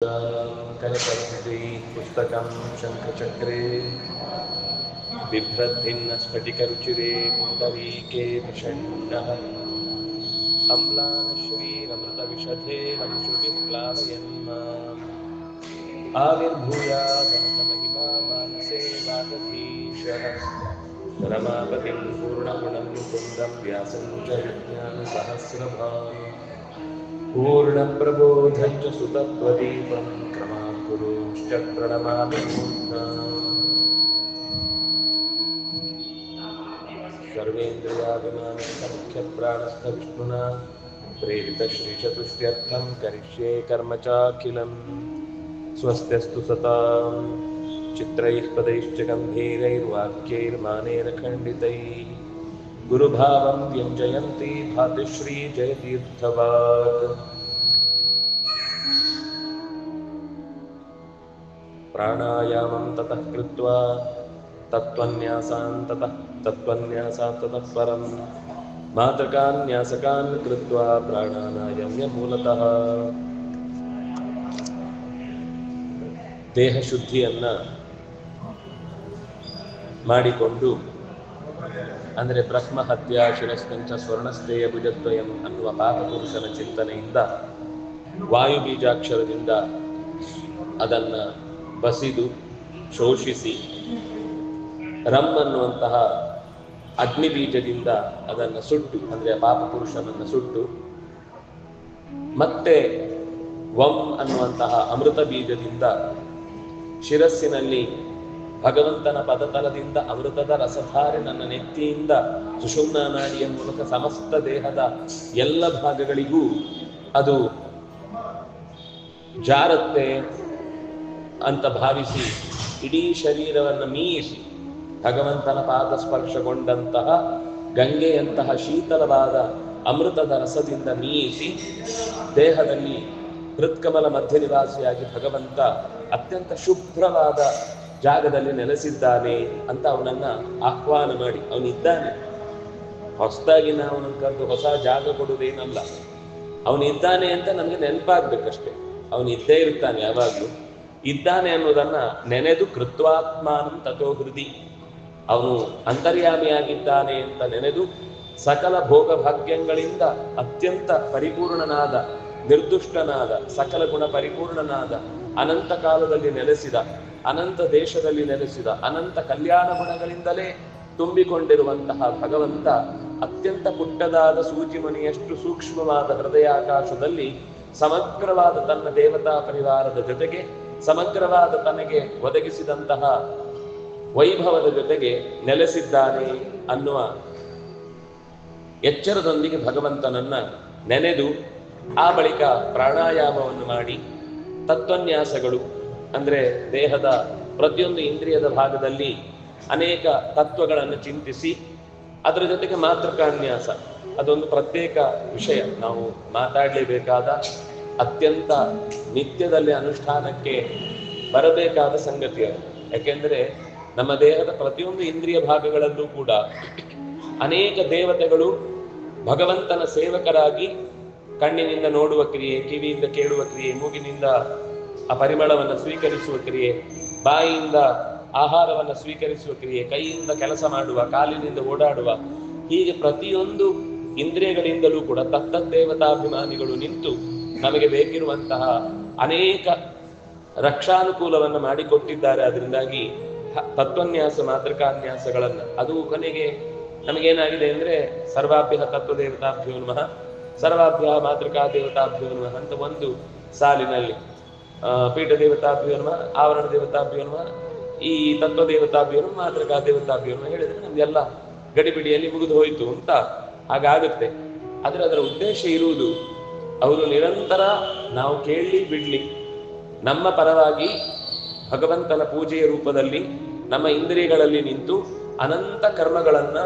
कनकवृत्ति पुस्तकं शङ्खचक्रे बिभ्रद्भिन्न स्फटिकरुचिरे पुण्डरीके प्रषण्णः अम्लानश्रीरमृतविशधे रंशुभिः प्लावयन् माम् आविर्भूयादनकमहिमा मानसे वागधीशः रमापतिं पूर्णगुणं मुकुन्दं व्यासं च विज्ञानसहस्रभाम् पूर्णप्रबोधं च सुतत्वदीपं क्रमाकुरुश्च प्रणमामि सर्वेन्द्रियाभिमानमुख्यप्राणस्थविष्णुना प्रेरितश्रीचतुष्ट्यर्थं करिष्ये कर्म चाखिलं स्वस्त्यस्तु सतां चित्रैः पदैश्च गम्भीरैर्वाक्यैर्मानेन खण्डितैः गुरुभावं व्यञ्जयन्ती भातिश्री जयतीर्थवाक् प्राणायामं ततः कृत्वा तत्त्वन्यासात् ततः परं मातृकान्यासकान् कृत्वा प्राणानायम्य ಮೂಲತಃ ದೇಹಶುದ್ಧಿಯನ್ನ ಮಾಡಿಕೊಂಡು ಅಂದರೆ ಬ್ರಹ್ಮಹತ್ಯ ಶಿರಸ್ಕಂಚ ಸ್ವರ್ಣಸ್ಥೇಯ ಭುಜದ್ವಯಂ ಅನ್ನುವ ಪಾಪಪುರುಷನ ಚಿಂತನೆಯಿಂದ ವಾಯು ಬೀಜಾಕ್ಷರದಿಂದ ಅದನ್ನು ಬಸಿದು ಶೋಷಿಸಿ ರಮ್ ಅನ್ನುವಂತಹ ಅಗ್ನಿ ಬೀಜದಿಂದ ಅದನ್ನು ಸುಟ್ಟು ಅಂದರೆ ಪಾಪಪುರುಷನನ್ನು ಸುಟ್ಟು ಮತ್ತೆ ವಂ ಅನ್ನುವಂತಹ ಅಮೃತ ಬೀಜದಿಂದ ಶಿರಸ್ಸಿನಲ್ಲಿ ಭಗವಂತನ ಪದತಲದಿಂದ ಅಮೃತದ ರಸಧಾರೆ ನನ್ನ ನೆತ್ತಿಯಿಂದ ಸುಷುಮ್ನಾ ನಾಡಿಯ ಮೂಲಕ ಸಮಸ್ತ ದೇಹದ ಎಲ್ಲ ಭಾಗಗಳಿಗೂ ಅದು ಜಾರತ್ತೆ ಅಂತ ಭಾವಿಸಿ ಇಡೀ ಶರೀರವನ್ನು ಮೀಯಿಸಿ ಭಗವಂತನ ಪಾದ ಸ್ಪರ್ಶಗೊಂಡಂತಹ ಗಂಗೆಯಂತಹ ಶೀತಲವಾದ ಅಮೃತದ ರಸದಿಂದ ಮೀಯಿಸಿ ದೇಹದಲ್ಲಿ ಹೃತ್ಕಮಲ ಮಧ್ಯ ನಿವಾಸಿಯಾಗಿ ಭಗವಂತ ಅತ್ಯಂತ ಶುಭ್ರವಾದ ಜಾಗದಲ್ಲಿ ನೆಲೆಸಿದ್ದಾನೆ ಅಂತ ಅವನನ್ನ ಆಹ್ವಾನ ಮಾಡಿ ಅವನಿದ್ದಾನೆ. ಹೊಸದಾಗಿ ನಾವು ಅವನನ್ನು ಕರೆದು ಹೊಸ ಜಾಗ ಕೊಡುವುದೇನಲ್ಲ, ಅವನಿದ್ದಾನೆ ಅಂತ ನಮಗೆ ನೆನಪಾಗ್ಬೇಕಷ್ಟೆ. ಅವನಿದ್ದೇ ಇರ್ತಾನೆ, ಯಾವಾಗ್ಲೂ ಇದ್ದಾನೆ ಅನ್ನೋದನ್ನ ನೆನೆದು ಕೃತ್ವಾತ್ಮಾನಂ ತಥೋ ಹೃದಿ, ಅವನು ಅಂತರ್ಯಾಮಿಯಾಗಿದ್ದಾನೆ ಅಂತ ನೆನೆದು ಸಕಲ ಭೋಗ ಭಾಗ್ಯಗಳಿಂದ ಅತ್ಯಂತ ಪರಿಪೂರ್ಣನಾದ, ನಿರ್ದುಷ್ಟನಾದ, ಸಕಲ ಗುಣ ಪರಿಪೂರ್ಣನಾದ, ಅನಂತ ಕಾಲದಲ್ಲಿ ನೆಲೆಸಿದ, ಅನಂತ ದೇಶದಲ್ಲಿ ನೆಲೆಸಿದ, ಅನಂತ ಕಲ್ಯಾಣ ಗುಣಗಳಿಂದಲೇ ತುಂಬಿಕೊಂಡಿರುವಂತಹ ಭಗವಂತ ಅತ್ಯಂತ ಪುಟ್ಟದಾದ ಸೂಜಿಮಣಿಯಷ್ಟು ಸೂಕ್ಷ್ಮವಾದ ಹೃದಯಾಕಾಶದಲ್ಲಿ ಸಮಗ್ರವಾದ ತನ್ನ ದೇವತಾ ಪರಿವಾರದ ಜೊತೆಗೆ, ಸಮಗ್ರವಾದ ತನಗೆ ಒದಗಿಸಿದಂತಹ ವೈಭವದ ಜೊತೆಗೆ ನೆಲೆಸಿದ್ದಾನೆ ಅನ್ನುವ ಎಚ್ಚರದೊಂದಿಗೆ ಭಗವಂತನನ್ನ ನೆನೆದು ಆ ಬಳಿಕ ಪ್ರಾಣಾಯಾಮವನ್ನು ಮಾಡಿ ತತ್ವನ್ಯಾಸಗಳು ಅಂದರೆ ದೇಹದ ಪ್ರತಿಯೊಂದು ಇಂದ್ರಿಯದ ಭಾಗದಲ್ಲಿ ಅನೇಕ ತತ್ವಗಳನ್ನು ಚಿಂತಿಸಿ ಅದರ ಜೊತೆಗೆ ಮಾತೃಕಾನ್ಯಾಸ, ಅದೊಂದು ಪ್ರತ್ಯೇಕ ವಿಷಯ, ನಾವು ಮಾತಾಡಲೇಬೇಕಾದ ಅತ್ಯಂತ ನಿತ್ಯದಲ್ಲಿ ಅನುಷ್ಠಾನಕ್ಕೆ ಬರಬೇಕಾದ ಸಂಗತಿ ಅದು. ಯಾಕೆಂದರೆ ನಮ್ಮ ದೇಹದ ಪ್ರತಿಯೊಂದು ಇಂದ್ರಿಯ ಭಾಗಗಳಲ್ಲೂ ಕೂಡ ಅನೇಕ ದೇವತೆಗಳು ಭಗವಂತನ ಸೇವಕರಾಗಿ ಕಣ್ಣಿನಿಂದ ನೋಡುವ ಕ್ರಿಯೆ, ಕಿವಿಯಿಂದ ಕೇಳುವ ಕ್ರಿಯೆ, ಮೂಗಿನಿಂದ ಆ ಪರಿಮಳವನ್ನು ಸ್ವೀಕರಿಸುವ ಕ್ರಿಯೆ, ಬಾಯಿಯಿಂದ ಆಹಾರವನ್ನು ಸ್ವೀಕರಿಸುವ ಕ್ರಿಯೆ, ಕೈಯಿಂದ ಕೆಲಸ ಮಾಡುವ, ಕಾಲಿನಿಂದ ಓಡಾಡುವ, ಹೀಗೆ ಪ್ರತಿಯೊಂದು ಇಂದ್ರಿಯಗಳಿಂದಲೂ ಕೂಡ ತತ್ತದ್ದೇವತಾಭಿಮಾನಿಗಳು ನಿಂತು ನಮಗೆ ಬೇಕಿರುವಂತಹ ಅನೇಕ ರಕ್ಷಾನುಕೂಲವನ್ನು ಮಾಡಿಕೊಟ್ಟಿದ್ದಾರೆ. ಅದರಿಂದಾಗಿ ತತ್ವನ್ಯಾಸ ಮಾತೃಕಾನ್ಯಾಸಗಳನ್ನು ಅದು ಕೊನೆಗೆ ನಮಗೇನಾಗಿದೆ ಅಂದರೆ ಸರ್ವಾಭ್ಯ ತತ್ವದೇವತಾಭ್ಯೋ ನಮಃ, ಸರ್ವಾಭ್ಯ ಮಾತೃಕಾ ದೇವತಾಭ್ಯೋ ನಮಃ ಅಂತ ಒಂದು ಸಾಲಿನಲ್ಲಿ ಪೀಠ ದೇವತಾಭ್ಯೋ ನಮಃ, ಆವರಣ ದೇವತಾಭ್ಯೋ ನಮಃ, ಈ ತತ್ವ ದೇವತಾಭ್ಯೋ ನಮಃ, ಮಾತೃಕಾ ದೇವತಾಭ್ಯೋ ನಮಃ ಹೇಳಿದ್ರೆ ನಮಗೆಲ್ಲ ಗಡಿಬಿಡಿಯಲ್ಲಿ ಮುಗಿದು ಹೋಯಿತು ಅಂತ ಹಾಗಾಗುತ್ತೆ. ಆದರೆ ಅದರ ಉದ್ದೇಶ ಇರುವುದು ಅವರು ನಿರಂತರ ನಾವು ಕೇಳಲಿ ಬಿಡ್ಲಿ ನಮ್ಮ ಪರವಾಗಿ ಭಗವಂತನ ಪೂಜೆಯ ರೂಪದಲ್ಲಿ ನಮ್ಮ ಇಂದ್ರಿಯಗಳಲ್ಲಿ ನಿಂತು ಅನಂತ ಕರ್ಮಗಳನ್ನ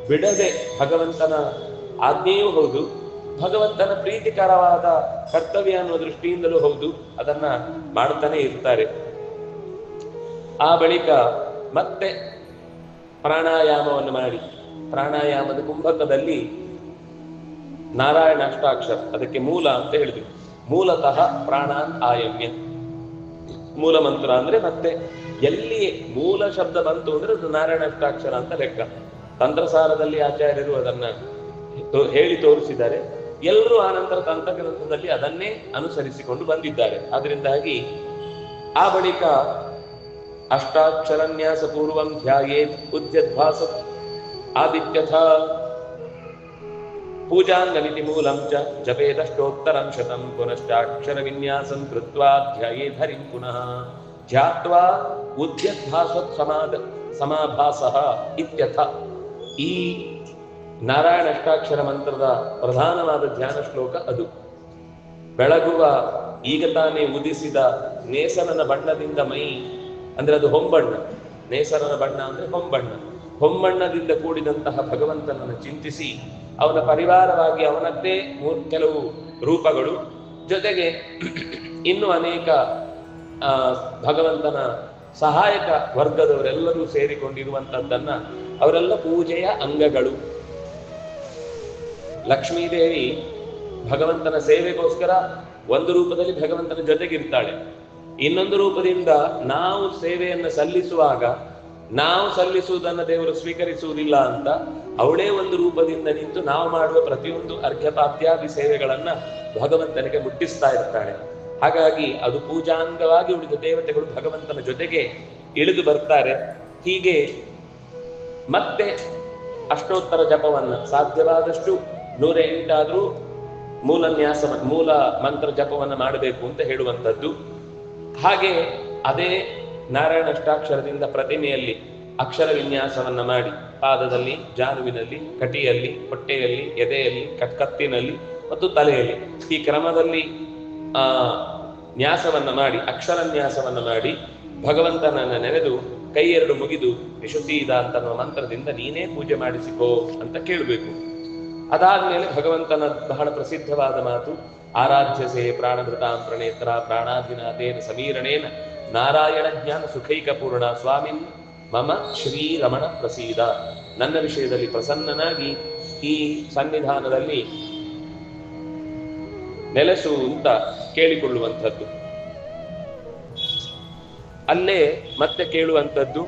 ಬಿಡದೆ ಭಗವಂತನ ಆಜ್ಞೆಯೂ ಹೌದು, ಭಗವಂತನ ಪ್ರೀತಿಕರವಾದ ಕರ್ತವ್ಯ ಅನ್ನುವ ದೃಷ್ಟಿಯಿಂದಲೂ ಹೌದು, ಅದನ್ನ ಮಾಡ್ತಾನೆ ಇರ್ತಾರೆ. ಆ ಬಳಿಕ ಮತ್ತೆ ಪ್ರಾಣಾಯಾಮವನ್ನು ಮಾಡಿ, ಪ್ರಾಣಾಯಾಮದ ಕುಂಭಕದಲ್ಲಿ ನಾರಾಯಣ ಅಷ್ಟಾಕ್ಷರ ಅದಕ್ಕೆ ಮೂಲ ಅಂತ ಹೇಳಿದ್ವಿ. ಮೂಲತಃ ಪ್ರಾಣಾನ್ ಆಯಮ್ಯ, ಮೂಲ ಮಂತ್ರ ಅಂದ್ರೆ ಮತ್ತೆ ಎಲ್ಲಿ ಮೂಲ ಶಬ್ದ ಬಂತು ಅಂದ್ರೆ ಅದು ನಾರಾಯಣ ಅಷ್ಟಾಕ್ಷರ ಅಂತ ಲೆಕ್ಕ. ತಂತ್ರಸಾರದಲ್ಲಿ ಆಚಾರ್ಯರು ಅದನ್ನ ಹೇಳಿ ತೋರಿಸಿದ್ದಾರೆ. ಎಲ್ಲರೂ ಆನಂತರ ತಂತ್ರಗ್ರಂಥದಲ್ಲಿ ಅದನ್ನೇ ಅನುಸರಿಸಿಕೊಂಡು ಬಂದಿದ್ದಾರೆ. ಅದರಿಂದಾಗಿ ಆ ಬಳಿಕ ಅಷ್ಟಾಕ್ಷರನ್ಯಾಸ ಪೂರ್ವಂ ಧ್ಯಾಯೇತ್ ಉದ್ಯದ್ಭಾಸ ಆದಿತ್ಯಥ ಪೂಜಾಂಗಮಿತಿ ಮೂಲಂ ಚ ಜಪೇದಷ್ಟೋತ್ತರಂ ಶತಂ ಪುನಶ್ಚಾಕ್ಷರ ವಿನ್ಯಾಸಂ ಕೃತ್ವಾ ಧ್ಯಾಯೇತ್ ಹರಿಂ ಪುನಃ ಧ್ಯಾತ್ವಾ ಉದ್ಯದ್ಭಾಸತ್ ಸಮಾಭಾಸಃ ಇತ್ಯಥ. ಈ ನಾರಾಯಣ ಅಷ್ಟಾಕ್ಷರ ಮಂತ್ರದ ಪ್ರಧಾನವಾದ ಧ್ಯಾನ ಶ್ಲೋಕ ಅದು. ಬೆಳಗುವ ಈಗ ತಾನೇ ಉದಿಸಿದ ನೇಸರನ ಬಣ್ಣದಿಂದ ಮೈ, ಅಂದ್ರೆ ಅದು ಹೊಂಬಣ್ಣ. ನೇಸರನ ಬಣ್ಣ ಅಂದ್ರೆ ಹೊಂಬಣ್ಣ. ಹೊಂಬಣ್ಣದಿಂದ ಕೂಡಿದಂತಹ ಭಗವಂತನನ್ನು ಚಿಂತಿಸಿ ಅವನ ಪರಿವಾರವಾಗಿ ಅವನದ್ದೇ ಕೆಲವು ರೂಪಗಳು, ಜೊತೆಗೆ ಇನ್ನು ಅನೇಕ ಭಗವಂತನ ಸಹಾಯಕ ವರ್ಗದವರೆಲ್ಲರೂ ಸೇರಿಕೊಂಡಿರುವಂತದ್ದನ್ನ ಅವರೆಲ್ಲ ಪೂಜೆಯ ಅಂಗಗಳು. ಲಕ್ಷ್ಮೀದೇವಿ ಭಗವಂತನ ಸೇವೆಗೋಸ್ಕರ ಒಂದು ರೂಪದಲ್ಲಿ ಭಗವಂತನ ಜೊತೆಗಿರ್ತಾಳೆ. ಇನ್ನೊಂದು ರೂಪದಿಂದ ನಾವು ಸೇವೆಯನ್ನು ಸಲ್ಲಿಸುವಾಗ ನಾವು ಸಲ್ಲಿಸುವುದನ್ನು ದೇವರು ಸ್ವೀಕರಿಸುವುದಿಲ್ಲ ಅಂತ ಅವಳೇ ಒಂದು ರೂಪದಿಂದ ನಿಂತು ನಾವು ಮಾಡುವ ಪ್ರತಿಯೊಂದು ಅರ್ಘ್ಯಪಾತ್ಯಾದಿ ಸೇವೆಗಳನ್ನ ಭಗವಂತನಿಗೆ ಮುಟ್ಟಿಸ್ತಾ ಇರ್ತಾಳೆ. ಹಾಗಾಗಿ ಅದು ಪೂಜಾಂಗವಾಗಿ ಉಳಿದ ದೇವತೆಗಳು ಭಗವಂತನ ಜೊತೆಗೆ ಇಳಿದು ಬರ್ತಾರೆ. ಹೀಗೆ ಮತ್ತೆ ಅಷ್ಟೋತ್ತರ ಜಪವನ್ನ ಸಾಧ್ಯವಾದಷ್ಟು 108 ಮೂಲ ಮಂತ್ರ ಜಪವನ್ನ ಮಾಡಬೇಕು ಅಂತ ಹೇಳುವಂಥದ್ದು. ಹಾಗೆ ಅದೇ ನಾರಾಯಣ ಅಷ್ಟಾಕ್ಷರದಿಂದ ಪ್ರತಿಮೆಯಲ್ಲಿ ಅಕ್ಷರ ವಿನ್ಯಾಸವನ್ನ ಮಾಡಿ ಪಾದದಲ್ಲಿ, ಜಾನುವಿನಲ್ಲಿ, ಕಟಿಯಲ್ಲಿ, ಹೊಟ್ಟೆಯಲ್ಲಿ, ಎದೆಯಲ್ಲಿ, ಕತ್ತಿನಲ್ಲಿ ಮತ್ತು ತಲೆಯಲ್ಲಿ ಈ ಕ್ರಮದಲ್ಲಿ ನ್ಯಾಸವನ್ನ ಮಾಡಿ, ಅಕ್ಷರ ನ್ಯಾಸವನ್ನ ಮಾಡಿ ಭಗವಂತನನ್ನ ನೆನೆದು ಕೈ ಎರಡು ಮುಗಿದು ವಿಶುದ್ಧೀದ ಅಂತನ್ನುವ ಮಂತ್ರದಿಂದ ನೀನೇ ಪೂಜೆ ಮಾಡಿಸಿಕೋ ಅಂತ ಕೇಳಬೇಕು. ಅದಾದ್ಮೇಲೆ ಭಗವಂತನ ಬಹಳ ಪ್ರಸಿದ್ಧವಾದ ಮಾತು ಆರಾಧ್ಯಸೆ ಪ್ರಾಣಭೃತಾಂ ಪ್ರಣೇತ್ರ ಪ್ರಾಣಾಧಿನಾಥೇನ ಸಮೀರಣೇನ ನಾರಾಯಣ ಜ್ಞಾನ ಸುಖೈಕ ಪೂರ್ಣ ಸ್ವಾಮಿನ್ ಮಮ ಶ್ರೀರಮಣ ಪ್ರಸೀದ. ನನ್ನ ವಿಷಯದಲ್ಲಿ ಪ್ರಸನ್ನನಾಗಿ ಈ ಸನ್ನಿಧಾನದಲ್ಲಿ ನೆಲೆಸು ಅಂತ ಕೇಳಿಕೊಳ್ಳುವಂಥದ್ದು. ಅಲ್ಲೇ ಮತ್ತೆ ಕೇಳುವಂಥದ್ದು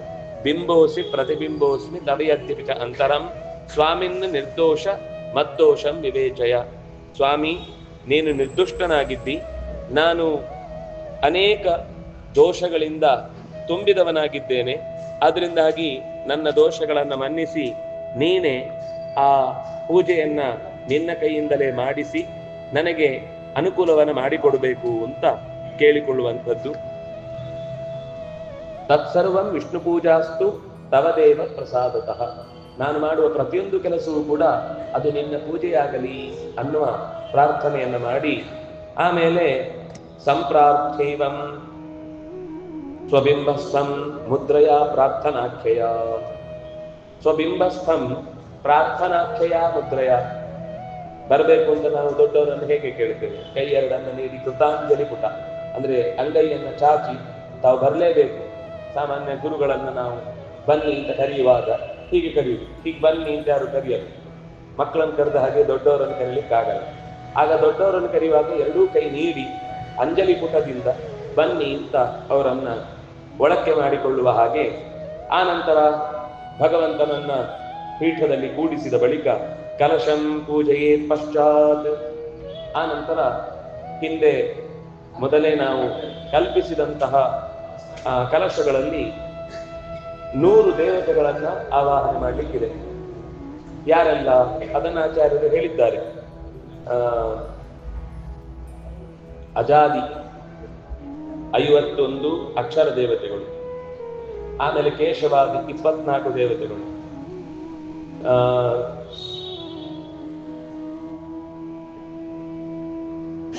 ಬಿಂಬೋಸಿ ಪ್ರತಿಬಿಂಬೋಸ್ಮಿ ತವಯದ್ಯಪಿಕ ಅಂತರಂ ಸ್ವಾಮಿನ್ ನಿರ್ದೋಷ ಮದ್ದೋಷಂ ವಿವೇಚಯ. ಸ್ವಾಮಿ, ನೀನು ನಿರ್ದುಷ್ಟನಾಗಿದ್ದಿ, ನಾನು ಅನೇಕ ದೋಷಗಳಿಂದ ತುಂಬಿದವನಾಗಿದ್ದೇನೆ. ಆದ್ರಿಂದಾಗಿ ನನ್ನ ದೋಷಗಳನ್ನು ಮನ್ನಿಸಿ ನೀನೇ ಆ ಪೂಜೆಯನ್ನ ನಿನ್ನ ಕೈಯಿಂದಲೇ ಮಾಡಿಸಿ ನನಗೆ ಅನುಕೂಲವನ್ನು ಮಾಡಿಕೊಡಬೇಕು ಅಂತ ಕೇಳಿಕೊಳ್ಳುವಂಥದ್ದು. ತತ್ಸರ್ವಂ ವಿಷ್ಣು ಪೂಜಾಸ್ತು ತವದೇವ ಪ್ರಸಾದತಃ. ನಾನು ಮಾಡುವ ಪ್ರತಿಯೊಂದು ಕೆಲಸವೂ ಕೂಡ ಅದು ನಿನ್ನ ಪೂಜೆಯಾಗಲಿ ಅನ್ನುವ ಪ್ರಾರ್ಥನೆಯನ್ನು ಮಾಡಿ ಆಮೇಲೆ ಸಂಪ್ರಾರ್ಥೈವಂ ಸ್ವಬಿಂಬಸ್ಥಂ ಮುದ್ರಯ ಪ್ರಾರ್ಥನಾಖ್ಯಯ. ಸ್ವಬಿಂಬಸ್ಥಂ ಪ್ರಾರ್ಥನಾಖ್ಯಯ ಮುದ್ರಯ ಬರಬೇಕು ಅಂತ ನಾವು ದೊಡ್ಡವರನ್ನು ಹೇಗೆ ಕೇಳ್ತೇವೆ? ಕೈ ಎರಡನ್ನು ನೀಡಿ ಕೃತಾಂಜಲಿ ಪುಟ ಅಂದ್ರೆ ಅಂಗೈಯನ್ನು ಚಾಚಿ ತಾವು ಬರಲೇಬೇಕು. ಸಾಮಾನ್ಯ ಗುರುಗಳನ್ನು ನಾವು ಬನ್ನಿ ಅಂತ ಕರೆಯುವಾಗ ಹೀಗೆ ಕರೆಯುವುದು, ಹೀಗೆ ಬನ್ನಿ ಅಂತ ಯಾರು ಕರೆಯರು. ಮಕ್ಕಳನ್ನು ಕರೆದ ಹಾಗೆ ದೊಡ್ಡವರನ್ನು ಕರೀಲಿಕ್ಕಾಗಲ್ಲ. ಆಗ ದೊಡ್ಡವರನ್ನು ಕರೆಯುವಾಗ ಎರಡೂ ಕೈ ನೀಡಿ ಅಂಜಲಿ ಪುಟದಿಂದ ಬನ್ನಿ ಅಂತ ಅವರನ್ನ ಒಳಕ್ಕೆ ಮಾಡಿಕೊಳ್ಳುವ ಹಾಗೆ. ಆ ನಂತರ ಭಗವಂತನನ್ನ ಪೀಠದಲ್ಲಿ ಕೂಡಿಸಿದ ಬಳಿಕ ಕಲಶಂ ಪೂಜೆಯೇ ಪಶ್ಚಾತ್. ಆ ನಂತರ ಹಿಂದೆ ಮೊದಲೇ ನಾವು ಕಲ್ಪಿಸಿದಂತಹ ಕಲಶಗಳಲ್ಲಿ 100 ದೇವತೆಗಳನ್ನ ಆವಾಹನೆ ಮಾಡಲಿಕ್ಕಿದೆ. ಯಾರೆಲ್ಲ ಅದನ್ನ ಆಚಾರ್ಯರು ಹೇಳಿದ್ದಾರೆ. ಅಜಾದಿ 51 ಅಕ್ಷರ ದೇವತೆಗಳು, ಆಮೇಲೆ ಕೇಶವಾದಿ 24 ದೇವತೆಗಳು,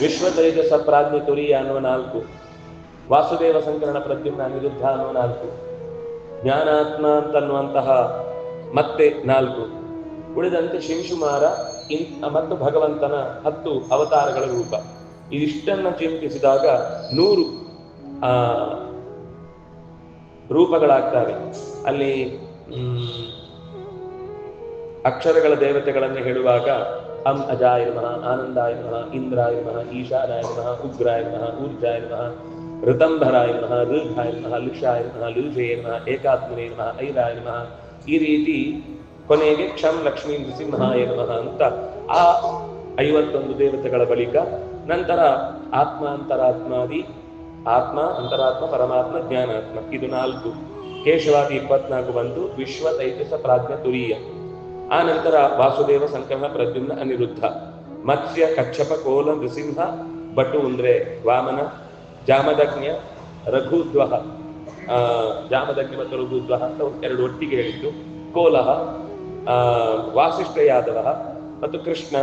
ವಿಶ್ವ ತೈಜಸ ಪ್ರಾಜ್ಞ ತುರಿಯ ಅನ್ನುವ 4, ವಾಸುದೇವ ಸಂಕರಣ ಪ್ರದ್ಯುಮ್ನ ಅನಿರುದ್ಧ ಅನ್ನುವ 4, ಜ್ಞಾನಾತ್ಮ ಅಂತನ್ನುವಂತಹ ಮತ್ತೆ 4, ಉಳಿದಂತೆ ಶಿಂಶುಮಾರ ಮತ್ತು ಭಗವಂತನ 10 ಅವತಾರಗಳ ರೂಪ. ಇದಿಷ್ಟನ್ನ ಚಿಂತಿಸಿದಾಗ 100 ರೂಪಗಳಾಗ್ತವೆ. ಅಲ್ಲಿ ಅಕ್ಷರಗಳ ದೇವತೆಗಳನ್ನು ಹೇಳುವಾಗ ಅಂ ಅಜಾಯ ನಮಃ, ಆನಂದಾಯ ನಮಃ, ಇಂದ್ರಾಯ ನಮಃ, ಈಶಾನಾಯ ನಮಃ, ಉಗ್ರಾಯ ನಮಃ, ಊರ್ಜಾಯ ನಮಃ, ಋತಂಭರಾಯ ನಮಃ, ಋಘಾಯ ನಮಃ, ಲುಷಾಯ ನಮಃ, ಲುಜಯ ನಮಃ, ಏಕಾತ್ಮನೇ ನಮಃ, ಐರಾಯ ನಮಃ, ಈ ರೀತಿ ಕೊನೆಗೆ ಕ್ಷಂ ಲಕ್ಷ್ಮೀ ನೃಸಿಂಹಾಯ ನಮಃ ಅಂತ ಆ 51 ದೇವತೆಗಳ ಬಳಿಕ ನಂತರ ಆತ್ಮ ಅಂತರಾತ್ಮಾದಿ, ಆತ್ಮ ಅಂತರಾತ್ಮ ಪರಮಾತ್ಮ ಜ್ಞಾನಾತ್ಮ, ಇದು 4 ಕೇಶವಾದಿ 24 ಬಂದು ವಿಶ್ವ ತೈಜಸ ಪ್ರಾಜ್ಞ ತುರೀಯ. ಆ ನಂತರ ವಾಸುದೇವ ಸಂಕರ್ಣ ಪ್ರದ್ಯುಮ್ನ ಅನಿರುದ್ಧ, ಮತ್ಸ್ಯ ಕಚ್ಚಪ ಕೋಲ ನೃಸಿಂಹ ಬಟು ಅಂದ್ರೆ ವಾಮನ, ಜಾಮದಗ್ನ್ಯ ರಘುದ್ವಹ, ಜಾಮದಗ್ನ್ಯ ಮತ್ತು ರಘುದ್ವಹ ಅಂತ 2 ಒಟ್ಟಿಗೆ ಹೇಳಿದ್ದು, ಕೋಲಹ ವಾಸಿಷ್ಠ ಯಾದವ ಮತ್ತು ಕೃಷ್ಣ,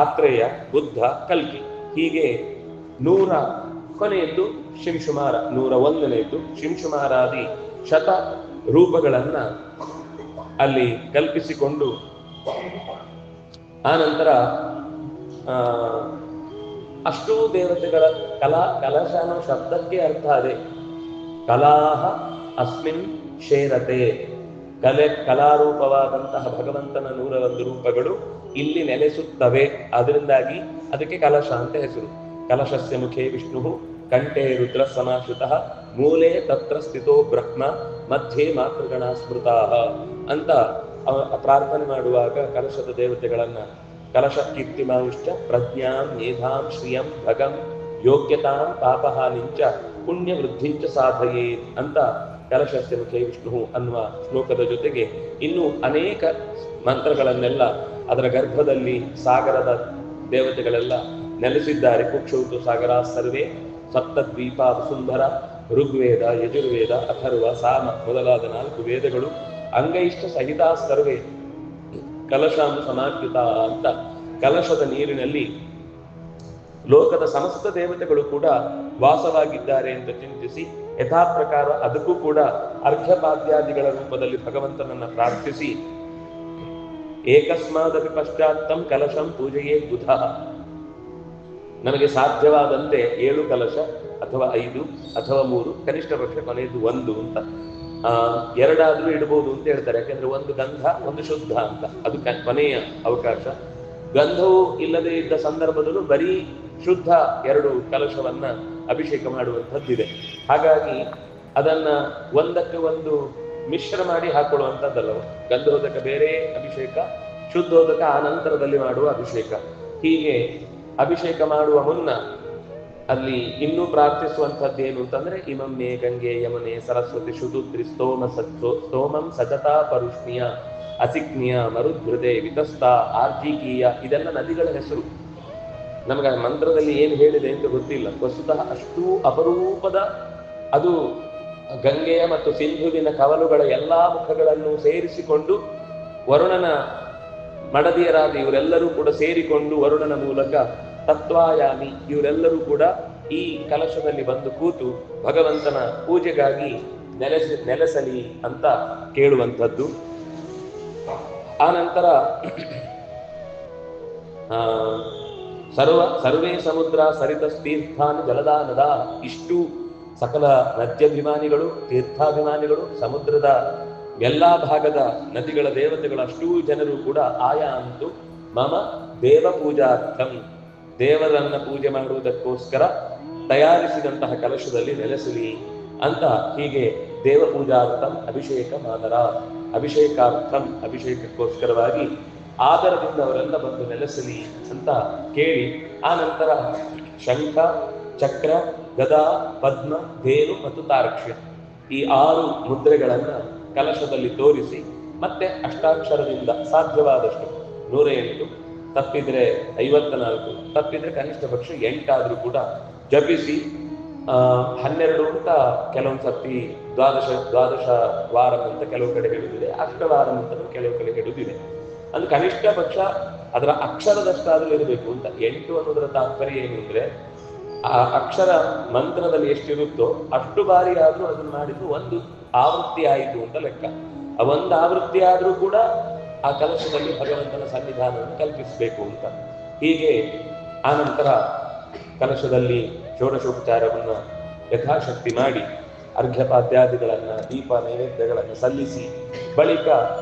ಆತ್ರೇಯ, ಬುದ್ಧ, ಕಲ್ಕಿ, ಹೀಗೆ 100 ಕೊನೆಯದ್ದು ಶಿಂಶುಮಾರ 101ನೇದ್ದು. ಶಿಂಶುಮಾರಾದಿ ಶತ ರೂಪಗಳನ್ನ ಅಲ್ಲಿ ಕಲ್ಪಿಸಿಕೊಂಡು ಆ ನಂತರ ಅಷ್ಟೂ ದೇವತೆಗಳ ಕಲಶ ಅನ್ನೋ ಶಬ್ದಕ್ಕೆ ಅರ್ಥ ಅದೇ, ಕಲಾಹ ಅಸ್ಮಿನ್ ಶೇರತೆ, ಕಲಾರೂಪವಾದಂತಹ ಭಗವಂತನ 101 ರೂಪಗಳು ಇಲ್ಲಿ ನೆಲೆಸುತ್ತವೆ. ಅದರಿಂದಾಗಿ ಅದಕ್ಕೆ ಕಲಶ ಅಂತ ಹೆಸರು. ಕಲಶಸ್ಯ ಮುಖೇ ವಿಷ್ಣು, ಕಂಠೇ ರುದ್ರ ಸಮಾಶ್ರಿತಃ, ಮೂಲೆ ತತ್ರ ಸ್ಥಿತೋ ಬ್ರಹ್ಮ, ಮಧ್ಯೆ ಮಾತೃಗಣ ಸ್ಮೃತಾ ಅಂತ ಪ್ರಾರ್ಥನೆ ಮಾಡುವಾಗ ಕಲಶದ ದೇವತೆಗಳನ್ನ ಕಲಶ ಕೀರ್ತಿಮಾಂಶ್ಚ ಪ್ರಜ್ಞಾಂ ಮೇಧಾಂ ಶ್ರಿಯಂ ಭಗಂ ಯೋಗ್ಯತಾಂ ಪಾಪಹಾನಿಂಚ ಪುಣ್ಯ ವೃದ್ಧಿಂಚ ಸಾಧಯೇ ಅಂತ ಕಲಶಸ್ಯ ಮುಖೇ ವಿಷ್ಣು ಅನ್ನುವ ಶ್ಲೋಕದ ಜೊತೆಗೆ ಇನ್ನೂ ಅನೇಕ ಮಂತ್ರಗಳನ್ನೆಲ್ಲ ಅದರ ಗರ್ಭದಲ್ಲಿ ಸಾಗರದ ದೇವತೆಗಳೆಲ್ಲ ನೆಲೆಸಿದ್ದಾರೆ. ಕುಕ್ಷೌತು ಸಾಗರ ಸರ್ವೇ ಸಪ್ತದ್ವೀಪ ವಸುಂಧರ, ಋಗ್ವೇದ, ಯಜುರ್ವೇದ, ಅಥರ್ವ, ಸಾಮ ಮೊದಲಾದ 4 ವೇದಗಳು ಅಂಗೈಷ್ಟ ಸಹಿತ ಸರ್ವೇ ಕಲಶಾಂ ಸಮಾಪ್ಯುತ ಅಂತ ಕಲಶದ ನೀರಿನಲ್ಲಿ ಲೋಕದ ಸಮಸ್ತ ದೇವತೆಗಳು ಕೂಡ ವಾಸವಾಗಿದ್ದಾರೆ ಅಂತ ಚಿಂತಿಸಿ ಯಥಾ ಪ್ರಕಾರ ಅದಕ್ಕೂ ಕೂಡ ಅರ್ಘ್ಯಪಾದ್ಯಾದಿಗಳ ರೂಪದಲ್ಲಿ ಭಗವಂತನನ್ನ ಪ್ರಾರ್ಥಿಸಿ ಏಕಸ್ಮಾದಪಿ ಪಶ್ಚಾತ್ತಂ ಕಲಶಂ ಪೂಜೆಯೇ ಬುಧ, ನಮಗೆ ಸಾಧ್ಯವಾದಂತೆ 7 ಕಲಶ ಅಥವಾ 5 ಅಥವಾ 3, ಕನಿಷ್ಠ ಪಕ್ಷ ಕೊನೆಯದು 1 ಅಂತ 2 ಆದ್ರೂ ಇಡಬಹುದು ಅಂತ ಹೇಳ್ತಾರೆ. ಯಾಕಂದ್ರೆ 1 ಗಂಧ 1 ಶುದ್ಧ ಅಂತ, ಅದು ಕೊನೆಯ ಅವಕಾಶ. ಗಂಧವು ಇಲ್ಲದೆ ಇದ್ದ ಸಂದರ್ಭದಲ್ಲೂ ಬರೀ ಶುದ್ಧ 2 ಕಲಶವನ್ನ ಅಭಿಷೇಕ ಮಾಡುವಂಥದ್ದಿದೆ. ಹಾಗಾಗಿ ಅದನ್ನ ಒಂದಕ್ಕೆ ಒಂದು ಮಿಶ್ರ ಮಾಡಿ ಹಾಕೊಳ್ಳುವಂಥದ್ದಲ್ಲ. ಗಂಧೋದಕ ಬೇರೆ ಅಭಿಷೇಕ, ಶುದ್ಧೋದಕ ಆ ನಂತರದಲ್ಲಿ ಮಾಡುವ ಅಭಿಷೇಕ. ಹೀಗೆ ಅಭಿಷೇಕ ಮಾಡುವ ಮುನ್ನ ಅಲ್ಲಿ ಇನ್ನೂ ಪ್ರಾರ್ಥಿಸುವಂಥದ್ದೇನು ಅಂತಂದ್ರೆ ಇಮಮ್ಮೆ ಗಂಗೆ ಯಮುನೆ ಸರಸ್ವತಿ ಶುದುದ್ರಿ ಸ್ತೋಮಂ ಸಜತಾ ಪರುಷ್ಣಿಯ ಅಸಿಗ್ನಿಯ ಮರುಧೃದೆ ವಿತಸ್ತ ಆರ್ಜಿಕೀಯ, ಇದೆಲ್ಲ ನದಿಗಳ ಹೆಸರು. ನಮಗೆ ಮಂತ್ರದಲ್ಲಿ ಏನು ಹೇಳಿದೆ ಅಂತ ಗೊತ್ತಿಲ್ಲ. ವಸ್ತುತಃ ಅಷ್ಟೂ ಅಪರೂಪದ ಅದು ಗಂಗೆಯ ಮತ್ತು ಸಿಂಧುವಿನ ಕವಲುಗಳ ಎಲ್ಲಾ ಮುಖಗಳನ್ನು ಸೇರಿಸಿಕೊಂಡು ವರುಣನ ಮಡದಿಯರಾದ ಇವರೆಲ್ಲರೂ ಕೂಡ ಸೇರಿಕೊಂಡು ವರುಣನ ಮೂಲಕ ತತ್ವಾಯಾಮಿ ಇವರೆಲ್ಲರೂ ಕೂಡ ಈ ಕಲಶದಲ್ಲಿ ಬಂದು ಕೂತು ಭಗವಂತನ ಪೂಜೆಗಾಗಿ ನೆಲೆಸಲಿ ಅಂತ ಕೇಳುವಂಥದ್ದು. ಆ ನಂತರ ಸರ್ವೇ ಸಮುದ್ರ ಸರಿತಸ್ತೀರ್ಥಾನಿ ಜಲದಾ ನದ, ಇಷ್ಟು ಸಕಲ ನದ್ಯಾಭಿಮಾನಿಗಳು ತೀರ್ಥಾಭಿಮಾನಿಗಳು ಸಮುದ್ರದ ಎಲ್ಲಾ ಭಾಗದ ನದಿಗಳ ದೇವತೆಗಳು ಅಷ್ಟೂ ಜನರು ಕೂಡ ಆಯಾ ಅಂತು ಮಮ ದೇವ ಪೂಜಾರ್ಥಂ, ದೇವರನ್ನ ಪೂಜೆ ಮಾಡುವುದಕ್ಕೋಸ್ಕರ ತಯಾರಿಸಿದಂತಹ ಕಲಶದಲ್ಲಿ ನೆಲೆಸಲಿ ಅಂತ ಹೀಗೆ ದೇವ ಪೂಜಾರ್ಥಂ ಅಭಿಷೇಕ ಮಾದರ, ಅಭಿಷೇಕಾರ್ಥಂ ಅಭಿಷೇಕಕ್ಕೋಸ್ಕರವಾಗಿ ಆದರದಿಂದ ಅವರೆಲ್ಲ ಬಂದು ನೆಲೆಸಲಿ ಅಂತ ಕೇಳಿ ಆ ನಂತರ ಶಂಖ ಚಕ್ರ ಗದಾ ಪದ್ಮ ಧೇನು ಮತ್ತು ತಾರಕ್ಷ್ಯ ಈ 6 ಮುದ್ರೆಗಳನ್ನ ಕಲಶದಲ್ಲಿ ತೋರಿಸಿ ಮತ್ತೆ ಅಷ್ಟಾಕ್ಷರದಿಂದ ಸಾಧ್ಯವಾದಷ್ಟು 108, ತಪ್ಪಿದ್ರೆ 54, ತಪ್ಪಿದ್ರೆ ಕನಿಷ್ಠ ಪಕ್ಷ 8 ಆದ್ರೂ ಕೂಡ ಜಪಿಸಿ 12 ಅಂತ ಕೆಲವೊಂದು ಸರ್ತಿ ದ್ವಾದಶ ವಾರಂ ಅಂತ ಕೆಲವು ಕಡೆ ಹೇಳುತ್ತಿದೆ, ಅಷ್ಟವಾರಂ ಅಂತ ಕೆಲವು ಕಡೆ ಹೇಳುತ್ತಿದೆ. ಅದು ಕನಿಷ್ಠ ಪಕ್ಷ ಅದರ ಅಕ್ಷರದಷ್ಟಾದ್ರೂ ಇರಬೇಕು ಅಂತ. 8 ಅನ್ನೋದರ ತಾತ್ಪರ್ಯ ಏನು ಅಂದ್ರೆ ಆ ಅಕ್ಷರ ಮಂತ್ರದಲ್ಲಿ ಎಷ್ಟಿರುತ್ತೋ ಅಷ್ಟು ಬಾರಿ ಆದ್ರೂ ಅದನ್ನ ಮಾಡಿದ್ದು 1 ಆವೃತ್ತಿ ಆಯಿತು ಅಂತ ಲೆಕ್ಕ. ಆ 1 ಆವೃತ್ತಿ ಆದ್ರೂ ಕೂಡ ಆ ಕಲಶದಲ್ಲಿ ಭಗವಂತನ ಸನ್ನಿಧಾನವನ್ನು ಕಲ್ಪಿಸಬೇಕು ಅಂತ. ಹೀಗೆ ಆ ನಂತರ ಕಲಶದಲ್ಲಿ ಷೋಡಶೋಪಚಾರವನ್ನ ಯಥಾಶಕ್ತಿ ಮಾಡಿ ಅರ್ಘ್ಯಪಾದ್ಯಾದಿಗಳನ್ನ ದೀಪ ನೈವೇದ್ಯಗಳನ್ನು ಸಲ್ಲಿಸಿ ಬಳಿಕ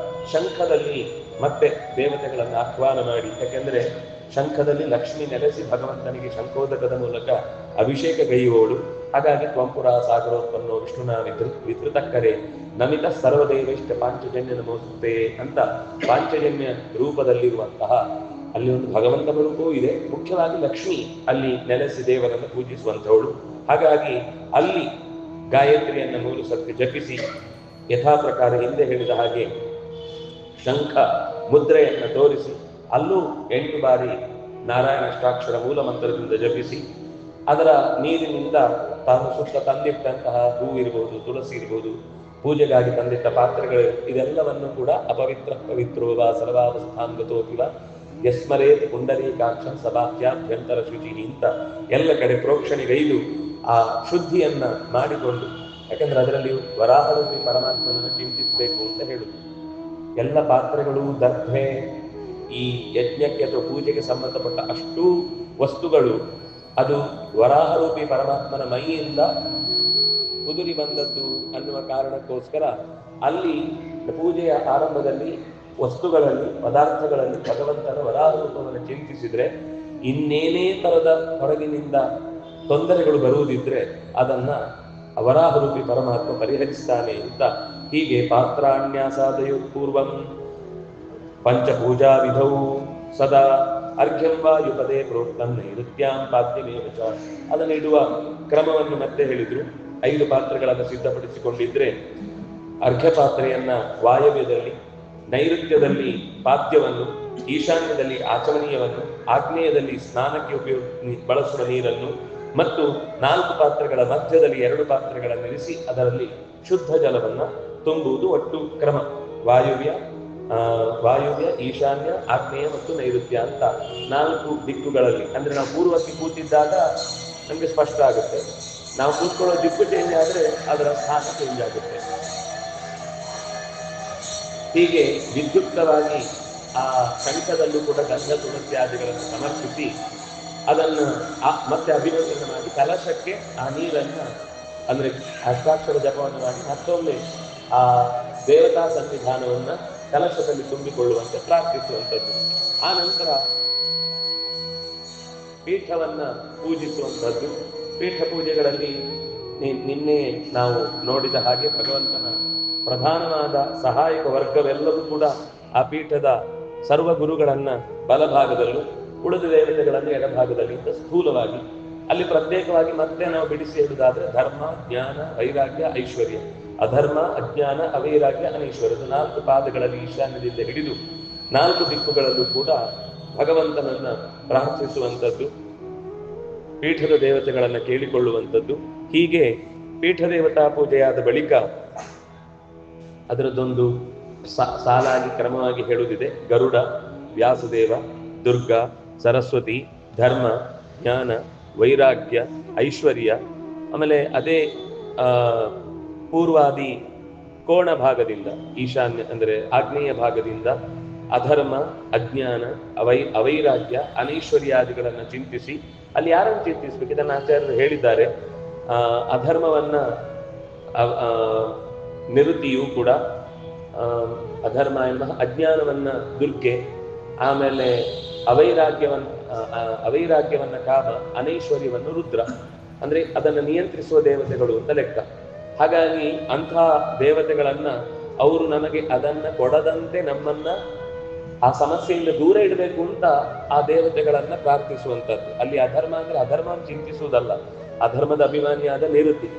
ಶಂಖದಲ್ಲಿ ಮತ್ತೆ ದೇವತೆಗಳನ್ನು ಆಹ್ವಾನ ಮಾಡಿ, ಯಾಕೆಂದ್ರೆ ಶಂಖದಲ್ಲಿ ಲಕ್ಷ್ಮಿ ನೆಲೆಸಿ ಭಗವಂತನಿಗೆ ಶಂಖೋದಕದ ಮೂಲಕ ಅಭಿಷೇಕ ಗೈಯುವವಳು. ಹಾಗಾಗಿ ತ್ವಂಪುರ ಸಾಗರೋತ್ಪನ್ನೋ ವಿಷ್ಣುನ ವಿಧೃತಕ್ಕರೆ ನಮಿತ ಸರ್ವದೇವೈಷ್ಟ ಪಾಂಚಜನ್ಯ ನಮೋಸ್ತುತೆ ಅಂತ ಪಾಂಚಜನ್ಯ ರೂಪದಲ್ಲಿರುವಂತಹ ಅಲ್ಲಿ ಒಂದು ಭಗವಂತನ ರೂಪವೂ ಇದೆ. ಮುಖ್ಯವಾಗಿ ಲಕ್ಷ್ಮಿ ಅಲ್ಲಿ ನೆಲೆಸಿ ದೇವರನ್ನು ಪೂಜಿಸುವಂಥವಳು. ಹಾಗಾಗಿ ಅಲ್ಲಿ ಗಾಯತ್ರಿಯನ್ನು 3 ಸರ್ತಿ ಜಪಿಸಿ ಯಥಾ ಪ್ರಕಾರ ಹಿಂದೆ ಹೇಳಿದ ಹಾಗೆ ಶಂಖ ಮುದ್ರೆಯನ್ನು ತೋರಿಸಿ ಅಲ್ಲೂ 8 ಬಾರಿ ನಾರಾಯಣ ಅಷ್ಟಾಕ್ಷರ ಮೂಲ ಮಂತ್ರದಿಂದ ಜಪಿಸಿ ಅದರ ನೀರಿನಿಂದ ತಾನು ಸುತ್ತ ತಂದಿಟ್ಟಂತಹ ಹೂ ಇರ್ಬೋದು, ತುಳಸಿ ಇರ್ಬೋದು, ಪೂಜೆಗಾಗಿ ತಂದಿಟ್ಟ ಪಾತ್ರೆಗಳು ಇದೆಲ್ಲವನ್ನು ಕೂಡ ಅಪವಿತ್ರ ಪವಿತ್ರೋವ ಸರ್ವಾವಸ್ಥಾಂಗತೋಪಿವ ಯಸ್ಮರೇತ್ ಪುಂಡರೀಕಾಕ್ಷ ಸಭಾಖ್ಯಾಭ್ಯಂತರ ಶುಚಿ ಅಂತ ಎಲ್ಲ ಕಡೆ ಪ್ರೋಕ್ಷಣೆಗೈದು ಆ ಶುದ್ಧಿಯನ್ನ ಮಾಡಿಕೊಂಡು, ಯಾಕಂದ್ರೆ ಅದರಲ್ಲಿ ವರಾಹರೂಪಿ ಪರಮಾತ್ಮನನ್ನು ಚಿಂತಿಸಬೇಕು ಅಂತ ಹೇಳುದು. ಎಲ್ಲ ಪಾತ್ರೆಗಳು, ದರ್ಭೆ, ಈ ಯಜ್ಞಕ್ಕೆ ಅಥವಾ ಪೂಜೆಗೆ ಸಂಬಂಧಪಟ್ಟ ಅಷ್ಟೂ ವಸ್ತುಗಳು ಅದು ವರಾಹರೂಪಿ ಪರಮಾತ್ಮನ ಮೈಯಿಂದ ಕುದುರಿ ಬಂದದ್ದು ಅನ್ನುವ ಕಾರಣಕ್ಕೋಸ್ಕರ ಅಲ್ಲಿ ಪೂಜೆಯ ಆರಂಭದಲ್ಲಿ ವಸ್ತುಗಳಲ್ಲಿ, ಪದಾರ್ಥಗಳಲ್ಲಿ ಭಗವಂತನ ವರಾಹ ರೂಪವನ್ನು ಚಿಂತಿಸಿದ್ರೆ ಇನ್ನೇನೇ ತರದ ಹೊರಗಿನಿಂದ ತೊಂದರೆಗಳು ಬರುವುದಿದ್ರೆ ಅದನ್ನ ವರಾಹರೂಪಿ ಪರಮಾತ್ಮ ಪರಿಹರಿಸ್ತಾನೆ ಅಂತ ಹೀಗೆ ಪಾತ್ರಾಣ್ಯಾಸಾದಯೋ ಪೂರ್ವಂ ಪಂಚಪೂಜಾ ವಿಧೌ ಸದಾ ಅರ್ಘ್ಯಂ ವಾ ಯುಪದೇ ಪ್ರೋಕ್ತಂ ನೈಋತ್ಯಾಂ ಪಾದ್ಯಮೇವ ಚ ಅದನ್ನು ಇಡುವ ಕ್ರಮವನ್ನು ಮತ್ತೆ ಹೇಳಿದ್ರು. 5 ಪಾತ್ರೆಗಳನ್ನು ಸಿದ್ಧಪಡಿಸಿಕೊಂಡಿದ್ರೆ ಅರ್ಘ್ಯ ಪಾತ್ರೆಯನ್ನ ವಾಯವ್ಯದಲ್ಲಿ, ನೈಋತ್ಯದಲ್ಲಿ ಪಾದ್ಯವನ್ನು, ಈಶಾನ್ಯದಲ್ಲಿ ಆಚಮನೀಯವನ್ನು, ಆಗ್ನೇಯದಲ್ಲಿ ಸ್ನಾನಕ್ಕೆ ಬಳಸುವ ನೀರನ್ನು ಮತ್ತು 4 ಪಾತ್ರೆಗಳ ಮಧ್ಯದಲ್ಲಿ 2 ಪಾತ್ರೆಗಳನ್ನು ಇರಿಸಿ ಅದರಲ್ಲಿ ಶುದ್ಧ ಜಲವನ್ನ ತುಂಬುವುದು ಒಟ್ಟು ಕ್ರಮ. ವಾಯುವ್ಯ, ಈಶಾನ್ಯ, ಆಗ್ನೇಯ ಮತ್ತು ನೈಋತ್ಯ ಅಂತ 4 ದಿಕ್ಕುಗಳಲ್ಲಿ. ಅಂದ್ರೆ ನಾವು ಪೂರ್ವಕ್ಕೆ ಕೂತಿದ್ದಾಗ ನಮಗೆ ಸ್ಪಷ್ಟ ಆಗುತ್ತೆ, ನಾವು ಕೂತ್ಕೊಳ್ಳೋ ದಿಕ್ಕು ಚೇಂಜ್ ಆದ್ರೆ ಅದರ ಸ್ಥಾನ ಚೇಂಜ್ ಆಗುತ್ತೆ. ಹೀಗೆ ವಿದ್ಯುಕ್ತವಾಗಿ ಆ ಶಂಖದಲ್ಲೂ ಕೂಡ ಗಂಧ ತುಳಸಿಯಾದಿಗಳನ್ನು ಸಮರ್ಪಿಸಿ ಅದನ್ನು ಮತ್ತೆ ಅಭಿನಂದನೆ ಮಾಡಿ ಕಲಶಕ್ಕೆ ಆ ನೀರನ್ನ ಅಂದ್ರೆ ಹಸ್ತಾಕ್ಷರ ಜಪವನ್ನು ಮಾಡಿ ಮತ್ತೊಮ್ಮೆ ಆ ದೇವತಾ ಸನ್ನಿಧಾನವನ್ನ ಕಲಶದಲ್ಲಿ ತುಂಬಿಕೊಳ್ಳುವಂತೆ ಪ್ರಾರ್ಥಿಸುವಂಥದ್ದು. ಆ ನಂತರ ಪೀಠವನ್ನ ಪೂಜಿಸುವಂಥದ್ದು. ಪೀಠ ಪೂಜೆಗಳಲ್ಲಿ ನಿನ್ನೆ ನಾವು ನೋಡಿದ ಹಾಗೆ ಭಗವಂತನ ಪ್ರಧಾನವಾದ ಸಹಾಯಕ ವರ್ಗವೆಲ್ಲವೂ ಕೂಡ ಆ ಪೀಠದ ಸರ್ವ ಗುರುಗಳನ್ನ ಬಲಭಾಗದಲ್ಲೂ ಉಳಿದ ದೇವತೆಗಳನ್ನು ಎಡಭಾಗದಲ್ಲಿ ಅಂತ ಸ್ಥೂಲವಾಗಿ, ಅಲ್ಲಿ ಪ್ರತ್ಯೇಕವಾಗಿ ಮತ್ತೆ ನಾವು ಬಿಡಿಸಿ ಹೇಳುವುದಾದ್ರೆ ಧರ್ಮ, ಜ್ಞಾನ, ವೈರಾಗ್ಯ, ಐಶ್ವರ್ಯ, ಅಧರ್ಮ, ಅಜ್ಞಾನ, ಅವೈರಾಗ್ಯ, ಅನೈಶ್ವರ್ಯದ 4 ಪಾದಗಳಲ್ಲಿ ಈಶಾನ್ಯದಿಂದ ಹಿಡಿದು 4 ದಿಕ್ಕುಗಳಲ್ಲೂ ಕೂಡ ಭಗವಂತನನ್ನ ಪ್ರಾರ್ಥಿಸುವಂಥದ್ದು, ಪೀಠದ ದೇವತೆಗಳನ್ನ ಕೇಳಿಕೊಳ್ಳುವಂಥದ್ದು. ಹೀಗೆ ಪೀಠ ದೇವತಾ ಪೂಜೆಯಾದ ಬಳಿಕ ಅದರದ್ದೊಂದು ಸಾಲಾಗಿ ಕ್ರಮವಾಗಿ ಹೇಳುವುದಿದೆ. ಗರುಡ, ವ್ಯಾಸದೇವ, ದುರ್ಗಾ, ಸರಸ್ವತಿ, ಧರ್ಮ, ಜ್ಞಾನ, ವೈರಾಗ್ಯ, ಐಶ್ವರ್ಯ, ಆಮೇಲೆ ಅದೇ ಪೂರ್ವಾದಿ ಕೋಣ ಭಾಗದಿಂದ, ಈಶಾನ್ಯ ಅಂದ್ರೆ ಆಗ್ನೇಯ ಭಾಗದಿಂದ ಅಧರ್ಮ, ಅಜ್ಞಾನ, ಅವೈರಾಗ್ಯ, ಅನೈಶ್ವರ್ಯಾದಿಗಳನ್ನು ಚಿಂತಿಸಿ, ಅಲ್ಲಿ ಯಾರನ್ನು ಚಿಂತಿಸ್ಬೇಕು ಇದನ್ನು ಆಚಾರ್ಯರು ಹೇಳಿದ್ದಾರೆ. ಅಧರ್ಮವನ್ನ ನಿರುತಿಯೂ ಕೂಡ, ಅಧರ್ಮ ಎಂಬ ಅಜ್ಞಾನವನ್ನ ದುರ್ಗೆ, ಆಮೇಲೆ ಅವೈರಾಗ್ಯವನ್ನ ಕಾಮ, ಅನೈಶ್ವರ್ಯವನ್ನು ರುದ್ರ, ಅಂದ್ರೆ ಅದನ್ನು ನಿಯಂತ್ರಿಸುವ ದೇವತೆಗಳು ಅಂತ ಲೆಕ್ಕ. ಹಾಗಾಗಿ ಅಂಥ ದೇವತೆಗಳನ್ನ ಅವರು ನಮಗೆ ಅದನ್ನ ಕೊಡದಂತೆ ನಮ್ಮನ್ನ ಆ ಸಮಸ್ಯೆಯಿಂದ ದೂರ ಇಡಬೇಕು ಅಂತ ಆ ದೇವತೆಗಳನ್ನ ಪ್ರಾರ್ಥಿಸುವಂಥದ್ದು. ಅಲ್ಲಿ ಅಧರ್ಮ ಅಂದ್ರೆ ಅಧರ್ಮವನ್ನು ಚಿಂತಿಸುವುದಲ್ಲ, ಅಧರ್ಮದ ಅಭಿಮಾನಿಯಾದ ನಿರುತಿ.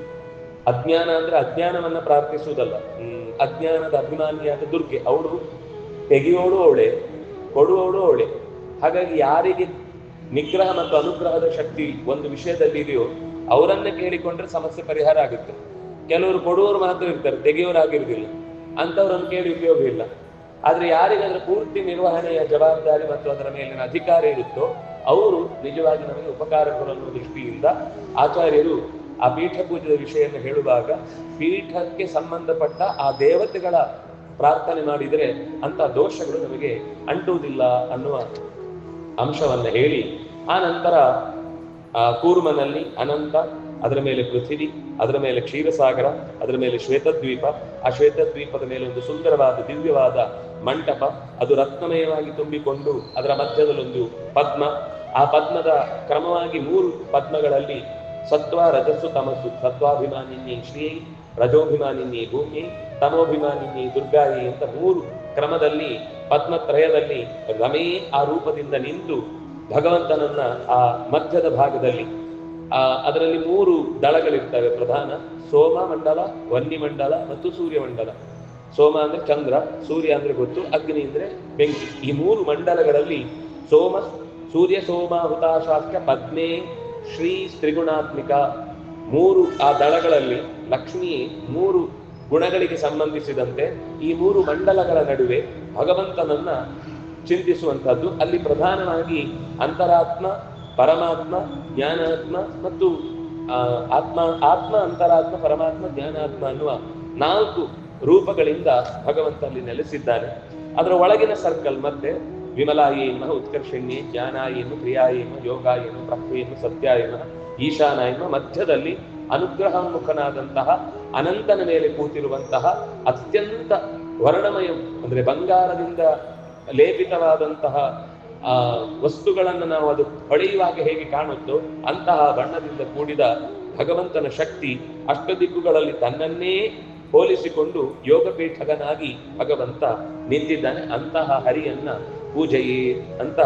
ಅಜ್ಞಾನ ಅಂದ್ರೆ ಅಜ್ಞಾನವನ್ನ ಪ್ರಾರ್ಥಿಸುವುದಲ್ಲ, ಅಜ್ಞಾನದ ಅಭಿಮಾನಿಯಾದ ದುರ್ಗೆ. ಅವಳು ತೆಗೆಯೋಳು ಅವಳೆ, ಕೊಡುವವಳು ಅವಳೆ. ಹಾಗಾಗಿ ಯಾರಿಗೆ ನಿಗ್ರಹ ಮತ್ತು ಅನುಗ್ರಹದ ಶಕ್ತಿ ಒಂದು ವಿಷಯದಲ್ಲಿ ಇದೆಯೋ ಅವರನ್ನೇ ಕೇಳಿಕೊಂಡ್ರೆ ಸಮಸ್ಯೆ ಪರಿಹಾರ ಆಗುತ್ತೆ. ಕೆಲವರು ಕೊಡುವವರು ಮಾತ್ರ ಇರ್ತಾರೆ, ತೆಗೆಯೋರಾಗಿರುವುದಿಲ್ಲ, ಅಂಥವ್ರನ್ನು ಕೇಳಿ ಉಪಯೋಗ ಇಲ್ಲ. ಆದ್ರೆ ಯಾರಿಗೆ ಅದರ ಪೂರ್ತಿ ನಿರ್ವಹಣೆಯ ಜವಾಬ್ದಾರಿ ಮತ್ತು ಅದರ ಮೇಲಿನ ಅಧಿಕಾರ ಇರುತ್ತೋ ಅವರು ನಿಜವಾಗಿ ನಮಗೆ ಉಪಕಾರ ಕೊಡುವ ದೃಷ್ಟಿಯಿಂದ ಆಚಾರ್ಯರು ಆ ಪೀಠ ಪೂಜೆಯ ವಿಷಯವನ್ನು ಹೇಳುವಾಗ ಪೀಠಕ್ಕೆ ಸಂಬಂಧಪಟ್ಟ ಆ ದೇವತೆಗಳ ಪ್ರಾರ್ಥನೆ ಮಾಡಿದರೆ ಅಂತ ದೋಷಗಳು ನಮಗೆ ಅಂಟುವುದಿಲ್ಲ ಅನ್ನುವ ಅಂಶವನ್ನ ಹೇಳಿ, ಆ ನಂತರ ಆ ಕೂರ್ಮನಲ್ಲಿ ಅನಂತ, ಅದರ ಮೇಲೆ ಪೃಥಿವಿ, ಅದರ ಮೇಲೆ ಕ್ಷೀರಸಾಗರ, ಅದರ ಮೇಲೆ ಶ್ವೇತದ್ವೀಪ, ಆ ಶ್ವೇತದ್ವೀಪದ ಮೇಲೆ ಒಂದು ಸುಂದರವಾದ ದಿವ್ಯವಾದ ಮಂಟಪ, ಅದು ರತ್ನಮಯವಾಗಿ ತುಂಬಿಕೊಂಡು ಅದರ ಮಧ್ಯದಲ್ಲೊಂದು ಪದ್ಮ, ಆ ಪದ್ಮದ ಕ್ರಮವಾಗಿ 3 ಪದ್ಮಗಳಲ್ಲಿ ಸತ್ವ ರಜಸ್ಸು ತಮಸ್ಸು, ಸತ್ವಾಭಿಮಾನಿನಿ ಶ್ರೀ, ರಜೋಭಿಮಾನಿನಿ ಭೂಮಿ, ತಮೋಭಿಮಾನಿನಿ ದುರ್ಗಾಯಿ ಅಂತ 3 ಕ್ರಮದಲ್ಲಿ ಪದ್ಮತ್ರಯದಲ್ಲಿ ರಮೇ ಆ ರೂಪದಿಂದ ನಿಂತು ಭಗವಂತನನ್ನ ಆ ಮಧ್ಯದ ಭಾಗದಲ್ಲಿ ಅದರಲ್ಲಿ 3 ದಳಗಳಿರ್ತವೆ ಪ್ರಧಾನ: ಸೋಮ ಮಂಡಲ, ವನ್ನಿ ಮಂಡಲ ಮತ್ತು ಸೂರ್ಯ ಮಂಡಲ. ಸೋಮ ಅಂದ್ರೆ ಚಂದ್ರ, ಸೂರ್ಯ ಅಂದ್ರೆ ಗೊತ್ತು, ಅಗ್ನಿ ಅಂದ್ರೆ ಬೆಂಕಿ. ಈ 3 ಮಂಡಲಗಳಲ್ಲಿ ಸೂರ್ಯ ಸೋಮ ಹುತಾಶಾಸ್ತ್ರ ಪದ್ಮೇ ಶ್ರೀ ತ್ರಿಗುಣಾತ್ಮಿಕ 3 ಆ ದಳಗಳಲ್ಲಿ ಲಕ್ಷ್ಮಿ 3 ಗುಣಗಳಿಗೆ ಸಂಬಂಧಿಸಿದಂತೆ ಈ 3 ಮಂಡಲಗಳ ನಡುವೆ ಭಗವಂತನನ್ನ ಚಿಂತಿಸುವಂತಹದ್ದು. ಅಲ್ಲಿ ಪ್ರಧಾನವಾಗಿ ಅಂತರಾತ್ಮ, ಪರಮಾತ್ಮ, ಜ್ಞಾನಾತ್ಮ ಮತ್ತು ಆತ್ಮ ಅಂತರಾತ್ಮ, ಪರಮಾತ್ಮ, ಜ್ಞಾನಾತ್ಮ ಅನ್ನುವ 4 ರೂಪಗಳಿಂದ ಭಗವಂತ ಅಲ್ಲಿ ನೆಲೆಸಿದ್ದಾನೆ. ಅದರ ಒಳಗಿನ ಸರ್ಕಲ್ ಮತ್ತೆ ವಿಮಲಾಯೇಮ, ಉತ್ಕರ್ಷಣ್ಯೇ, ಜ್ಞಾನಾಯೇಮ, ಕ್ರಿಯಾಯೇಮ, ಯೋಗಾಯೇಮ, ಪ್ರಕ್ರಿಯೇಮ, ಸತ್ಯಾಯೇಮ, ಈಶಾನಾಯೇಮ, ಮಧ್ಯದಲ್ಲಿ ಅನುಗ್ರಹೋನ್ಮುಖನಾದಂತಹ ಅನಂತನ ಮೇಲೆ ಕೂತಿರುವಂತಹ ಅತ್ಯಂತ ವರ್ಣಮಯ ಅಂದ್ರೆ ಬಂಗಾರದಿಂದ ಲೇಪಿತವಾದಂತಹ ವಸ್ತುಗಳನ್ನು ನಾವು ಅದು ಹೊಳೆಯುವಾಗ ಹೇಗೆ ಕಾಣುತ್ತೋ ಅಂತಹ ಬಣ್ಣದಿಂದ ಕೂಡಿದ ಭಗವಂತನ ಶಕ್ತಿ ಅಷ್ಟದಿಕ್ಕುಗಳಲ್ಲಿ ತನ್ನನ್ನೇ ಹೋಲಿಸಿಕೊಂಡು ಯೋಗಪೀಠಗನಾಗಿ ಭಗವಂತ ನಿಂತಿದ್ದಾನೆ. ಅಂತಹ ಹರಿಯನ್ನ ಪೂಜೆಯೇ ಅಂತ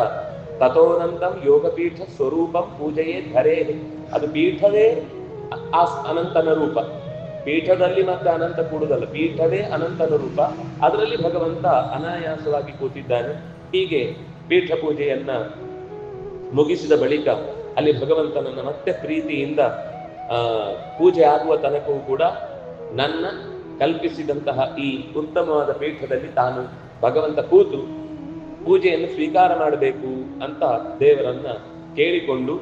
ತಥೋನಂತಂ ಯೋಗಪೀಠ ಸ್ವರೂಪಂ ಪೂಜೆಯೇ ಧರೇ. ಅದು ಪೀಠವೇ ಅನಂತನ ರೂಪ. ಪೀಠದಲ್ಲಿ ಮತ್ತೆ ಅನಂತ ಕೂಡುದಲ್ಲ, ಪೀಠವೇ ಅನಂತನ ರೂಪ. ಅದರಲ್ಲಿ ಭಗವಂತ ಅನಾಯಾಸವಾಗಿ ಕೂತಿದ್ದಾನೆ. ಹೀಗೆ ಪೀಠ ಪೂಜೆಯನ್ನ ಮುಗಿಸಿದ ಬಳಿಕ ಅಲ್ಲಿ ಭಗವಂತನನ್ನ ಮತ್ತೆ ಪ್ರೀತಿಯಿಂದ ಪೂಜೆ ಆಗುವ ತನಕವೂ ಕೂಡ ನನ್ನ ಕಲ್ಪಿಸಿದಂತಹ ಈ ಉತ್ತಮವಾದ ಪೀಠದಲ್ಲಿ ತಾನು ಭಗವಂತ ಕೂತು ಪೂಜೆಯನ್ನು ಸ್ವೀಕಾರ ಮಾಡಬೇಕು ಅಂತ ದೇವರನ್ನ ಕೇಳಿಕೊಂಡು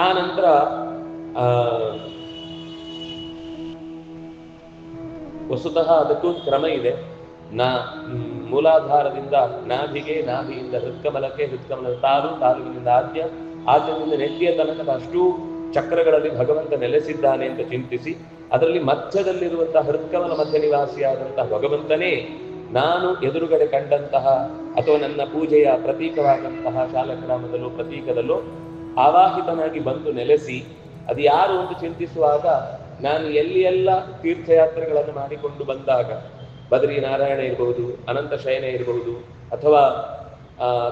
ಆ ನಂತರ ವಸ್ತುತಃ ಅದಕ್ಕೂ ಕ್ರಮ ಇದೆ. ಮೂಲಾಧಾರದಿಂದ ನಾಭಿಗೆ, ನಾಭಿಯಿಂದ ಹೃತ್ಕಮಲಕ್ಕೆ, ಹೃತ್ಕಮಲ ತಾಲುವಿನಿಂದ ಆದ್ಯದಿಂದ ನೆತ್ತಿಯ ತನಕದ ಅಷ್ಟೂ ಚಕ್ರಗಳಲ್ಲಿ ಭಗವಂತ ನೆಲೆಸಿದ್ದಾನೆ ಅಂತ ಚಿಂತಿಸಿ ಅದರಲ್ಲಿ ಮಧ್ಯದಲ್ಲಿರುವಂತಹ ಹೃತ್ಕಮಲ ಮಧ್ಯ ನಿವಾಸಿಯಾದಂತಹ ಭಗವಂತನೇ ನಾನು ಎದುರುಗಡೆ ಕಂಡಂತಹ ಅಥವಾ ನನ್ನ ಪೂಜೆಯ ಪ್ರತೀಕವಾದಂತಹ ಶಾಲಗ್ರಾಮದಲ್ಲೋ ಪ್ರತೀಕದಲ್ಲೋ ಆವಾಹಿತನಾಗಿ ಬಂದು ನೆಲೆಸಿ ಅದು ಯಾರು ಅಂತ ಚಿಂತಿಸುವಾಗ ನಾನು ಎಲ್ಲಿ ಎಲ್ಲ ತೀರ್ಥಯಾತ್ರೆಗಳನ್ನು ಮಾಡಿಕೊಂಡು ಬಂದಾಗ ಬದ್ರಿ ನಾರಾಯಣ ಇರಬಹುದು, ಅನಂತ ಶಯನ ಇರಬಹುದು, ಅಥವಾ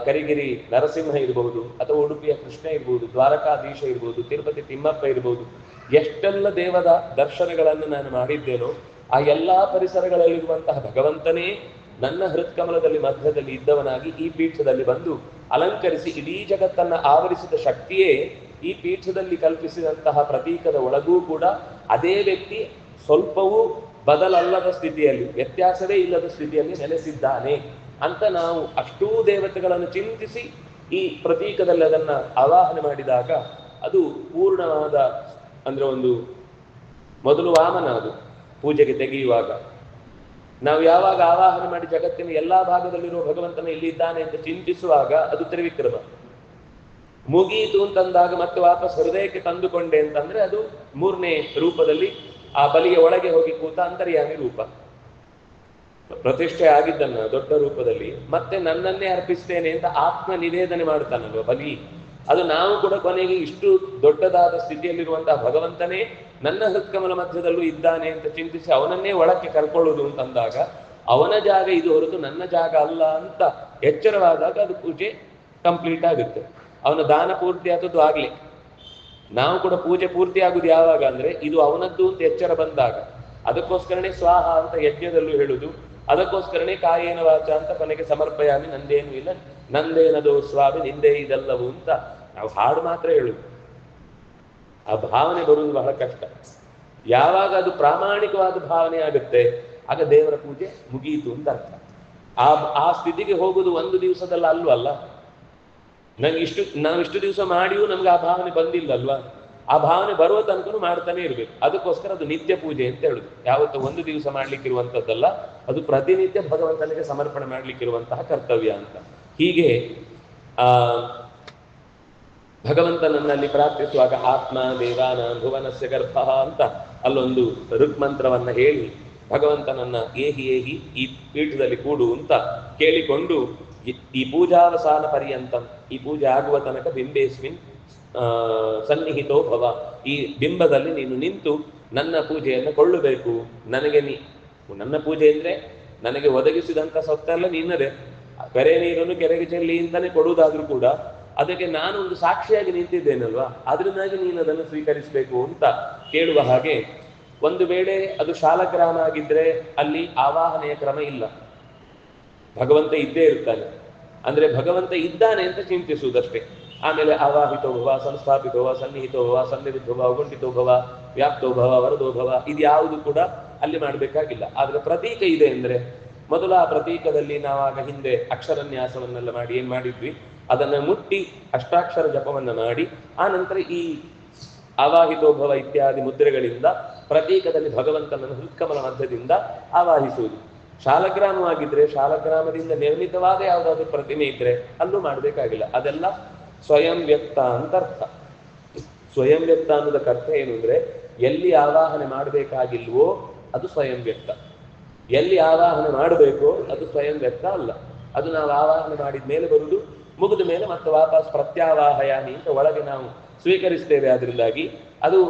ಕರಿಗಿರಿ ನರಸಿಂಹ ಇರಬಹುದು, ಅಥವಾ ಉಡುಪಿಯ ಕೃಷ್ಣ ಇರಬಹುದು, ದ್ವಾರಕಾಧೀಶ ಇರಬಹುದು, ತಿರುಪತಿ ತಿಮ್ಮಪ್ಪ ಇರಬಹುದು, ಎಷ್ಟೆಲ್ಲ ದೇವದ ದರ್ಶನಗಳನ್ನು ನಾನು ಮಾಡಿದ್ದೇನೋ ಆ ಎಲ್ಲಾ ಪರಿಸರಗಳಲ್ಲಿರುವಂತಹ ಭಗವಂತನೇ ನನ್ನ ಹೃತ್ಕಮಲದಲ್ಲಿ ಮಧ್ಯದಲ್ಲಿ ಇದ್ದವನಾಗಿ ಈ ಪೀಠದಲ್ಲಿ ಬಂದು ಅಲಂಕರಿಸಿ ಇಡೀ ಜಗತ್ತನ್ನ ಆವರಿಸಿದ ಶಕ್ತಿಯೇ ಈ ಪೀಠದಲ್ಲಿ ಕಲ್ಪಿಸಿದಂತಹ ಪ್ರತೀಕದ ಒಳಗೂ ಕೂಡ ಅದೇ ವ್ಯಕ್ತಿ ಸ್ವಲ್ಪವೂ ಬದಲಲ್ಲದ ಸ್ಥಿತಿಯಲ್ಲಿ, ವ್ಯತ್ಯಾಸವೇ ಇಲ್ಲದ ಸ್ಥಿತಿಯಲ್ಲಿ ನೆಲೆಸಿದ್ದಾನೆ ಅಂತ ನಾವು ಅಷ್ಟೂ ದೇವತೆಗಳನ್ನು ಚಿಂತಿಸಿ ಈ ಪ್ರತೀಕದಲ್ಲಿ ಅದನ್ನ ಆವಾಹನೆ ಮಾಡಿದಾಗ ಅದು ಪೂರ್ಣವಾದ ಅಂದ್ರೆ ಒಂದು ಮೊದಲು ವಾಮನ. ಅದು ಪೂಜೆಗೆ ತೆಗೆಯುವಾಗ ನಾವು ಯಾವಾಗ ಆವಾಹನೆ ಮಾಡಿ ಜಗತ್ತಿನ ಎಲ್ಲಾ ಭಾಗದಲ್ಲಿರುವ ಭಗವಂತನ ಇಲ್ಲಿದ್ದಾನೆ ಅಂತ ಚಿಂತಿಸುವಾಗ ಅದು ತ್ರಿವಿಕ್ರಮ. ಮುಗೀತು ಅಂತಂದಾಗ ಮತ್ತೆ ವಾಪಸ್ ಹೃದಯಕ್ಕೆ ತಂದುಕೊಂಡೆ ಅಂತಂದ್ರೆ ಅದು 3ನೇ ರೂಪದಲ್ಲಿ ಆ ಬಲಿಯ ಒಳಗೆ ಹೋಗಿ ಕೂತ ಅಂತರ್ಯಾಮಿ ರೂಪ. ಪ್ರತಿಷ್ಠೆ ಆಗಿದ್ದನ್ನ ದೊಡ್ಡ ರೂಪದಲ್ಲಿ ಮತ್ತೆ ನನ್ನನ್ನೇ ಅರ್ಪಿಸ್ತೇನೆ ಅಂತ ಆತ್ಮ ನಿವೇದನೆ ಮಾಡ್ತಾನಲ್ವ ಬಲಿ. ಅದು ನಾವು ಕೂಡ ಕೊನೆಗೆ ಇಷ್ಟು ದೊಡ್ಡದಾದ ಸ್ಥಿತಿಯಲ್ಲಿರುವಂತಹ ಭಗವಂತನೇ ನನ್ನ ಹೃತ್ಕಮಲ ಮಧ್ಯದಲ್ಲೂ ಇದ್ದಾನೆ ಅಂತ ಚಿಂತಿಸಿ ಅವನನ್ನೇ ಒಳಕ್ಕೆ ಕರ್ಕೊಳ್ಳುವುದು ಅಂತಂದಾಗ ಅವನ ಜಾಗ ಇದು ಹೊರತು ನನ್ನ ಜಾಗ ಅಲ್ಲ ಅಂತ ಎಚ್ಚರವಾದಾಗ ಅದು ಪೂಜೆ ಕಂಪ್ಲೀಟ್ ಆಗುತ್ತೆ. ಅವನ ದಾನ ಪೂರ್ತಿ ಆದದ್ದು ಆಗ್ಲಿ. ನಾವು ಕೂಡ ಪೂಜೆ ಪೂರ್ತಿ ಆಗುದು ಯಾವಾಗ ಅಂದ್ರೆ ಇದು ಅವನದ್ದು ಅಂತ ಎಚ್ಚರ ಬಂದಾಗ. ಅದಕ್ಕೋಸ್ಕರನೇ ಸ್ವಾಹ ಅಂತ ಯಜ್ಞದಲ್ಲೂ ಹೇಳುದು, ಅದಕ್ಕೋಸ್ಕರನೇ ಕಾಯೇನ ವಾಚ ಅಂತ ಕೊನೆಗೆ ಸಮರ್ಪಯಾಮಿ, ನಂದೇನು ಇಲ್ಲ ನಂದೇನದು ಸ್ವಾಮಿ ನಿಂದೇ ಇದೆಲ್ಲವೂ ಅಂತ ನಾವು ಹಾಡು ಮಾತ್ರ ಹೇಳುದು. ಆ ಭಾವನೆ ಬರುವುದು ಬಹಳ ಕಷ್ಟ. ಯಾವಾಗ ಅದು ಪ್ರಾಮಾಣಿಕವಾದ ಭಾವನೆ ಆಗುತ್ತೆ ಆಗ ದೇವರ ಪೂಜೆ ಮುಗಿಯಿತು ಅಂತ ಅರ್ಥ. ಆ ಸ್ಥಿತಿಗೆ ಹೋಗುದು ಒಂದು ದಿವಸದಲ್ಲ ಅಲ್ವಲ್ಲ. ನಾವು ಇಷ್ಟು ದಿವಸ ಮಾಡಿಯೂ ನಮ್ಗೆ ಆ ಭಾವನೆ ಬಂದಿಲ್ಲಲ್ವಾ. ಆ ಭಾವನೆ ಬರುವ ತನಕನೂ ಮಾಡ್ತಾನೆ ಇರ್ಬೇಕು. ಅದಕ್ಕೋಸ್ಕರ ಅದು ನಿತ್ಯ ಪೂಜೆ ಅಂತ ಹೇಳುದು. ಯಾವತ್ತು ಒಂದು ದಿವಸ ಮಾಡ್ಲಿಕ್ಕಿರುವಂಥದ್ದಲ್ಲ, ಅದು ಪ್ರತಿನಿತ್ಯ ಭಗವಂತನಿಗೆ ಸಮರ್ಪಣೆ ಮಾಡ್ಲಿಕ್ಕಿರುವಂತಹ ಕರ್ತವ್ಯ ಅಂತ. ಹೀಗೆ ಭಗವಂತನನ್ನಲ್ಲಿ ಪ್ರಾರ್ಥಿಸುವಾಗ ಆತ್ಮ ದೇವಾನ ಭುವನಸ್ಯ ಗರ್ಭ ಅಂತ ಅಲ್ಲೊಂದು ಋಗ್ಮಂತ್ರವನ್ನ ಹೇಳಿ ಭಗವಂತನನ್ನ ಏಹಿ ಏಹಿ ಈ ಪೀಠದಲ್ಲಿ ಕೂಡು ಅಂತ ಕೇಳಿಕೊಂಡು ಈ ಪೂಜಾವಸಾನ ಪರ್ಯಂತಂ, ಈ ಪೂಜೆ ಆಗುವ ತನಕ ಬಿಂಬೇಸ್ಮಿನ್ ಸನ್ನಿಹಿತೋ ಭವ, ಈ ಬಿಂಬದಲ್ಲಿ ನೀನು ನಿಂತು ನನ್ನ ಪೂಜೆಯನ್ನು ಕೊಳ್ಳಬೇಕು. ನನಗೆ ನನ್ನ ಪೂಜೆ ಅಂದ್ರೆ ನನಗೆ ಒದಗಿಸಿದಂತ ಸೊತ್ತೆಲ್ಲ ನಿನ್ನದೇ. ಕೆರೆ ನೀರನ್ನು ಕೆರೆಗೆ ಚೆಲ್ಲಿ ಅಂತಾನೆ ಕೊಡುವುದಾದ್ರೂ ಕೂಡ ಅದಕ್ಕೆ ನಾನು ಒಂದು ಸಾಕ್ಷಿಯಾಗಿ ನಿಂತಿದ್ದೇನಲ್ವಾ, ಅದರಿಂದಾಗಿ ನೀನು ಅದನ್ನು ಸ್ವೀಕರಿಸಬೇಕು ಅಂತ ಕೇಳುವ ಹಾಗೆ. ಒಂದು ವೇಳೆ ಅದು ಶಾಲಗ್ರಾಮ ಆಗಿದ್ರೆ ಅಲ್ಲಿ ಆವಾಹನೆಯ ಕ್ರಮ ಇಲ್ಲ, ಭಗವಂತ ಇದ್ದೇ ಇರ್ತಾನೆ. ಅಂದ್ರೆ ಭಗವಂತ ಇದ್ದಾನೆ ಅಂತ ಚಿಂತಿಸುವುದಷ್ಟೇ. ಆಮೇಲೆ ಆವಾಹಿತೋ ಭವ, ಸಂಸ್ಥಾಪಿತೋ ಭವ, ಸನ್ನಿಹಿತೋ ಭವ, ಸನ್ನಿಧಿತೋ ಭವ, ಗುಂಠಿತೋ ಭವ, ವ್ಯಾಪ್ತೋ ಭವ, ವರದೋ ಭವ, ಇದು ಯಾವುದು ಕೂಡ ಅಲ್ಲಿ ಮಾಡಬೇಕಾಗಿಲ್ಲ. ಆದ್ರೆ ಪ್ರತೀಕ ಇದೆ ಅಂದ್ರೆ ಮೊದಲು ಆ ಪ್ರತೀಕದಲ್ಲಿ ನಾವಾಗ ಹಿಂದೆ ಅಕ್ಷರನ್ಯಾಸವನ್ನೆಲ್ಲ ಮಾಡಿ ಏನ್ ಮಾಡಿದ್ವಿ, ಅದನ್ನ ಮುಟ್ಟಿ ಅಷ್ಟಾಕ್ಷರ ಜಪವನ್ನ ಮಾಡಿ ಆ ನಂತರ ಈ ಆವಾಹಿತೋಭವ ಇತ್ಯಾದಿ ಮುದ್ರೆಗಳಿಂದ ಪ್ರತೀಕದಲ್ಲಿ ಭಗವಂತನನ್ನು ಹೃತ್ಕಮಲ ಮಧ್ಯದಿಂದ ಆವಾಹಿಸುವುದು. ಶಾಲಗ್ರಾಮವಾಗಿದ್ರೆ ಶಾಲಗ್ರಾಮದಿಂದ ನಿರ್ಮಿತವಾದ ಯಾವುದಾದ್ರೂ ಪ್ರತಿಮೆ ಇದ್ರೆ ಅಲ್ಲೂ ಮಾಡಬೇಕಾಗಿಲ್ಲ. ಅದೆಲ್ಲ ಸ್ವಯಂ ವ್ಯಕ್ತ ಅಂತ ಅರ್ಥ. ಸ್ವಯಂ ವ್ಯಕ್ತ ಅನ್ನೋದಕ್ಕೆ ಅರ್ಥ ಏನು ಅಂದ್ರೆ ಎಲ್ಲಿ ಆವಾಹನೆ ಮಾಡಬೇಕಾಗಿಲ್ವೋ ಅದು ಸ್ವಯಂ ವ್ಯಕ್ತ, ಎಲ್ಲಿ ಆವಾಹನೆ ಮಾಡಬೇಕೋ ಅದು ಸ್ವಯಂ ವ್ಯಕ್ತ ಅಲ್ಲ. ಅದು ನಾವು ಆವಾಹನೆ ಮಾಡಿದ ಮೇಲೆ ಬರುವುದು, ಮುಗಿದ ಮೇಲೆ ಮತ್ತೆ ವಾಪಸ್ ಪ್ರತ್ಯಾವಾಹಯಾನಿ ಅಂತ ಒಳಗೆ ನಾವು ಸ್ವೀಕರಿಸ್ತೇವೆ. ಅದರಿಂದಾಗಿ ಅದು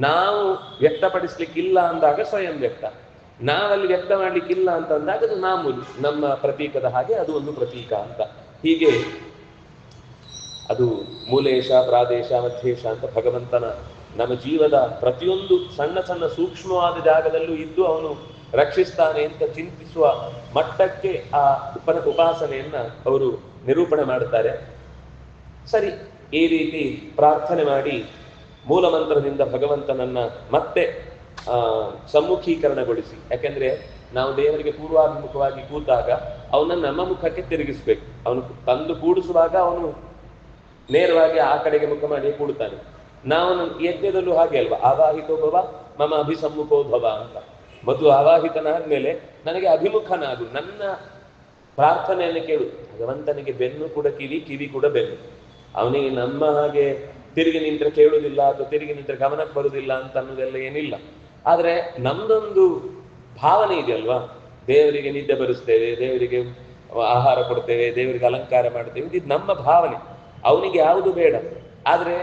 ನಾವು ವ್ಯಕ್ತಪಡಿಸ್ಲಿಕ್ಕಿಲ್ಲ ಅಂದಾಗ ಸ್ವಯಂ ವ್ಯಕ್ತ, ನಾವಲ್ಲಿ ವ್ಯಕ್ತ ಮಾಡ್ಲಿಕ್ಕಿಲ್ಲ ಅಂತ ಅಂದಾಗ ಅದು ಮಾಮೂಲಿ ನಮ್ಮ ಪ್ರತೀಕದ ಹಾಗೆ ಅದು ಒಂದು ಪ್ರತೀಕ ಅಂತ. ಹೀಗೆ ಅದು ಮೂಲೇಶ, ಪ್ರಾದೇಶ, ಮಧ್ಯೇಶ ಅಂತ ಭಗವಂತನ ನಮ್ಮ ಜೀವದ ಪ್ರತಿಯೊಂದು ಸಣ್ಣ ಸಣ್ಣ ಸೂಕ್ಷ್ಮವಾದ ಜಾಗದಲ್ಲೂ ಇದ್ದು ಅವನು ರಕ್ಷಿಸ್ತಾನೆ ಅಂತ ಚಿಂತಿಸುವ ಮಟ್ಟಕ್ಕೆ ಆ ಉಪಾಸನೆಯನ್ನ ಅವರು ನಿರೂಪಣೆ ಮಾಡುತ್ತಾರೆ. ಸರಿ, ಈ ರೀತಿ ಪ್ರಾರ್ಥನೆ ಮಾಡಿ ಮೂಲ ಮಂತ್ರದಿಂದ ಭಗವಂತನನ್ನ ಮತ್ತೆ ಸಮ್ಮುಖೀಕರಣಗೊಳಿಸಿ. ಯಾಕೆಂದ್ರೆ ನಾವು ದೇವರಿಗೆ ಪೂರ್ವಾಭಿಮುಖವಾಗಿ ಕೂತಾಗ ಅವನನ್ನು ನಮ್ಮ ಮುಖಕ್ಕೆ ತಿರುಗಿಸ್ಬೇಕು. ಅವನು ತಂದು ಕೂಡಿಸುವಾಗ ಅವನು ನೇರವಾಗಿ ಆ ಕಡೆಗೆ ಮುಖ ಮಾಡಿ ಕೂಡುತ್ತಾನೆ. ನಾವು ಯಜ್ಞದಲ್ಲೂ ಹಾಗೆ ಅಲ್ವಾ, ಆವಾಹಿತೋಭವ ಮಮ ಅಭಿಸಮ್ಮುಖೋಭವ ಅಂತ. ಮೊದಲು ಆವಾಹಿತನಾದ್ಮೇಲೆ ನನಗೆ ಅಭಿಮುಖನಾಗು, ನನ್ನ ಪ್ರಾರ್ಥನೆಯನ್ನು ಕೇಳು. ಭಗವಂತನಿಗೆ ಬೆನ್ನು ಕೂಡ ಕಿವಿ, ಕಿವಿ ಕೂಡ ಬೆನ್ನು. ಅವನಿಗೆ ನಮ್ಮ ಹಾಗೆ ತಿರುಗಿ ನಿಂತರೆ ಕೇಳುವುದಿಲ್ಲ ಅಥವಾ ತಿರುಗಿ ನಿಂತರೆ ಗಮನಕ್ಕೆ ಬರುವುದಿಲ್ಲ ಅಂತ ಅನ್ನೋದೆಲ್ಲ ಏನಿಲ್ಲ. ಆದ್ರೆ ನಮ್ದೊಂದು ಭಾವನೆ ಇದೆಯಲ್ವಾ, ದೇವರಿಗೆ ನಿದ್ದೆ ಬರೆಸ್ತೇವೆ, ದೇವರಿಗೆ ಆಹಾರ ಕೊಡ್ತೇವೆ, ದೇವರಿಗೆ ಅಲಂಕಾರ ಮಾಡ್ತೇವೆ, ಇದು ನಮ್ಮ ಭಾವನೆ. ಅವನಿಗೆ ಯಾವುದು ಬೇಡ. ಆದ್ರೆ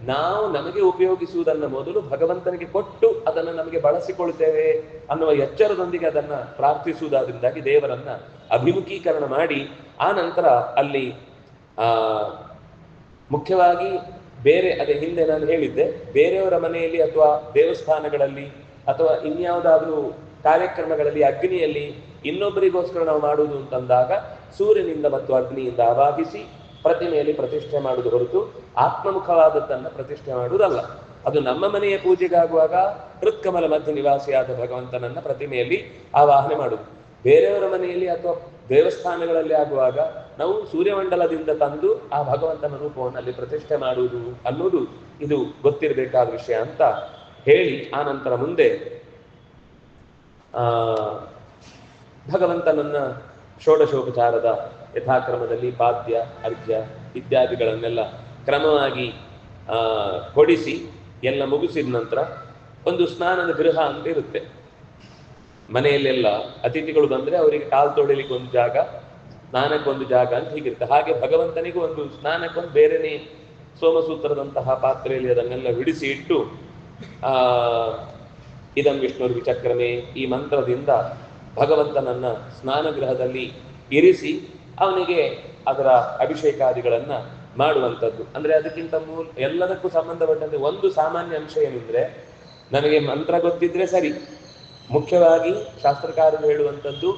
ನಾವು ನಮಗೆ ಉಪಯೋಗಿಸುವುದನ್ನ ಮೊದಲು ಭಗವಂತನಿಗೆ ಕೊಟ್ಟು ಅದನ್ನು ನಮಗೆ ಬಳಸಿಕೊಳ್ತೇವೆ ಅನ್ನುವ ಎಚ್ಚರದೊಂದಿಗೆ ಅದನ್ನ ಪ್ರಾರ್ಥಿಸುವುದಾದ್ರಿಂದಾಗಿ ದೇವರನ್ನ ಅಭಿಮುಖೀಕರಣ ಮಾಡಿ ಆ ನಂತರ ಅಲ್ಲಿ ಮುಖ್ಯವಾಗಿ ಬೇರೆ, ಅದೇ ಹಿಂದೆ ನಾನು ಹೇಳಿದ್ದೆ, ಬೇರೆಯವರ ಮನೆಯಲ್ಲಿ ಅಥವಾ ದೇವಸ್ಥಾನಗಳಲ್ಲಿ ಅಥವಾ ಇನ್ಯಾವುದಾದ್ರೂ ಕಾರ್ಯಕ್ರಮಗಳಲ್ಲಿ ಅಗ್ನಿಯಲ್ಲಿ ಇನ್ನೊಬ್ಬರಿಗೋಸ್ಕರ ನಾವು ಮಾಡುವುದು ಅಂತಂದಾಗ ಸೂರ್ಯನಿಂದ ಮತ್ತು ಅಗ್ನಿಯಿಂದ ಆವಾಹಿಸಿ ಪ್ರತಿಮೆಯಲ್ಲಿ ಪ್ರತಿಷ್ಠೆ ಮಾಡುವುದು ಹೊರತು ಆತ್ಮಮುಖವಾದದ್ದನ್ನು ಪ್ರತಿಷ್ಠೆ ಮಾಡುವುದಲ್ಲ. ಅದು ನಮ್ಮ ಮನೆಯ ಪೂಜೆಗಾಗುವಾಗ ಹೃತ್ಕಮಲ ಮಧ್ಯ ನಿವಾಸಿಯಾದ ಭಗವಂತನನ್ನ ಪ್ರತಿಮೆಯಲ್ಲಿ ಆವಾಹನೆ ಮಾಡುವುದು. ಬೇರೆಯವರ ಮನೆಯಲ್ಲಿ ಅಥವಾ ದೇವಸ್ಥಾನಗಳಲ್ಲಿ ಆಗುವಾಗ ನಾವು ಸೂರ್ಯಮಂಡಲದಿಂದ ತಂದು ಆ ಭಗವಂತನ ರೂಪವನ್ನು ಅಲ್ಲಿ ಪ್ರತಿಷ್ಠೆ ಮಾಡುವುದು ಅನ್ನೋದು ಇದು ಗೊತ್ತಿರಬೇಕಾದ ವಿಷಯ ಅಂತ ಹೇಳಿ ಆ ನಂತರ ಮುಂದೆ ಭಗವಂತನನ್ನ ಷೋಡಶೋಪಚಾರದ ಯಥಾಕ್ರಮದಲ್ಲಿ ಪಾದ್ಯ, ಅರ್ಘ್ಯ ಇತ್ಯಾದಿಗಳನ್ನೆಲ್ಲ ಕ್ರಮವಾಗಿ ಕೊಡಿಸಿ ಎಲ್ಲ ಮುಗಿಸಿದ ನಂತರ ಒಂದು ಸ್ನಾನದ ಗೃಹ ಅಂತ ಇರುತ್ತೆ. ಮನೆಯಲ್ಲೆಲ್ಲ ಅತಿಥಿಗಳು ಬಂದ್ರೆ ಅವರಿಗೆ ಕಾಲು ತೊಳಿಲಿಕ್ಕೆ ಒಂದು ಜಾಗ, ಸ್ನಾನಕ್ಕೊಂದು ಜಾಗ ಅಂತ ಹೀಗಿರುತ್ತೆ. ಹಾಗೆ ಭಗವಂತನಿಗೂ ಒಂದು ಸ್ನಾನಕ್ಕೊಂದು ಬೇರೆನೇ ಸೋಮಸೂತ್ರದಂತಹ ಪಾತ್ರೆಯಲ್ಲಿ ಅದನ್ನೆಲ್ಲ ಬಿಡಿಸಿ ಇಟ್ಟು ಇದಂ ವಿಷ್ಣುರ್ವಿ ಚಕ್ರಮೇ ಈ ಮಂತ್ರದಿಂದ ಭಗವಂತನನ್ನ ಸ್ನಾನಗೃಹದಲ್ಲಿ ಇರಿಸಿ ಅವನಿಗೆ ಅದರ ಅಭಿಷೇಕಾದಿಗಳನ್ನ ಮಾಡುವಂಥದ್ದು. ಅಂದ್ರೆ ಅದಕ್ಕಿಂತ ಎಲ್ಲದಕ್ಕೂ ಸಂಬಂಧಪಟ್ಟಂತೆ ಒಂದು ಸಾಮಾನ್ಯ ಅಂಶ ಏನಿದ್ರೆ, ನಮಗೆ ಮಂತ್ರ ಗೊತ್ತಿದ್ರೆ ಸರಿ. ಮುಖ್ಯವಾಗಿ ಶಾಸ್ತ್ರಕಾರರು ಹೇಳುವಂಥದ್ದು